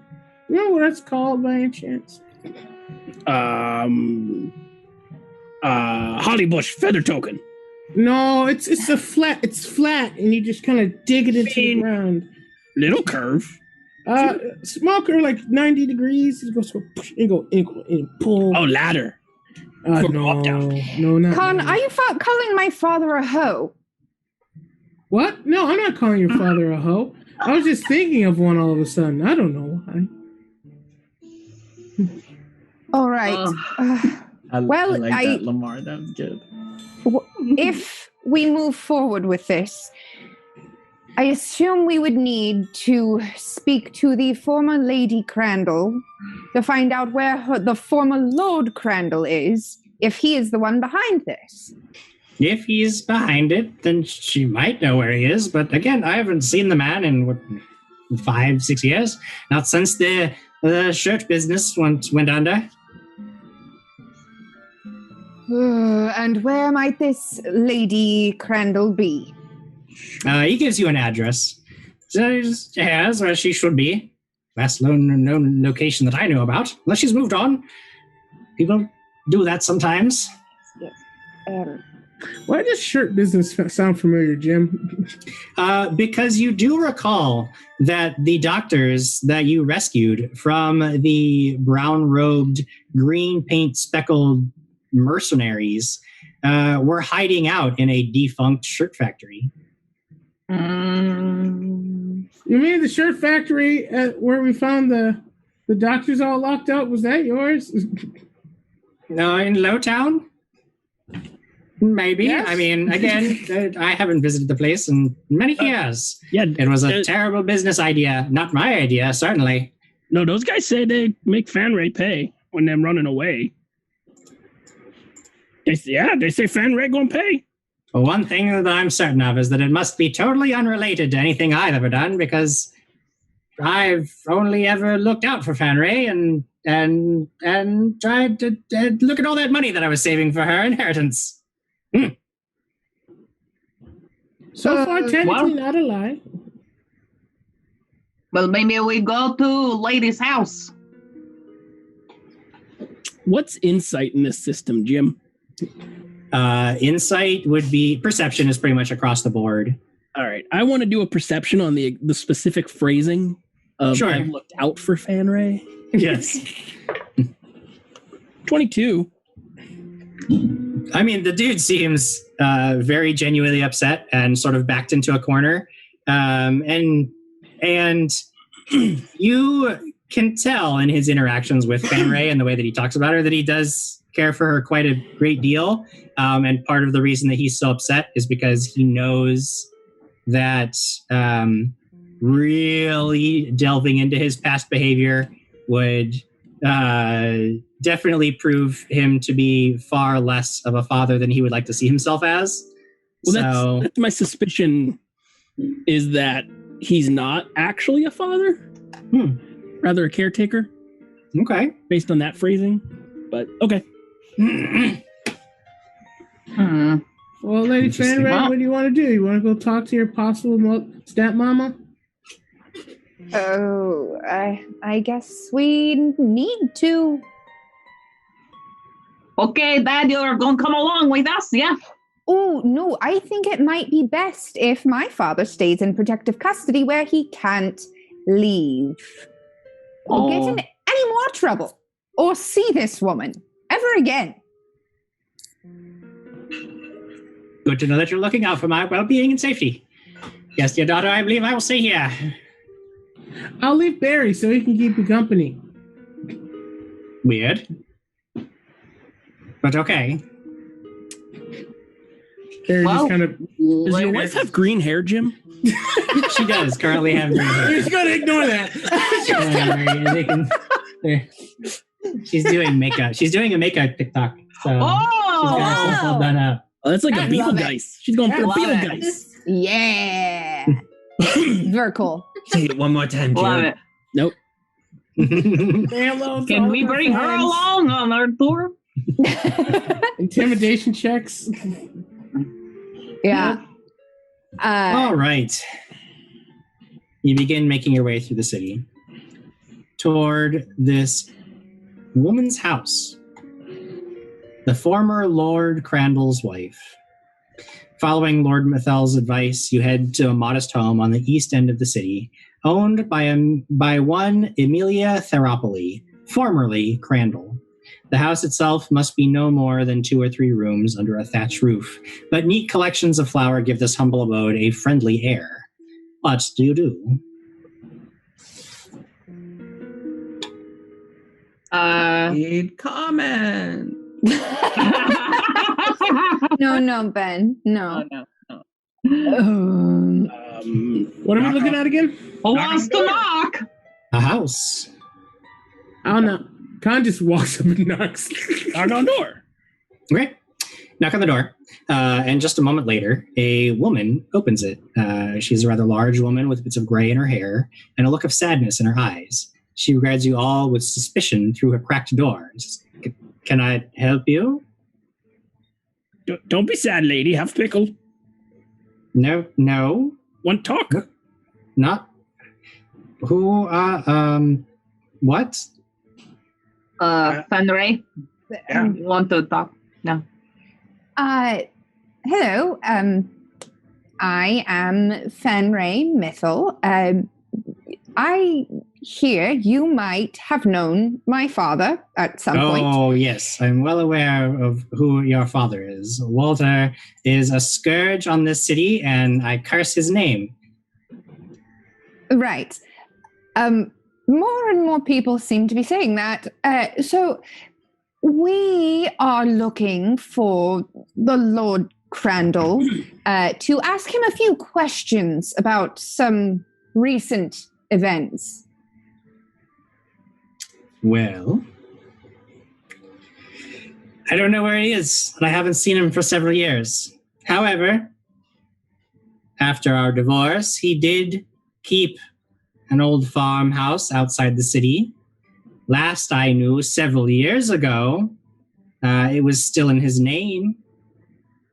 You know what that's called by any chance? Hollybush feather token. No, it's a flat. It's flat, and you just kind of dig it into the ground. Little curve. Small curve, like 90 degrees. It goes push and go and pull. Oh, ladder. No, not. Con, ladder. are you calling my father a hoe? What? No, I'm not calling your father a hoe. I was just thinking of one all of a sudden. I don't know why. All right. I Well, like that, Lamar. That was good. If we move forward with this, I assume we would need to speak to the former Lady Crandall to find out where the former Lord Crandall is, if he is the one behind this. If he's behind it, then she might know where he is. But again, I haven't seen the man in 5-6 years. Not since the shirt business went under. And where might this Lady Crandall be? He gives you an address. So she has where she should be. Last known location that I know about. Unless she's moved on. People do that sometimes. Yes. Why does shirt business sound familiar, Jim? Because you do recall that the doctors that you rescued from the brown-robed, green paint speckled mercenaries were hiding out in a defunct shirt factory. You mean the shirt factory where we found the doctors all locked up? Was that yours? No, in Lowtown? Maybe. Yes. I mean, again, I haven't visited the place in many years. Yeah, it was a terrible business idea. Not my idea, certainly. No, those guys say they make Fanrae pay when they're running away. They say Fanrae gonna pay. Well, one thing that I'm certain of is that it must be totally unrelated to anything I've ever done, because I've only ever looked out for Fanrae and tried to look at all that money that I was saving for her inheritance. So far, technically not a lie. Well, maybe we go to Lady's house. What's insight in this system, Jim? Insight would be perception is pretty much across the board. All right, I want to do a perception on the specific phrasing of Sure. I looked out for Fanrae. Yes. 22. I mean, the dude seems very genuinely upset and sort of backed into a corner. And you can tell in his interactions with Fanrae and the way that he talks about her that he does care for her quite a great deal. And part of the reason that he's so upset is because he knows that really delving into his past behavior would definitely prove him to be far less of a father than he would like to see himself as. Well, that's my suspicion, is that he's not actually a father, rather a caretaker. Okay. Based on that phrasing, but okay. Well, Lady Fanrae, what do you want to do? You want to go talk to your possible stepmama? Oh, I guess we need to. Okay, Dad, you're going to come along with us, yeah? Oh, no, I think it might be best if my father stays in protective custody where he can't leave. Or get in any more trouble. Or see this woman ever again. Good to know that you're looking out for my well-being and safety. Yes, dear daughter, I believe I will stay here. I'll leave Barry so he can keep you company. Weird. But okay. They're just kind of. Does your wife have green hair, Jim? She does currently have green hair. You're just gonna ignore that. She's doing makeup. She's doing a makeup TikTok. So she's got stuff all done up. Oh, that's like a Beetlegeist. She's going for a Beetlegeist. Yeah. Very cool. Say it one more time, Jim. Love it. Nope. Can we bring her along on our tour? Intimidation checks. Yeah. All right. You begin making your way through the city toward this woman's house, the former Lord Crandall's wife. Following Lord Mithel's advice, you head to a modest home on the east end of the city, owned by one Emilia Theropoli, formerly Crandall. The house itself must be no more than 2 or 3 rooms under a thatched roof, but neat collections of flower give this humble abode a friendly air. What do you do? Need comment. No, Ben. No. What are we looking at again? Who wants to knock? A house. I don't know. Khan just walks up and knocks. Knock on door. Okay. Knock on the door. And just a moment later, a woman opens it. She's a rather large woman with bits of gray in her hair and a look of sadness in her eyes. She regards you all with suspicion through her cracked door. Says, "Can I help you?" Don't be sad, lady. Have pickle. No. Want talk? Not. Who, what? Fanrae? Yeah. You want to talk? No. Hello. I am Fanrae Mithel. I hear you might have known my father at some point. Oh, yes. I'm well aware of who your father is. Walter is a scourge on this city, and I curse his name. Right. More and more people seem to be saying that. So we are looking for the Lord Crandall to ask him a few questions about some recent events. Well, I don't know where he is, and I haven't seen him for several years. However, after our divorce, he did keep an old farmhouse outside the city. Last I knew, several years ago, it was still in his name.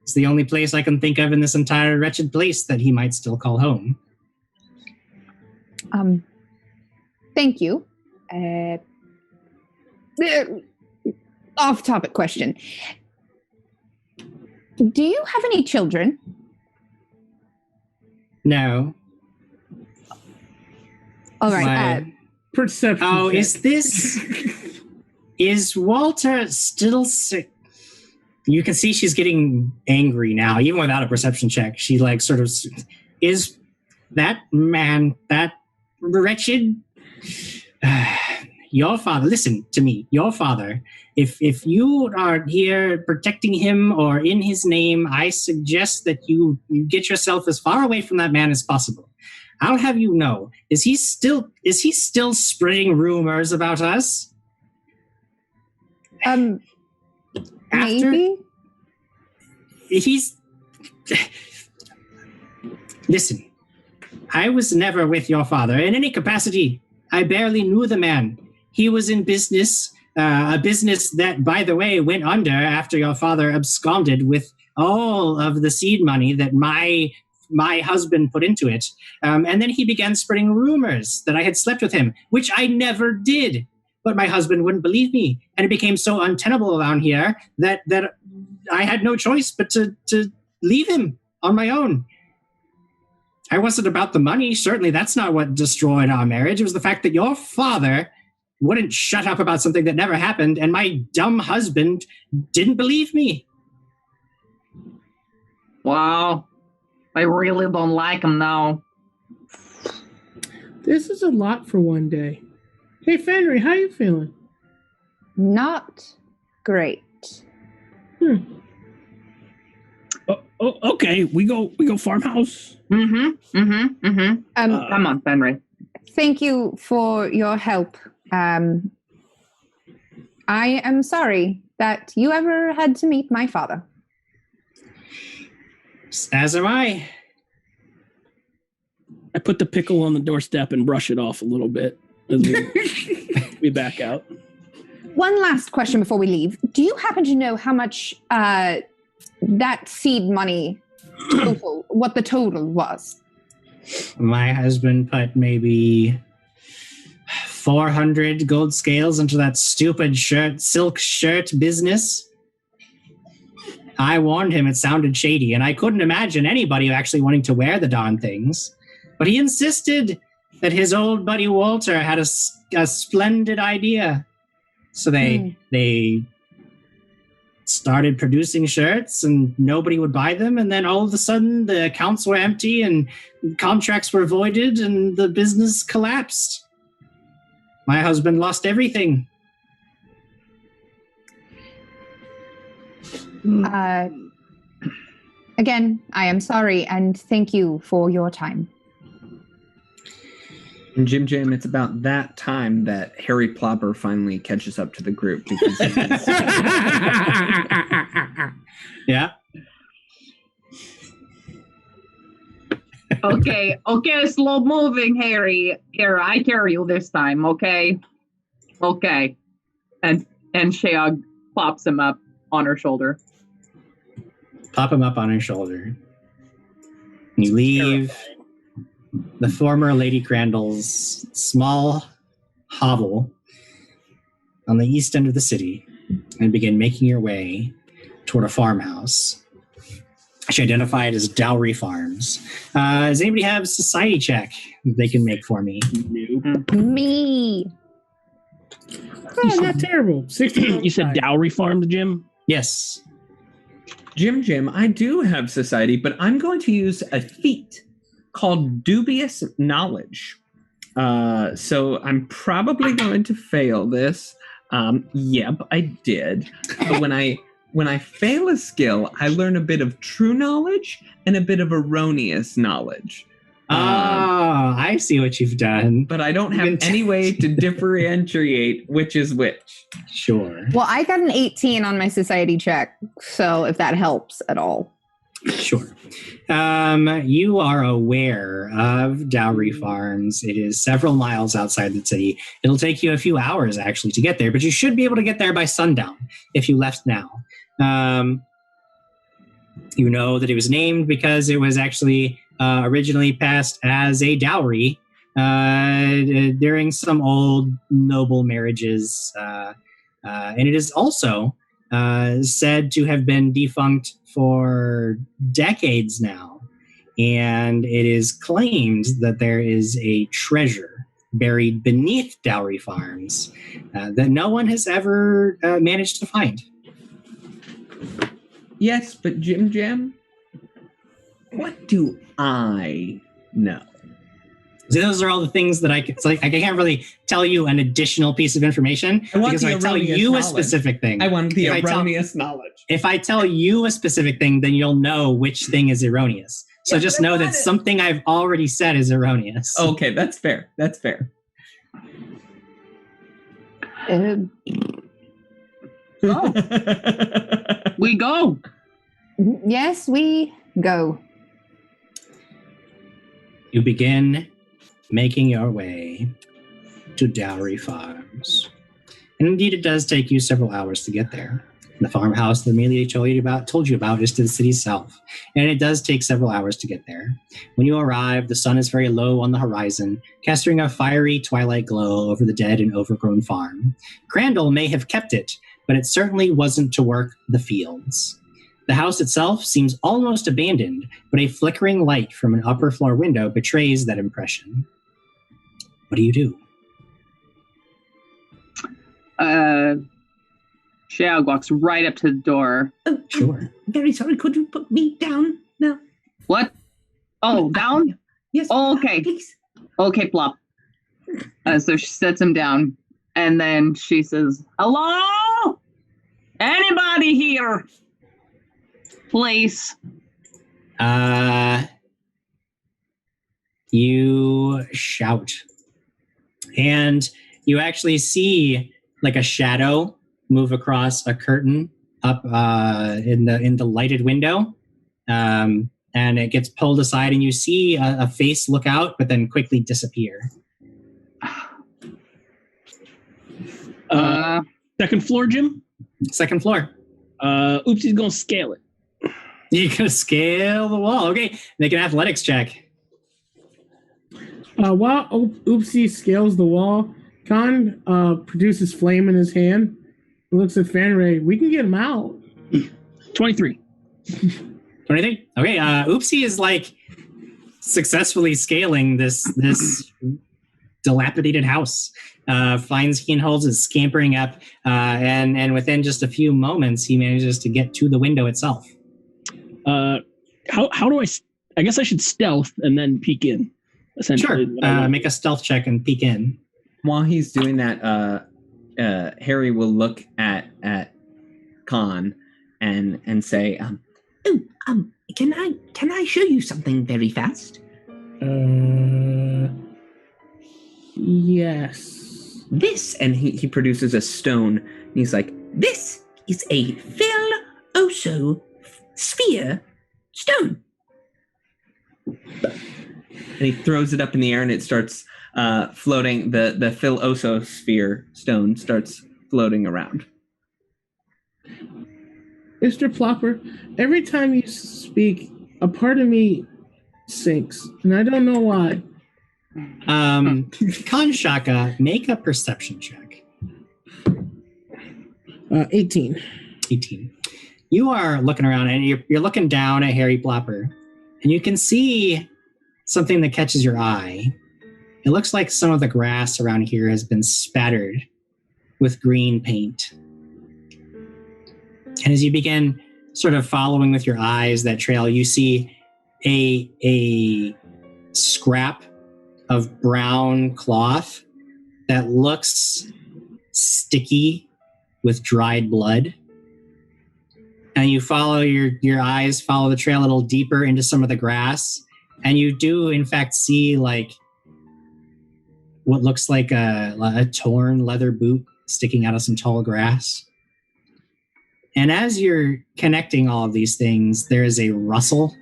It's the only place I can think of in this entire wretched place that he might still call home. Thank you. Off-topic question. Do you have any children? No. All right. Perception. Oh, check. is this... Is Walter still sick? You can see she's getting angry now, even without a perception check. She like sort of... Is that man, that wretched... Your father, listen to me, your father, if you are here protecting him or in his name, I suggest that you get yourself as far away from that man as possible. I'll have you know, is he still spreading rumors about us? Maybe. Listen, I was never with your father in any capacity. I barely knew the man. He was in business, a business that, by the way, went under after your father absconded with all of the seed money that my husband put into it. And then he began spreading rumors that I had slept with him, which I never did. But my husband wouldn't believe me. And it became so untenable around here that I had no choice but to leave him on my own. I wasn't about the money. Certainly that's not what destroyed our marriage. It was the fact that your father wouldn't shut up about something that never happened, and my dumb husband didn't believe me. Wow. I really don't like him now. This is a lot for one day. Hey, Fanrae, how you feeling? Not great. Oh, okay. We go farmhouse. Come on, Fanrae. Thank you for your help. I am sorry that you ever had to meet my father. As am I. I put the pickle on the doorstep and brush it off a little bit as we back out. One last question before we leave. Do you happen to know how much that seed money total, what the total was? My husband put maybe 400 gold scales into that stupid silk shirt business. I warned him it sounded shady, and I couldn't imagine anybody actually wanting to wear the darn things. But he insisted that his old buddy Walter had a splendid idea. So they started producing shirts, and nobody would buy them, and then all of a sudden the accounts were empty, and contracts were voided, and the business collapsed. My husband lost everything. Again, I am sorry, and thank you for your time. And Jim, it's about that time that Harry Plopper finally catches up to the group. Because yeah. Okay, slow moving, Harry. Here, I carry you this time, okay? Okay. And Sheog plops him up on her shoulder. Pop him up on her shoulder. You leave the former Lady Crandall's small hovel on the east end of the city and begin making your way toward a farmhouse. She identified as Dowry Farms. Does anybody have a society check they can make for me? Nope. Me. Oh, not terrible. 60. You said Dowry Farms, Jim? Yes. Jim, I do have society, but I'm going to use a feat called Dubious Knowledge. So I'm probably going to fail this. Yep, I did. But when I fail a skill, I learn a bit of true knowledge and a bit of erroneous knowledge. I see what you've done. But I don't have any way to differentiate which is which. Sure. Well, I got an 18 on my society check, so if that helps at all. Sure. You are aware of Dowry Farms. It is several miles outside the city. It'll take you a few hours, actually, to get there, but you should be able to get there by sundown if you left now. You know that it was named because it was actually originally passed as a dowry during some old noble marriages. And it is also said to have been defunct for decades now. And it is claimed that there is a treasure buried beneath Dowry Farms that no one has ever managed to find. Yes, but Jim, what do I know? So those are all the things that I can't really tell you an additional piece of information because if I tell you a specific thing. I want the erroneous knowledge. If I tell you a specific thing, then you'll know which thing is erroneous. So just know that something I've already said is erroneous. Okay, that's fair. That's fair. We go. Yes, we go. You begin making your way to Dowry Farms. And indeed, it does take you several hours to get there. The farmhouse that Amelia told you about is to the city south, and it does take several hours to get there. When you arrive, the sun is very low on the horizon, casting a fiery twilight glow over the dead and overgrown farm. Crandall may have kept it, but it certainly wasn't to work the fields. The house itself seems almost abandoned, but a flickering light from an upper floor window betrays that impression. What do you do? Sheog walks right up to the door. Sure. Very sorry. Could you put me down now? What? Oh, down? Yes. Oh, okay. Please. Okay, plop. So she sets him down, and then she says, "Hello? Anybody here? Please." You shout. And you actually see like a shadow move across a curtain up in the lighted window. And it gets pulled aside and you see a face look out, but then quickly disappear. Second floor, Jim? Second floor. Oopsie's going to scale it. You're going to scale the wall. Okay, make an athletics check. While Oopsie scales the wall, Khan produces flame in his hand and looks at Fanrae. We can get him out. 23. 23? Okay, Oopsie is like successfully scaling this dilapidated house. Finds key and holds is scampering up, and within just a few moments, he manages to get to the window itself. How do I guess I should stealth and then peek in, essentially. Sure. Make a stealth check and peek in. While he's doing that, Harry will look at Khan and say, can I show you something very fast? Yes. This, and he produces a stone, and he's like, This is a Phil-Oso sphere stone. And he throws it up in the air, and it starts floating. The Phil-Oso sphere stone starts floating around. Mr. Plopper, every time you speak, a part of me sinks, and I don't know why. Kanshaka, make a perception check. 18. 18. You are looking around and you're looking down at Harry Plopper, and you can see something that catches your eye. It looks like some of the grass around here has been spattered with green paint. And as you begin sort of following with your eyes that trail, you see a scrap of brown cloth that looks sticky with dried blood. And you follow your eyes follow the trail a little deeper into some of the grass, and you do in fact see like what looks like a torn leather boot sticking out of some tall grass. And as you're connecting all of these things, there is a rustle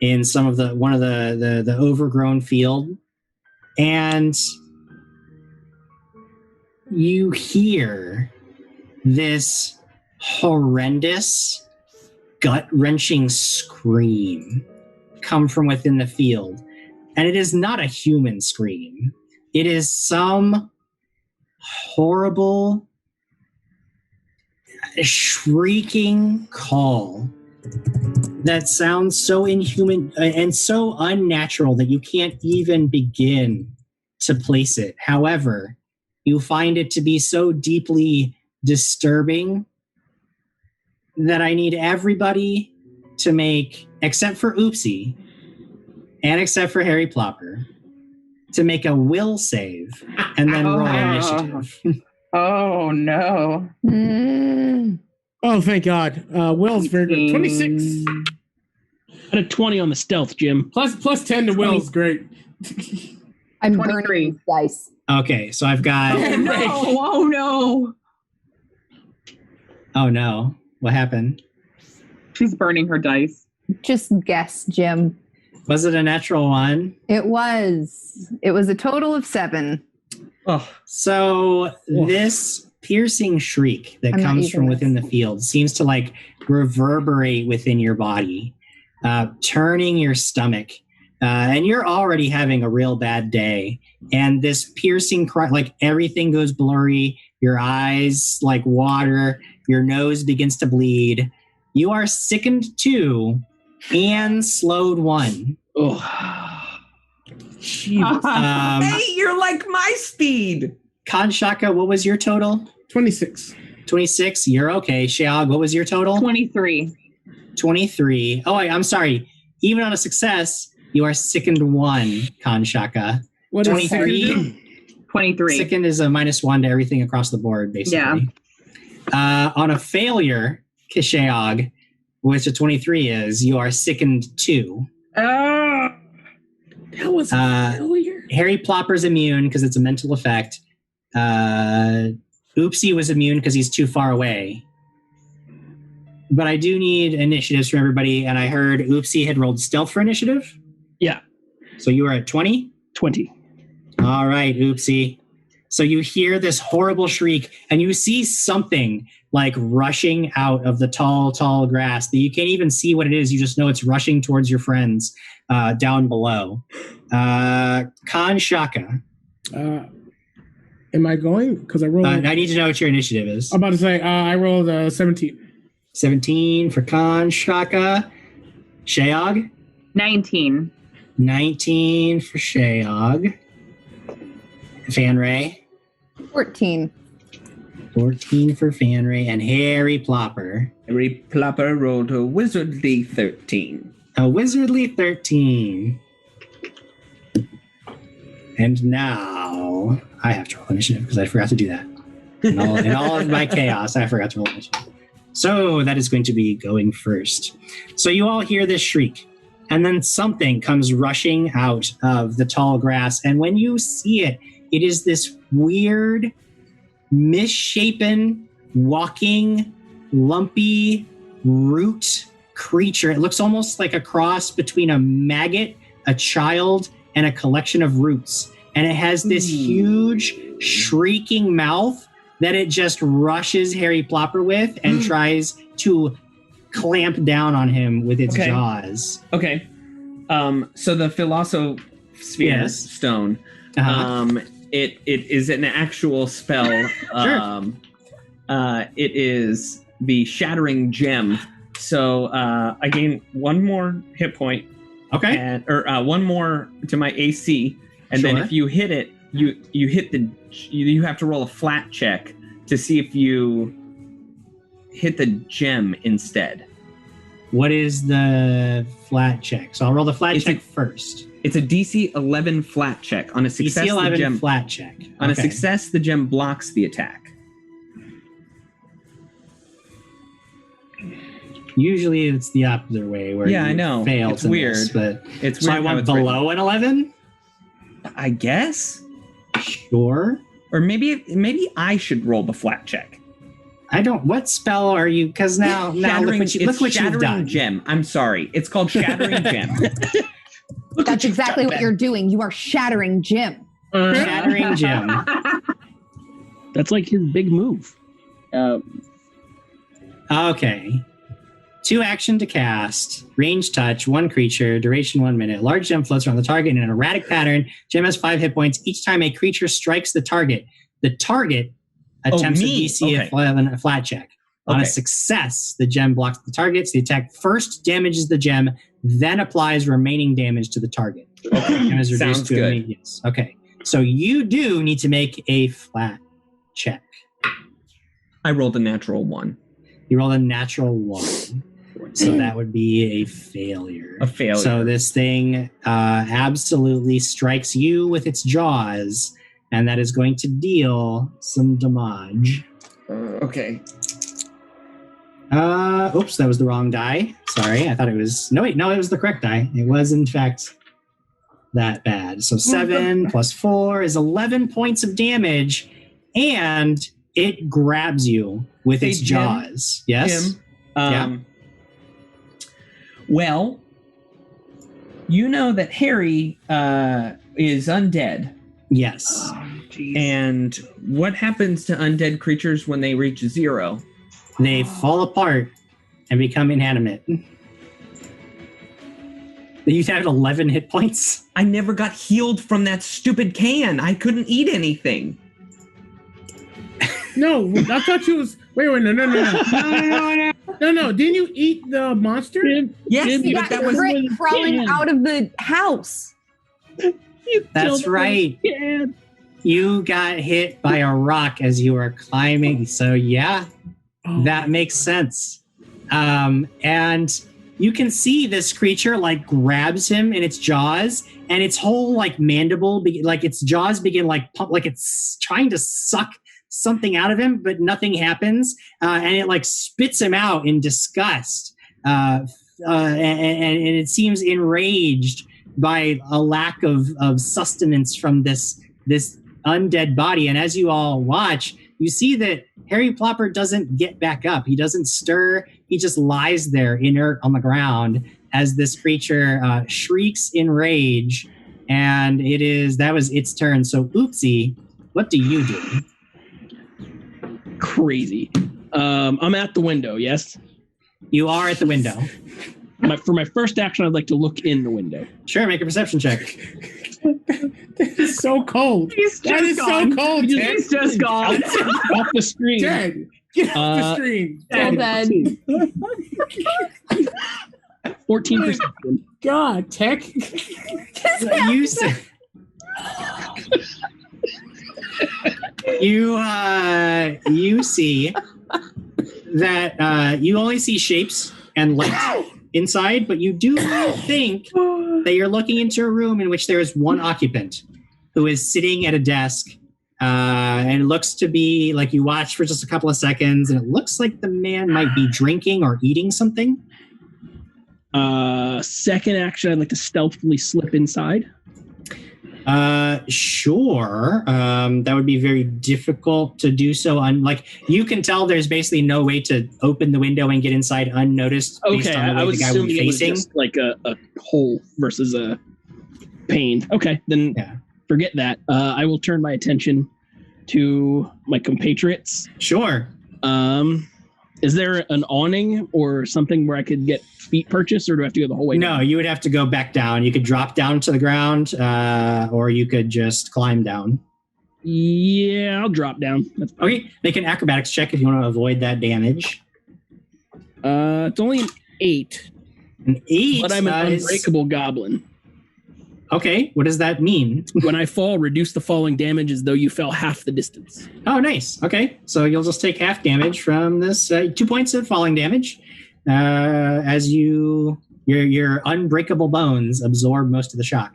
in one of the overgrown field. And you hear this horrendous, gut-wrenching scream come from within the field. And it is not a human scream. It is some horrible, shrieking call that sounds so inhuman and so unnatural that you can't even begin to place it. However, you find it to be so deeply disturbing that I need everybody to make, except for Oopsie and except for Harry Plopper, to make a will save and then roll initiative. Oh, no. Oh, thank God. Will's very good. 26. Got a 20 on the stealth, Jim. Plus 10 to Will's great. I'm 23. burning these dice. Okay, so I've got... Oh, no. Oh, no. What happened? She's burning her dice. Just guess, Jim. Was it a natural one? It was. It was a total of 7. Oh, so this piercing shriek that comes from within the field seems to like reverberate within your body, turning your stomach. And you're already having a real bad day. And this piercing cry, like everything goes blurry. Your eyes like water. Your nose begins to bleed. You are sickened 2 and slowed 1. oh. Jesus. Hey, you're like my speed. Kanshaka, what was your total? 26. 26. You're okay. Shiag, what was your total? 23. 23. Oh, I'm sorry. Even on a success, you are sickened 1, Kanshaka. What 23. 23. Sickened is a -1 to everything across the board, basically. Yeah. On a failure, Kisheog, which a 23 is, you are sickened 2. That was a failure. Harry Plopper's immune because it's a mental effect. Oopsie was immune because he's too far away. But I do need initiatives from everybody, and I heard Oopsie had rolled stealth for initiative. Yeah. So you are at 20? 20. All right, Oopsie. So you hear this horrible shriek, and you see something like rushing out of the tall, tall grass that you can't even see what it is. You just know it's rushing towards your friends down below. Khan Shaka. Am I going? Because I rolled. I need to know what your initiative is. I'm about to say I rolled 17. 17 for Khan Shaka. Shayog? 19. 19 for Shayog. Fanrae? 14. 14 for Fanrae. And Harry Plopper? Harry Plopper rolled a wizardly 13. A wizardly 13. And now I have to roll initiative because I forgot to do that. In all of my chaos, I forgot to roll initiative. So that is going to be going first. So you all hear this shriek, and then something comes rushing out of the tall grass. And when you see it, it is this weird, misshapen, walking, lumpy root creature. It looks almost like a cross between a maggot, a child, and a collection of roots. And it has this huge, shrieking mouth that it just rushes Harry Plopper with and tries to clamp down on him with its jaws. Okay. So the Philosophere stone, it is an actual spell. Sure. It is the Shattering Gem. So I gain 1 more hit point. Okay. Or 1 more to my AC. And then if you hit it, you hit you have to roll a flat check to see if you hit the gem instead. What is the flat check? So I'll roll the flat check first. It's a DC 11 flat check. On a success, DC 11 the gem, flat check. On a success, the gem blocks the attack. Usually it's the opposite way where I know. Fail it's to weird. miss, but it's so weird. I want below an 11? I guess. Sure. Or maybe I should roll the flat check. I don't. What spell are you? Because now look what you've Shattering done. Gem. I'm sorry. It's called Shattering Gem. That's exactly what you're doing. You are shattering Jim. Shattering Jim. That's like his big move. Okay. 2 action to cast. Range touch. 1 creature. Duration 1 minute. Large gem floats around the target in an erratic pattern. Gem has 5 hit points. Each time a creature strikes the target attempts a DC 11 flat check. On a success, the gem blocks the target. So the attack first damages the gem, then applies remaining damage to the target. Okay. Sounds good. Yes. Okay. So you do need to make a flat check. I rolled a natural 1. You rolled a natural 1. So that would be a failure. A failure. So this thing absolutely strikes you with its jaws, and that is going to deal some damage. Okay. Oops, that was the wrong die. Sorry, I thought it was... No, it was the correct die. It was, in fact, that bad. So 7 plus 4 is 11 points of damage, and it grabs you with its jaws. Yes? Jim, well, you know that Harry is undead. Yes. And what happens to undead creatures when they reach 0? They fall apart and become inanimate. You had 11 hit points? I never got healed from that stupid can. I couldn't eat anything. No, I thought you was... Wait, no. No, didn't you eat the monster? Yes, You got Grit crawling out of the house. That's right. You got hit by a rock as you were climbing. So yeah, that makes sense. And you can see this creature like grabs him in its jaws, and its whole like mandible, like its jaws begin like pump, like it's trying to suck something out of him, but nothing happens, and it like spits him out in disgust. and it seems enraged by a lack of sustenance from this undead body. And as you all watch, you see that Harry Plopper doesn't get back up. He doesn't stir. He just lies there inert on the ground as this creature shrieks in rage. And that was its turn. So Oopsie, what do you do? Crazy. I'm at the window, yes? You are at the window. For my first action, I'd like to look in the window. Sure, make a perception check. This is so cold. That is so cold. He's just gone. Off the screen. Dead. Get off the screen. Dead. 14%. God, Tech. You see that you only see shapes and light inside, but you do think that you're looking into a room in which there is one occupant who is sitting at a desk, and it looks to be like you watch for just a couple of seconds, and it looks like the man might be drinking or eating something. Second action, I'd like to stealthily slip inside. Sure. That would be very difficult to do so. You can tell there's basically no way to open the window and get inside unnoticed. Okay, I was assuming it was just like a hole versus a pane. Okay, then forget that. I will turn my attention to my compatriots. Sure. Is there an awning or something where I could get feet purchased, or do I have to go the whole way down? No, you would have to go back down. You could drop down to the ground, or you could just climb down. Yeah, I'll drop down. That's fine. Okay, make an acrobatics check if you want to avoid that damage. It's only an 8. An 8? But I'm an unbreakable goblin. Okay, what does that mean? When I fall, reduce the falling damage as though you fell half the distance. Oh, nice. Okay, so you'll just take half damage from this. 2 points of falling damage as your unbreakable bones absorb most of the shock.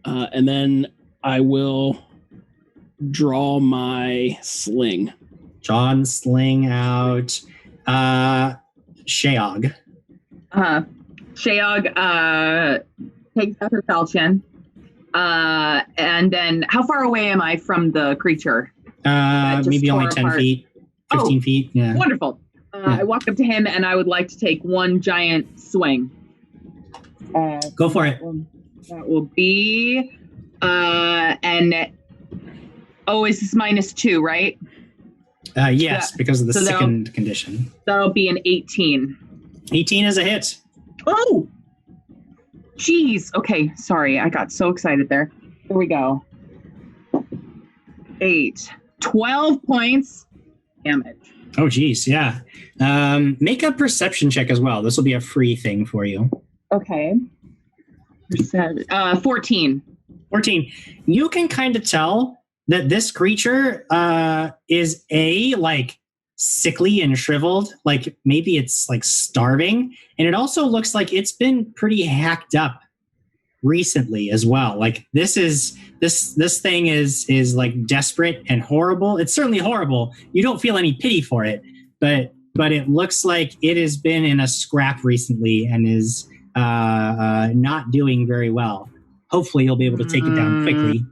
And then I will draw my sling. John sling out Sheog. Sheog takes out her falchion. And then how far away am I from the creature? Maybe only 10 feet, 15 feet. Yeah. Wonderful. I walk up to him and I would like to take one giant swing. Go for it. That will be is this -2, right? Yes, because of the sickened condition. That'll be an 18. 18 is a hit. Oh! Jeez. Okay, sorry. I got so excited there. Here we go. 8. 12 points damage. Oh, geez, yeah. Make a perception check as well. This will be a free thing for you. Okay. 14. 14. You can kind of tell that this creature is sickly and shriveled. Like maybe it's like starving. And it also looks like it's been pretty hacked up recently as well. Like this thing is like desperate and horrible. It's certainly horrible. You don't feel any pity for it, but it looks like it has been in a scrap recently and is not doing very well. Hopefully you'll be able to take it down quickly.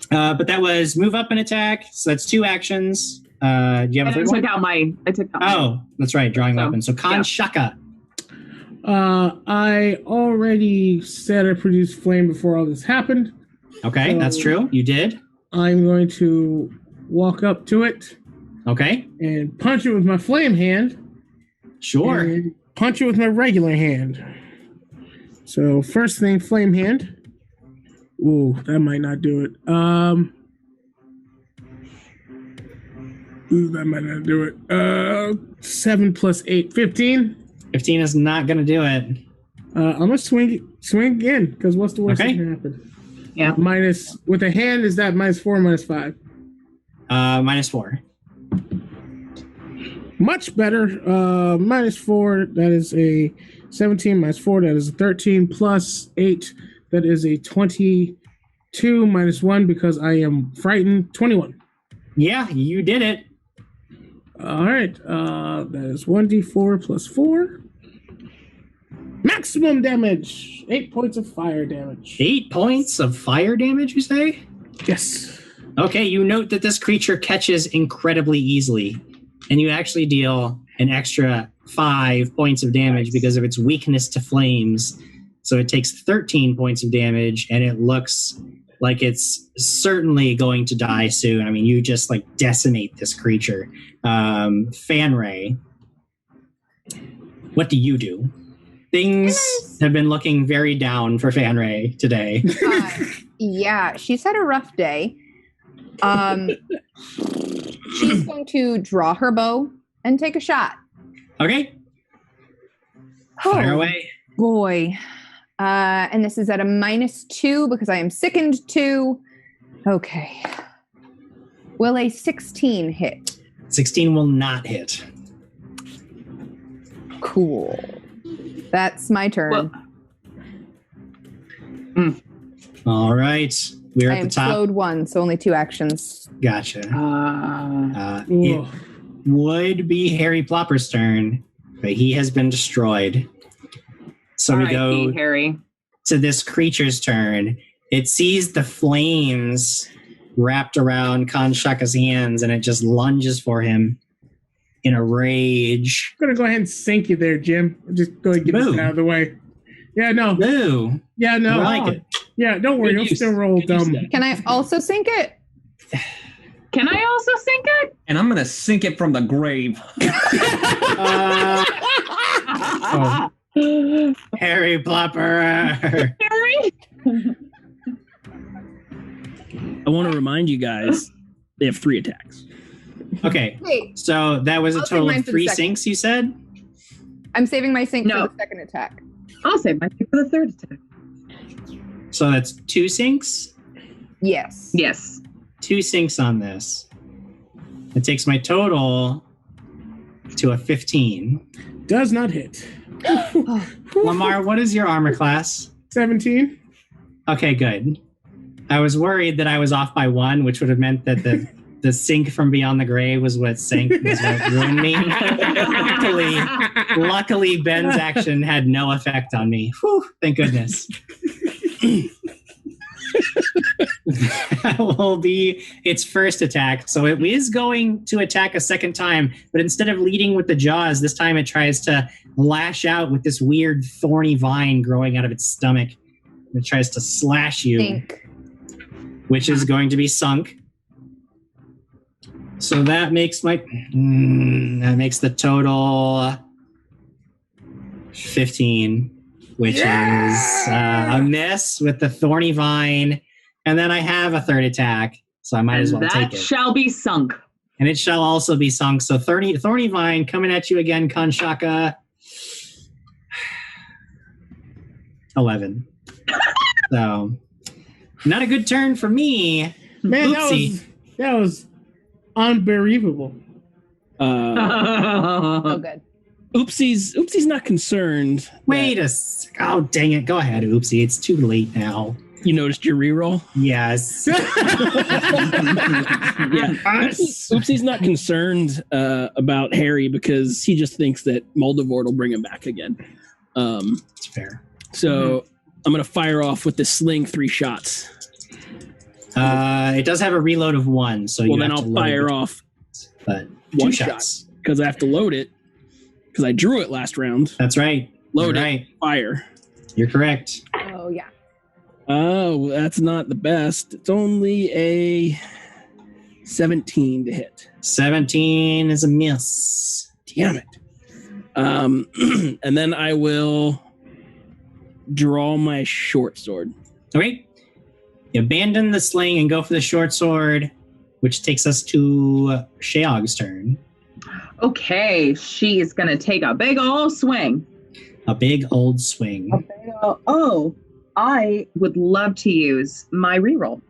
But that was move up and attack. So that's 2 actions. Do you have a third one? I took out Oh, that's right. Drawing weapon. So Shaka. I already said I produced flame before all this happened. Okay, that's true. You did. I'm going to walk up to it. Okay. And punch it with my flame hand. Sure. And punch it with my regular hand. So first thing, flame hand. Ooh, that might not do it. That might not do it. 7 + 8, 15. 15 is not going to do it. I'm gonna swing again because what's the worst that can happen? Yeah. Minus with a hand is that -4, -5. -4. Much better. -4. That is a 17 -4. That is a 13 + 8. That is a 22 -1 because I am frightened. 21. Yeah, you did it. All right. That is 1d4 + 4. Maximum damage. 8 points of fire damage. 8 points of fire damage, you say? Yes. Okay, you note that this creature catches incredibly easily, and you actually deal an extra 5 points of damage because of its weakness to flames. So it takes 13 points of damage, and it looks like it's certainly going to die soon. I mean, you just like decimate this creature. Fanrae, what do you do? Things have been looking very down for Fanrae today. Yeah, she's had a rough day. She's going to draw her bow and take a shot. Okay. Fire away. Boy. And this is at a -2 because I am sickened 2. Okay. Will a 16 hit? 16 will not hit. Cool. That's my turn. All right. We're I at am the top. slowed 1, so only 2 actions. Gotcha. It would be Harry Plopper's turn, but he has been destroyed. So we go Harry. to this creature's turn. It sees the flames wrapped around Kanshaka's hands, and it just lunges for him in a rage. I'm going to go ahead and sink you there, Jim. Just go ahead and get this out of the way. Yeah, no. Moo. Yeah, no. I like it. Yeah, don't worry. You'll still roll dumb. Can I also sink it? Can I also sink it? And I'm going to sink it from the grave. Harry Plopper. Harry? I want to remind you guys, they have 3 attacks. Okay. Wait. So that was a I'll total save mine of for the 3 second. sinks, you said? I'm saving my sink No. for the second attack. I'll save my sink for the third attack. So that's 2 sinks? Yes. Yes. 2 sinks on this. It takes my total to a 15. Does not hit. Lamar, what is your armor class? 17. Okay, good. I was worried that I was off by 1, which would have meant that the sink from beyond the grave was what ruined me. Luckily, Ben's action had no effect on me. Whew, thank goodness. That will be its first attack. So it is going to attack a second time, but instead of leading with the jaws, this time it tries to lash out with this weird thorny vine growing out of its stomach. It tries to slash you, which is going to be sunk. So that makes that makes the total 15, which is a miss with the thorny vine. And then I have a third attack, so I might as well take That it. shall be sunk. And it shall also be sunk. So thorny vine coming at you again, Kanshaka. 11. So not a good turn for me. Man, Oopsie. that was unbelievable. Oh, good. Oopsie's not concerned. Wait a sec. Oh, dang it. Go ahead, Oopsie. It's too late now. You noticed your reroll? Yes. Yeah. Oopsie's not concerned about Harry because he just thinks that Moldavort will bring him back again. It's fair. So I'm going to fire off with the sling 3 shots. It does have a reload of 1, so Well, you then have I'll to load fire it. off But 1 2 shot shots. because I have to load it because I drew it last round. That's right. Load You're it, right. fire. You're correct. Oh, yeah. Oh, that's not the best. It's only a 17 to hit. 17 is a miss. Damn it. And then I will draw my short sword. Okay. You abandon the sling and go for the short sword, which takes us to Sheog's turn. Okay, she's gonna take a big old swing. A big old swing. I would love to use my reroll.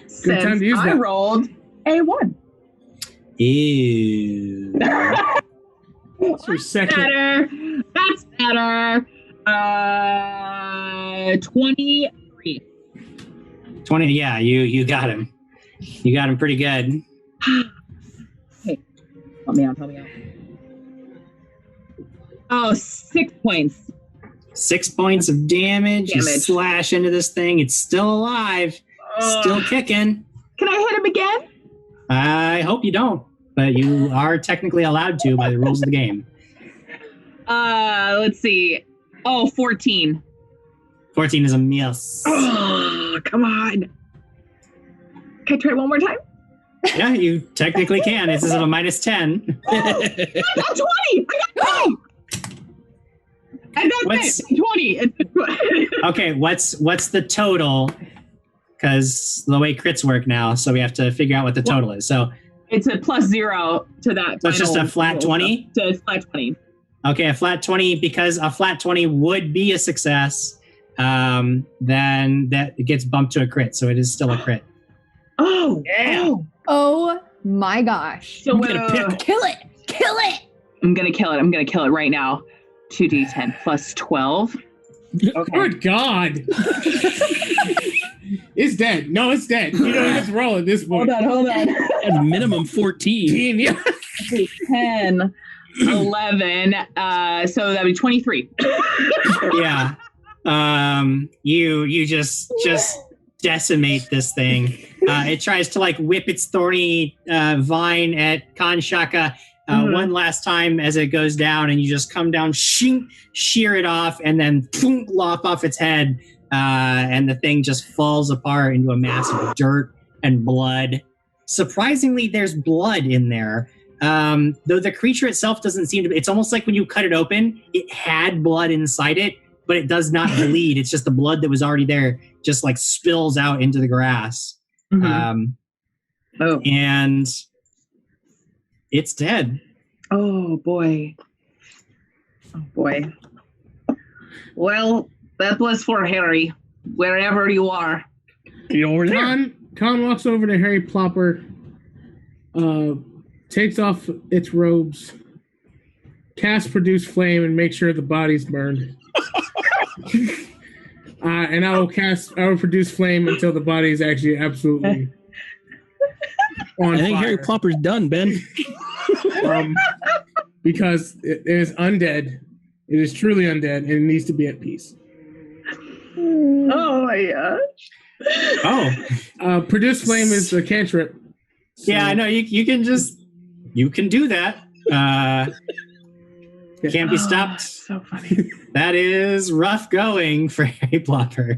Since time to use I that. rolled a 1. Ew. That's your second. That's better. 23. 20. Yeah, you got him. You got him pretty good. Hey, help me out. Oh, 6 points. 6 points of damage. You slash into this thing. It's still alive. Still kicking. Can I hit him again? I hope you don't, but you are technically allowed to by the rules of the game. Let's see. Oh, 14. 14 is a miss. Oh, come on. Can I try it one more time? Yeah, you technically can. This is a -10. I got 20! I got 20. Okay, what's the total? Because the way crits work now, so we have to figure out what the total is. So it's a +0 to that. So it's just a flat 20? So it's flat 20. Okay, a flat 20, because a flat 20 would be a success, then that it gets bumped to a crit, so it is still a crit. Oh, yeah. Oh my gosh. So kill it. Kill it. I'm going to kill it. I'm going to kill it right now. 2d10 plus 12. Okay. Good God. It's dead. No, it's dead. You don't have to roll at this point. Hold on. At minimum 14. Yeah. 10, 11. So that would be 23. Yeah. You just decimate this thing. It tries to like whip its thorny vine at Kanshaka one last time as it goes down, and you just come down, shear it off, and then lop off its head, and the thing just falls apart into a mass of dirt and blood. Surprisingly, there's blood in there. Though the creature itself doesn't seem to be, it's almost like when you cut it open, it had blood inside it, but it does not bleed. It's just the blood that was already there just like spills out into the grass. And it's dead. Oh boy. Well, that was for Harry, wherever you are. You over there? Con walks over to Harry Plopper, takes off its robes, casts Produce Flame, and makes sure the body's burned. And I will Produce Flame until the body is actually absolutely on I think fire. Harry Plopper's done, Ben. Because it is undead. It is truly undead, and it needs to be at peace. Oh my gosh. Produce Flame is the cantrip. So. Yeah, I know. You can do that. Can't be stopped. So funny. That is rough going for Harry Plopper.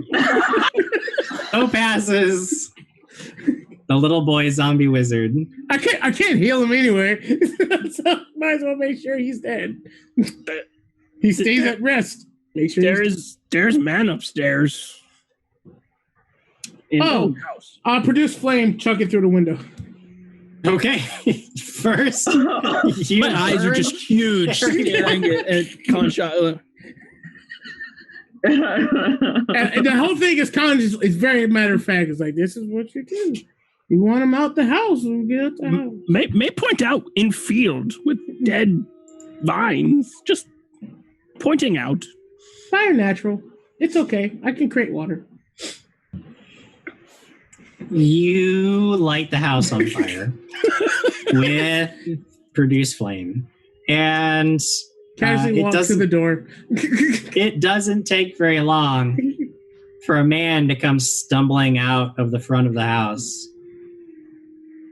So passes the little boy zombie wizard. I can't heal him anyway. So might as well make sure he's dead. He stays at rest. Make sure there's man upstairs. House. Produce Flame, chuck it through the window. Okay. First, my eyes are just huge staring at Conshot. And the whole thing is kind of it's very matter of fact. It's like, this is what you do. You want him out the house, we'll get out the house. May point out in field with dead vines, just pointing out. Fire natural. It's okay. I can create water. You light the house on fire with Produce Flame. And Casually walks to the door. It doesn't take very long for a man to come stumbling out of the front of the house.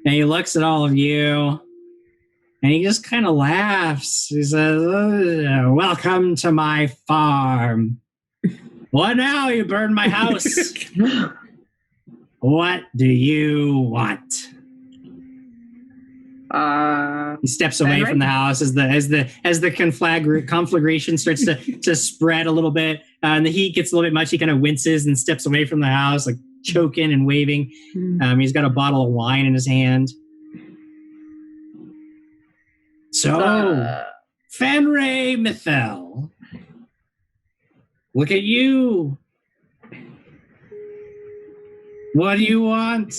And he looks at all of you, and he just kind of laughs. He says, "Welcome to my farm. What now? You burned my house. What do you want?" He steps away from the house as the conflagration starts to spread a little bit, and the heat gets a little bit much. He kind of winces and steps away from the house, like choking and waving. He's got a bottle of wine in his hand. So, Fanrae Mithel, look at you. What do you want?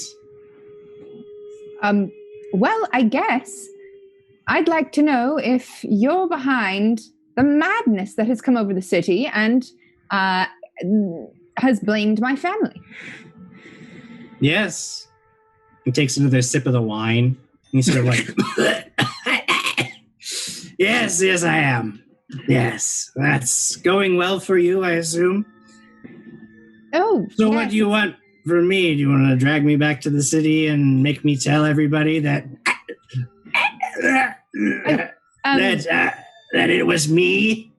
Well, I guess I'd like to know if you're behind the madness that has come over the city and has blamed my family. Yes. He takes another sip of the wine. And he's sort of like, yes, I am. Yes, that's going well for you, I assume. Oh, So yes. what do you want from me? Do you want to drag me back to the city and make me tell everybody that that it was me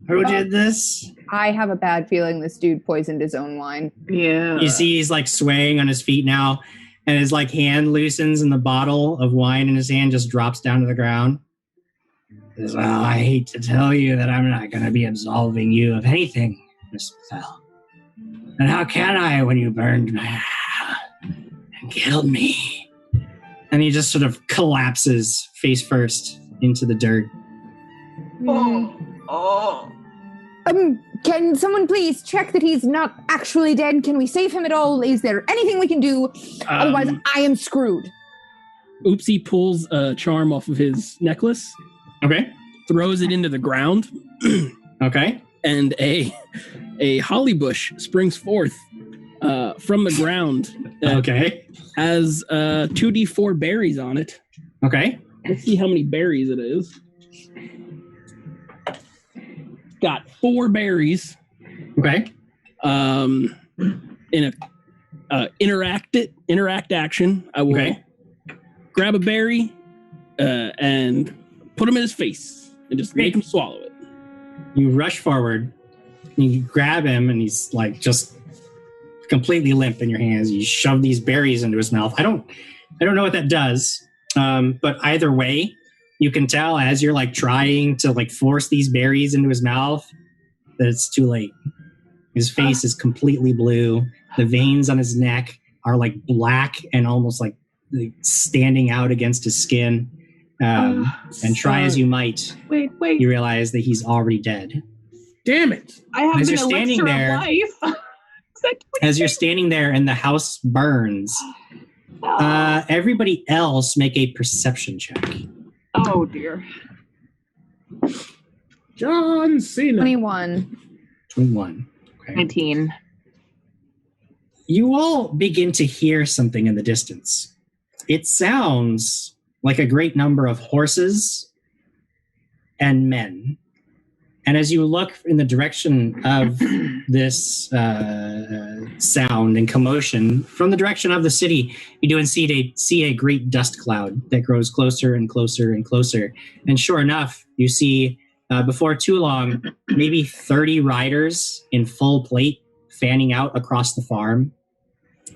who did this? I have a bad feeling this dude poisoned his own wine. Yeah. You see he's like swaying on his feet now, and his like hand loosens and the bottle of wine in his hand just drops down to the ground. He says, well, I hate to tell you that I'm not going to be absolving you of anything, Miss Mithel. And how can I when you burned my house and killed me? And he just sort of collapses face first into the dirt. Can someone please check that he's not actually dead? Can we save him at all? Is there anything we can do? Otherwise, I am screwed. Oopsie pulls a charm off of his necklace. Okay. Throws it into the ground. Okay. And a holly bush springs forth from the ground. Okay. Has 2d4 berries on it. Okay. Let's see how many berries it is. Got 4 berries. Okay. In a interact action, I will grab a berry and put him in his face and just make him swallow it. You rush forward, you grab him, and he's like just completely limp in your hands. You shove these berries into his mouth. I don't know what that does, but either way, you can tell as you're like trying to like force these berries into his mouth that it's too late. His face is completely blue. The veins on his neck are like black and almost like standing out against his skin. And try as you might, wait, you realize that he's already dead. Damn it! I have As an you're standing elixir there- of life. As you're standing there and the house burns, everybody else make a perception check. Oh dear. John Cena. 21. 21. Okay. 19. You all begin to hear something in the distance. It sounds like a great number of horses and men. And as you look in the direction of this sound and commotion, from the direction of the city, you do see a great dust cloud that grows closer and closer and closer. And sure enough, you see, before too long, maybe 30 riders in full plate fanning out across the farm.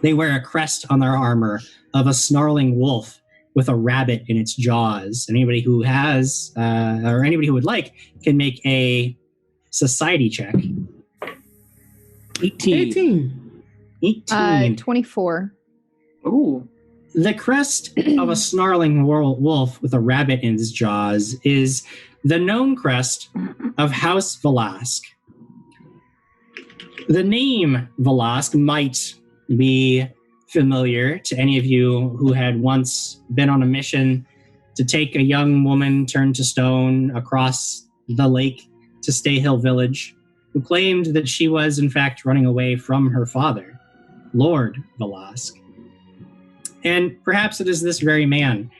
They wear a crest on their armor of a snarling wolf with a rabbit in its jaws. Anybody who has, or anybody who would like, can make a society check. 18. 24. Ooh. The crest of a snarling wolf with a rabbit in its jaws is the known crest of House Velasque. The name Velasque might be familiar to any of you who had once been on a mission to take a young woman turned to stone across the lake to Stay Hill Village, who claimed that she was in fact running away from her father, Lord Velasque. And perhaps it is this very man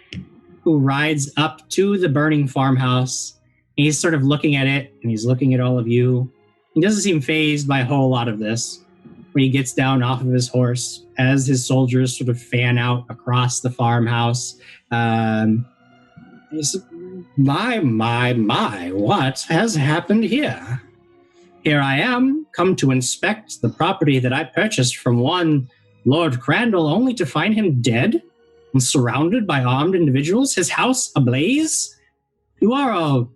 who rides up to the burning farmhouse. And he's sort of looking at it, and he's looking at all of you. He doesn't seem fazed by a whole lot of this. When he gets down off of his horse, as his soldiers sort of fan out across the farmhouse, he said, my, what has happened here? Here I am, come to inspect the property that I purchased from one Lord Crandall, only to find him dead and surrounded by armed individuals, his house ablaze. You are all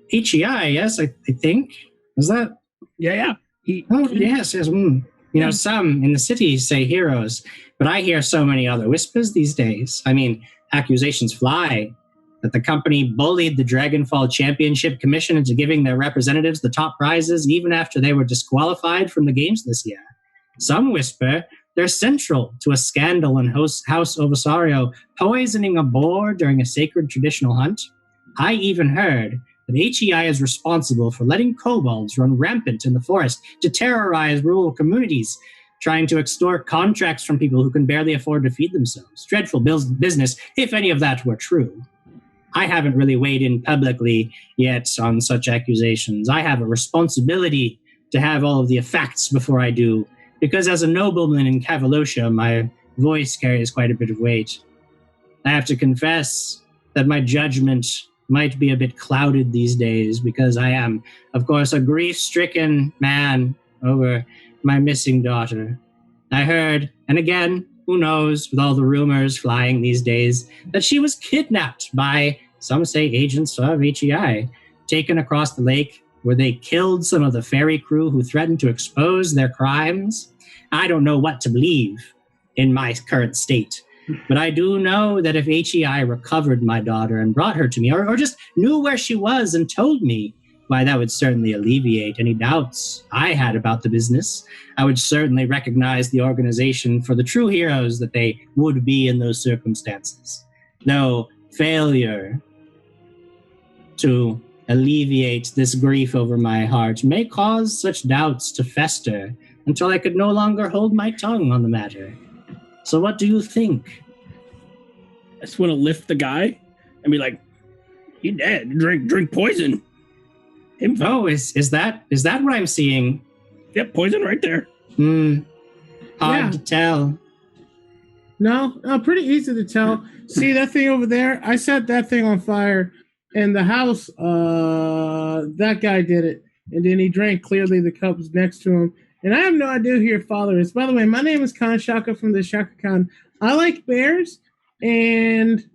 HEI, yes, I think. Is that? Yeah. Yes. You know, some in the city say heroes, but I hear so many other whispers these days. I mean, accusations fly that the company bullied the Dragonfall Championship Commission into giving their representatives the top prizes even after they were disqualified from the games this year. Some whisper they're central to a scandal in House Ovasario poisoning a boar during a sacred traditional hunt. I even heard that HEI is responsible for letting kobolds run rampant in the forest to terrorize rural communities, trying to extort contracts from people who can barely afford to feed themselves. Dreadful business, if any of that were true. I haven't really weighed in publicly yet on such accusations. I have a responsibility to have all of the facts before I do, because as a nobleman in Cavaloshia, my voice carries quite a bit of weight. I have to confess that my judgment might be a bit clouded these days, because I am, of course, a grief-stricken man over my missing daughter. I heard, and again, who knows, with all the rumors flying these days, that she was kidnapped by, some say, agents of HEI, taken across the lake where they killed some of the ferry crew who threatened to expose their crimes. I don't know what to believe in my current state, but I do know that if HEI recovered my daughter and brought her to me, or just knew where she was and told me, why, that would certainly alleviate any doubts I had about the business. I would certainly recognize the organization for the true heroes that they would be in those circumstances. No failure to alleviate this grief over my heart may cause such doubts to fester until I could no longer hold my tongue on the matter. So what do you think? I just want to lift the guy and be like, "He dead. Drink poison." Oh, is that what I'm seeing? Yep, poison right there. Hard to tell. No, pretty easy to tell. See that thing over there? I set that thing on fire in the house. That guy did it, and then he drank clearly the cups next to him. And I have no idea who your father is. By the way, my name is Khan Shaka from the Shaka Khan. I like bears. And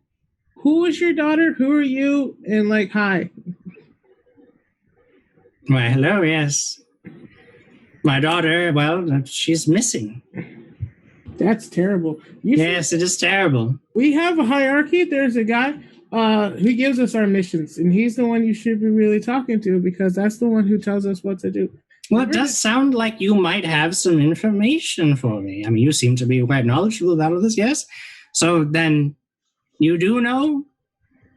who is your daughter? Who are you? And like, hi. Why, hello, yes. My daughter, well, she's missing. That's terrible. Yes, it is terrible. We have a hierarchy. There's a guy who gives us our missions, and he's the one you should be really talking to, because that's the one who tells us what to do. Well, it does sound like you might have some information for me. I mean, you seem to be quite knowledgeable about all this, yes? So then, you do know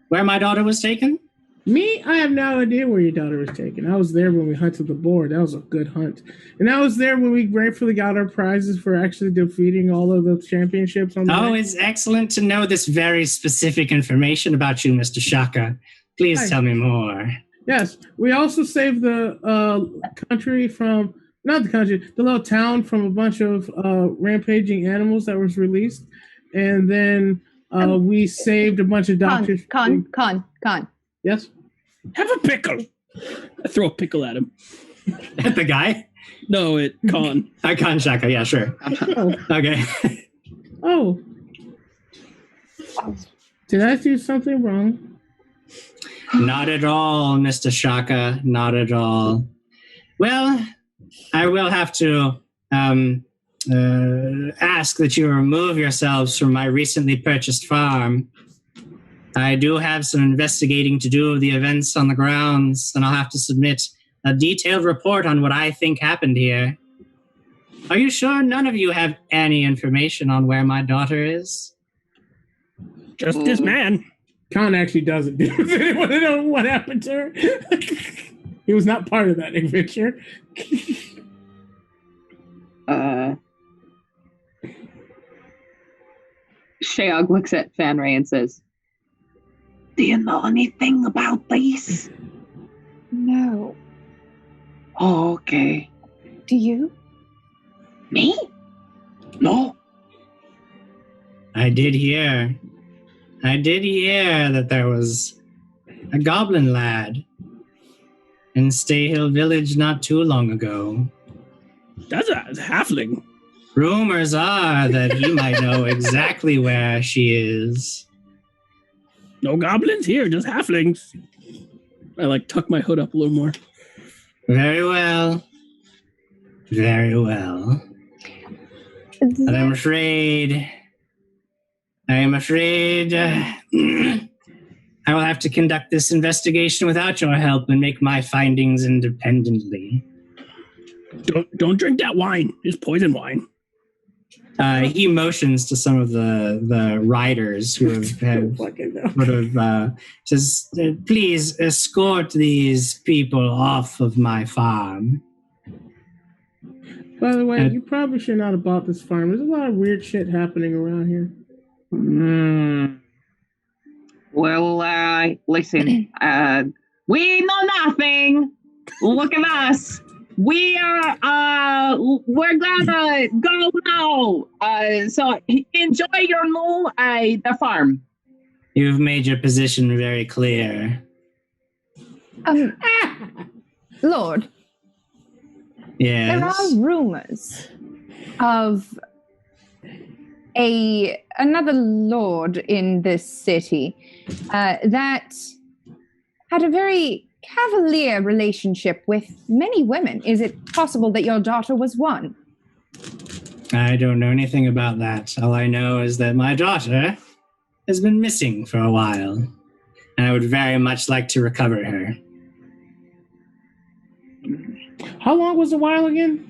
where my daughter was taken? Me, I have no idea where your daughter was taken. I was there when we hunted the boar. That was a good hunt. And I was there when we gratefully got our prizes for actually defeating all of the championships. It's excellent to know this very specific information about you, Mr. Shaka. Please tell me more. Yes, we also saved the country from, not the country, the little town from a bunch of rampaging animals that was released. And then we saved a bunch of doctors. Con. Yes? Have a pickle. I throw a pickle at him. At the guy? No, at Con. At Con Shaka, yeah, sure. Okay. Oh. Did I do something wrong? Not at all, Mr. Shaka. Not at all. Well, I will have to ask that you remove yourselves from my recently purchased farm. I do have some investigating to do of the events on the grounds, and I'll have to submit a detailed report on what I think happened here. Are you sure none of you have any information on where my daughter is? Just this man. Khan actually doesn't. Does anyone know what happened to her? He was not part of that adventure. Sheog looks at Fanrae and says, "Do you know anything about this?" No. Oh, okay. Do you? Me? No. I did hear that there was a goblin lad in Stay Hill Village not too long ago. That's a halfling. Rumors are that he might know exactly where she is. No goblins here, just halflings. I tuck my hood up a little more. Very well. Very well. But I'm afraid I will have to conduct this investigation without your help and make my findings independently. Don't drink that wine. It's poison wine. He motions to some of the riders who says, "Please escort these people off of my farm." By the way, you probably should not have bought this farm. There's a lot of weird shit happening around here. Well, listen, we know nothing. Look at us. We're gonna go now. So enjoy your new, the farm. You've made your position very clear. Lord, Yes. there are rumors of another lord in this city that had a very cavalier relationship with many women. Is it possible that your daughter was one? I don't know anything about that. All I know is that my daughter has been missing for a while, and I would very much like to recover her. How long was a while again?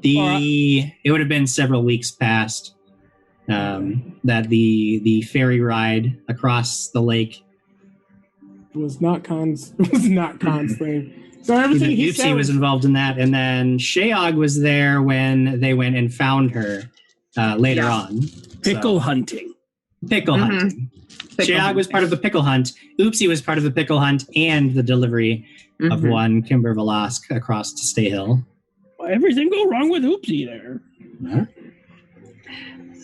It would have been several weeks past that the ferry ride across the lake Was not Khan's thing. So everything he Yupsi said was involved in that, and then Sheog was there when they went and found her later on. Pickle hunting. Pickle hunting. Sheog was part of the pickle hunt. Oopsie was part of the pickle hunt and the delivery of one Kimber Velasque across to Stay Hill. Why everything go wrong with Oopsie there?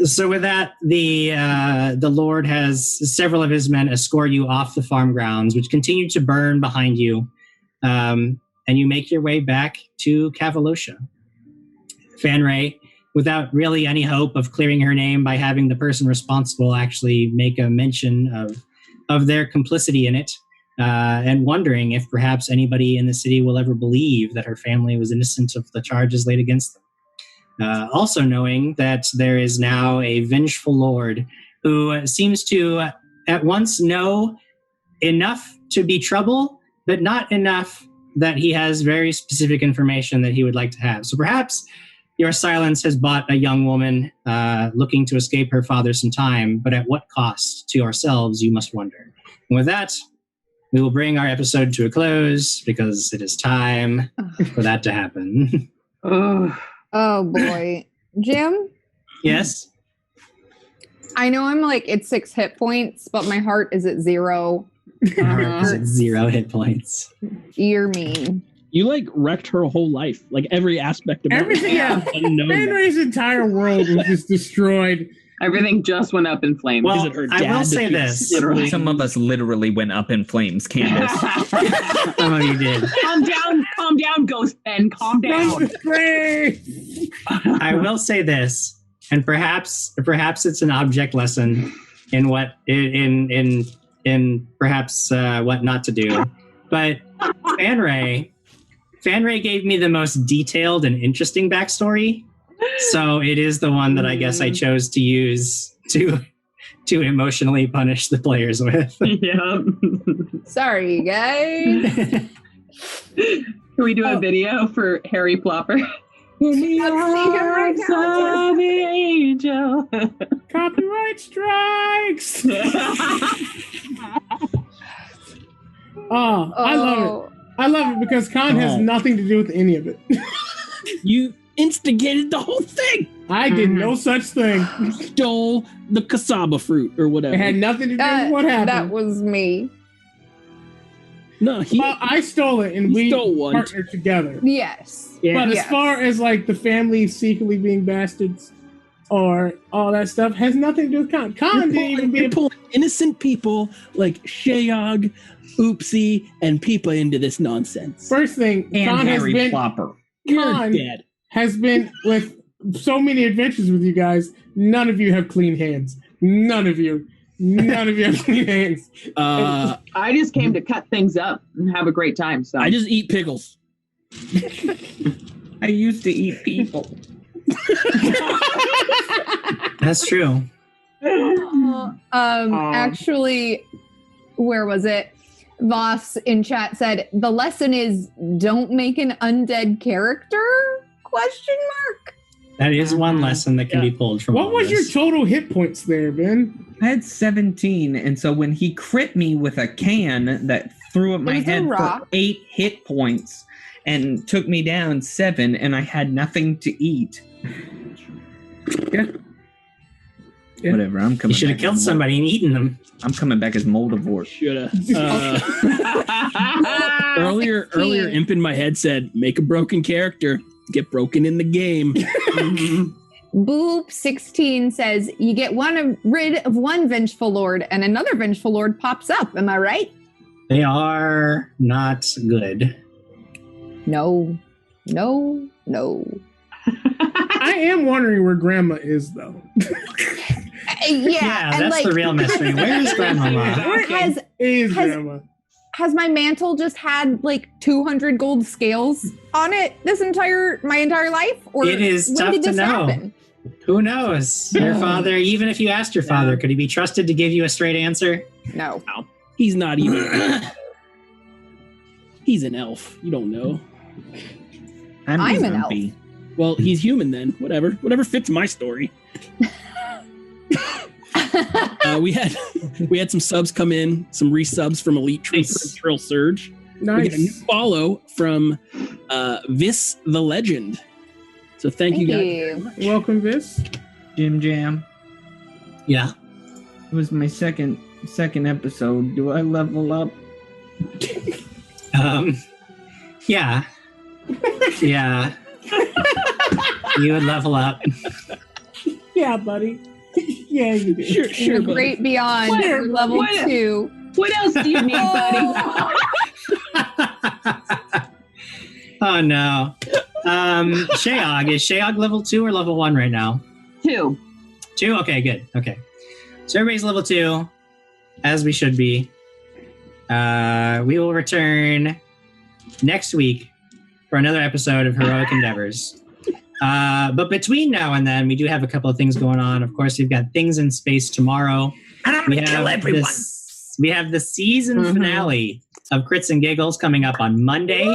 So with that, the Lord has several of his men escort you off the farm grounds, which continue to burn behind you, and you make your way back to Cavaloshia. Fanrae, without really any hope of clearing her name by having the person responsible actually make a mention of their complicity in it, and wondering if perhaps anybody in the city will ever believe that her family was innocent of the charges laid against them. Also knowing that there is now a vengeful lord who seems to at once know enough to be trouble, but not enough that he has very specific information that he would like to have. So perhaps your silence has bought a young woman looking to escape her father some time, but at what cost to yourselves, you must wonder. And with that, we will bring our episode to a close because it is time for that to happen. Oh boy. Jim? Yes? I know I'm like at 6 hit points, but my heart is at 0. Is at 0 hit points. You're mean. You like wrecked her whole life, like every aspect of everything. Yeah, Fanrae's entire world was just destroyed. Everything just went up in flames. Well, I will say this. Some of us literally went up in flames, Candace. Some of you did. Calm down, Ghost Ben. Calm down. I will say this, and perhaps it's an object lesson in what in perhaps what not to do. But Fanrae gave me the most detailed and interesting backstory. So it is the one that I guess I chose to use to emotionally punish the players with. Yeah. Sorry, guys. Can we do a video for Harry Plopper? In the arms of the angel. Copyright strikes. I love it. I love it because Khan has nothing to do with any of it. You instigated the whole thing. I did no such thing. Stole the cassava fruit or whatever. It had nothing to do with what happened. That was me. No, I stole it and we partnered together. Yes. Yeah. But as far as like the family secretly being bastards or all that stuff has nothing to do with Khan. Khan didn't even be pulling innocent people like Sheog, Oopsie, and Peepa into this nonsense. First thing, and Khan Harry has been Plopper. Khan has been with so many adventures with you guys. None of you have clean hands. None of you have clean hands. I just came to cut things up and have a great time. So I just eat pickles. I used to eat people. That's true. Actually, where was it? Voss in chat said the lesson is don't make an undead character? ? That is one lesson that can be pulled from. What was your total hit points there, Ben? I had 17, and so when he crit me with a can that threw at my head for 8 hit points and took me down 7, and I had nothing to eat. Yeah. Yeah. Whatever. I'm coming. You should have back killed as somebody and eaten them. I'm coming back as Moldavort. Shoulda. Earlier, Imp in my head said, "Make a broken character, get broken in the game." Boop 16 says, you get rid of one vengeful lord and another vengeful lord pops up. Am I right? They are not good. No. I am wondering where Grandma is, though. Yeah, and that's the real mystery. Where is Grandmama? Or has my mantle just had like 200 gold scales on it my entire life? Or it is when tough did to this know. happen? Who knows? Your father, even if you asked your father, could he be trusted to give you a straight answer? No. He's not even. He's an elf. You don't know. I'm an elf. Well, he's human then. Whatever fits my story. We had some subs come in, some resubs from Elite Trooper and Trill Surge. Nice. We got a new follow from Vis the Legend. So thank you guys very much. Welcome, Vis. Jim Jam. Yeah. It was my second episode. Do I level up? Yeah. Yeah. You would level up. Yeah, buddy. Yeah, you do. Sure, buddy. Great beyond level 2. What else do you need, buddy? Oh no. Shayog. Is Shayog level 2 or level 1 right now? 2. 2? Okay, good. Okay. So everybody's level 2, as we should be. We will return next week for another episode of Heroic Endeavors. But between now and then, we do have a couple of things going on. Of course, we've got Things in Space tomorrow. And I'm going to kill everyone. We have the season finale of Crits and Giggles coming up on Monday.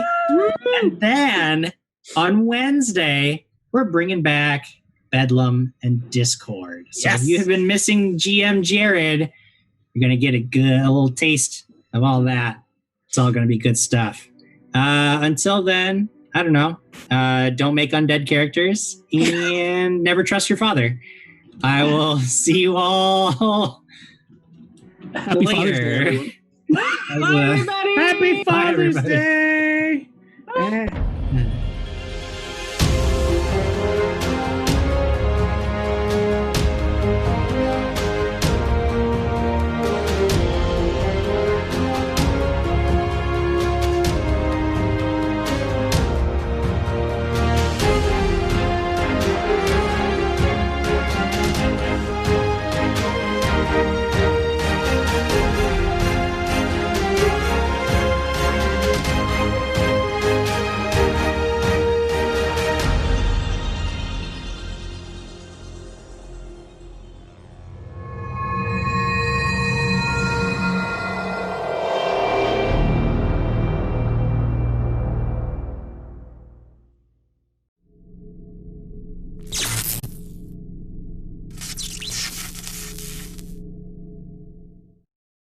And then on Wednesday, we're bringing back Bedlam and Discord. So if you have been missing GM Jared, you're going to get a little taste of all that. It's all going to be good stuff. Until then, I don't know. Don't make undead characters and never trust your father. I will see you all Happy Father's Day, later. everyone. Bye, everybody. Happy Father's everybody. Day.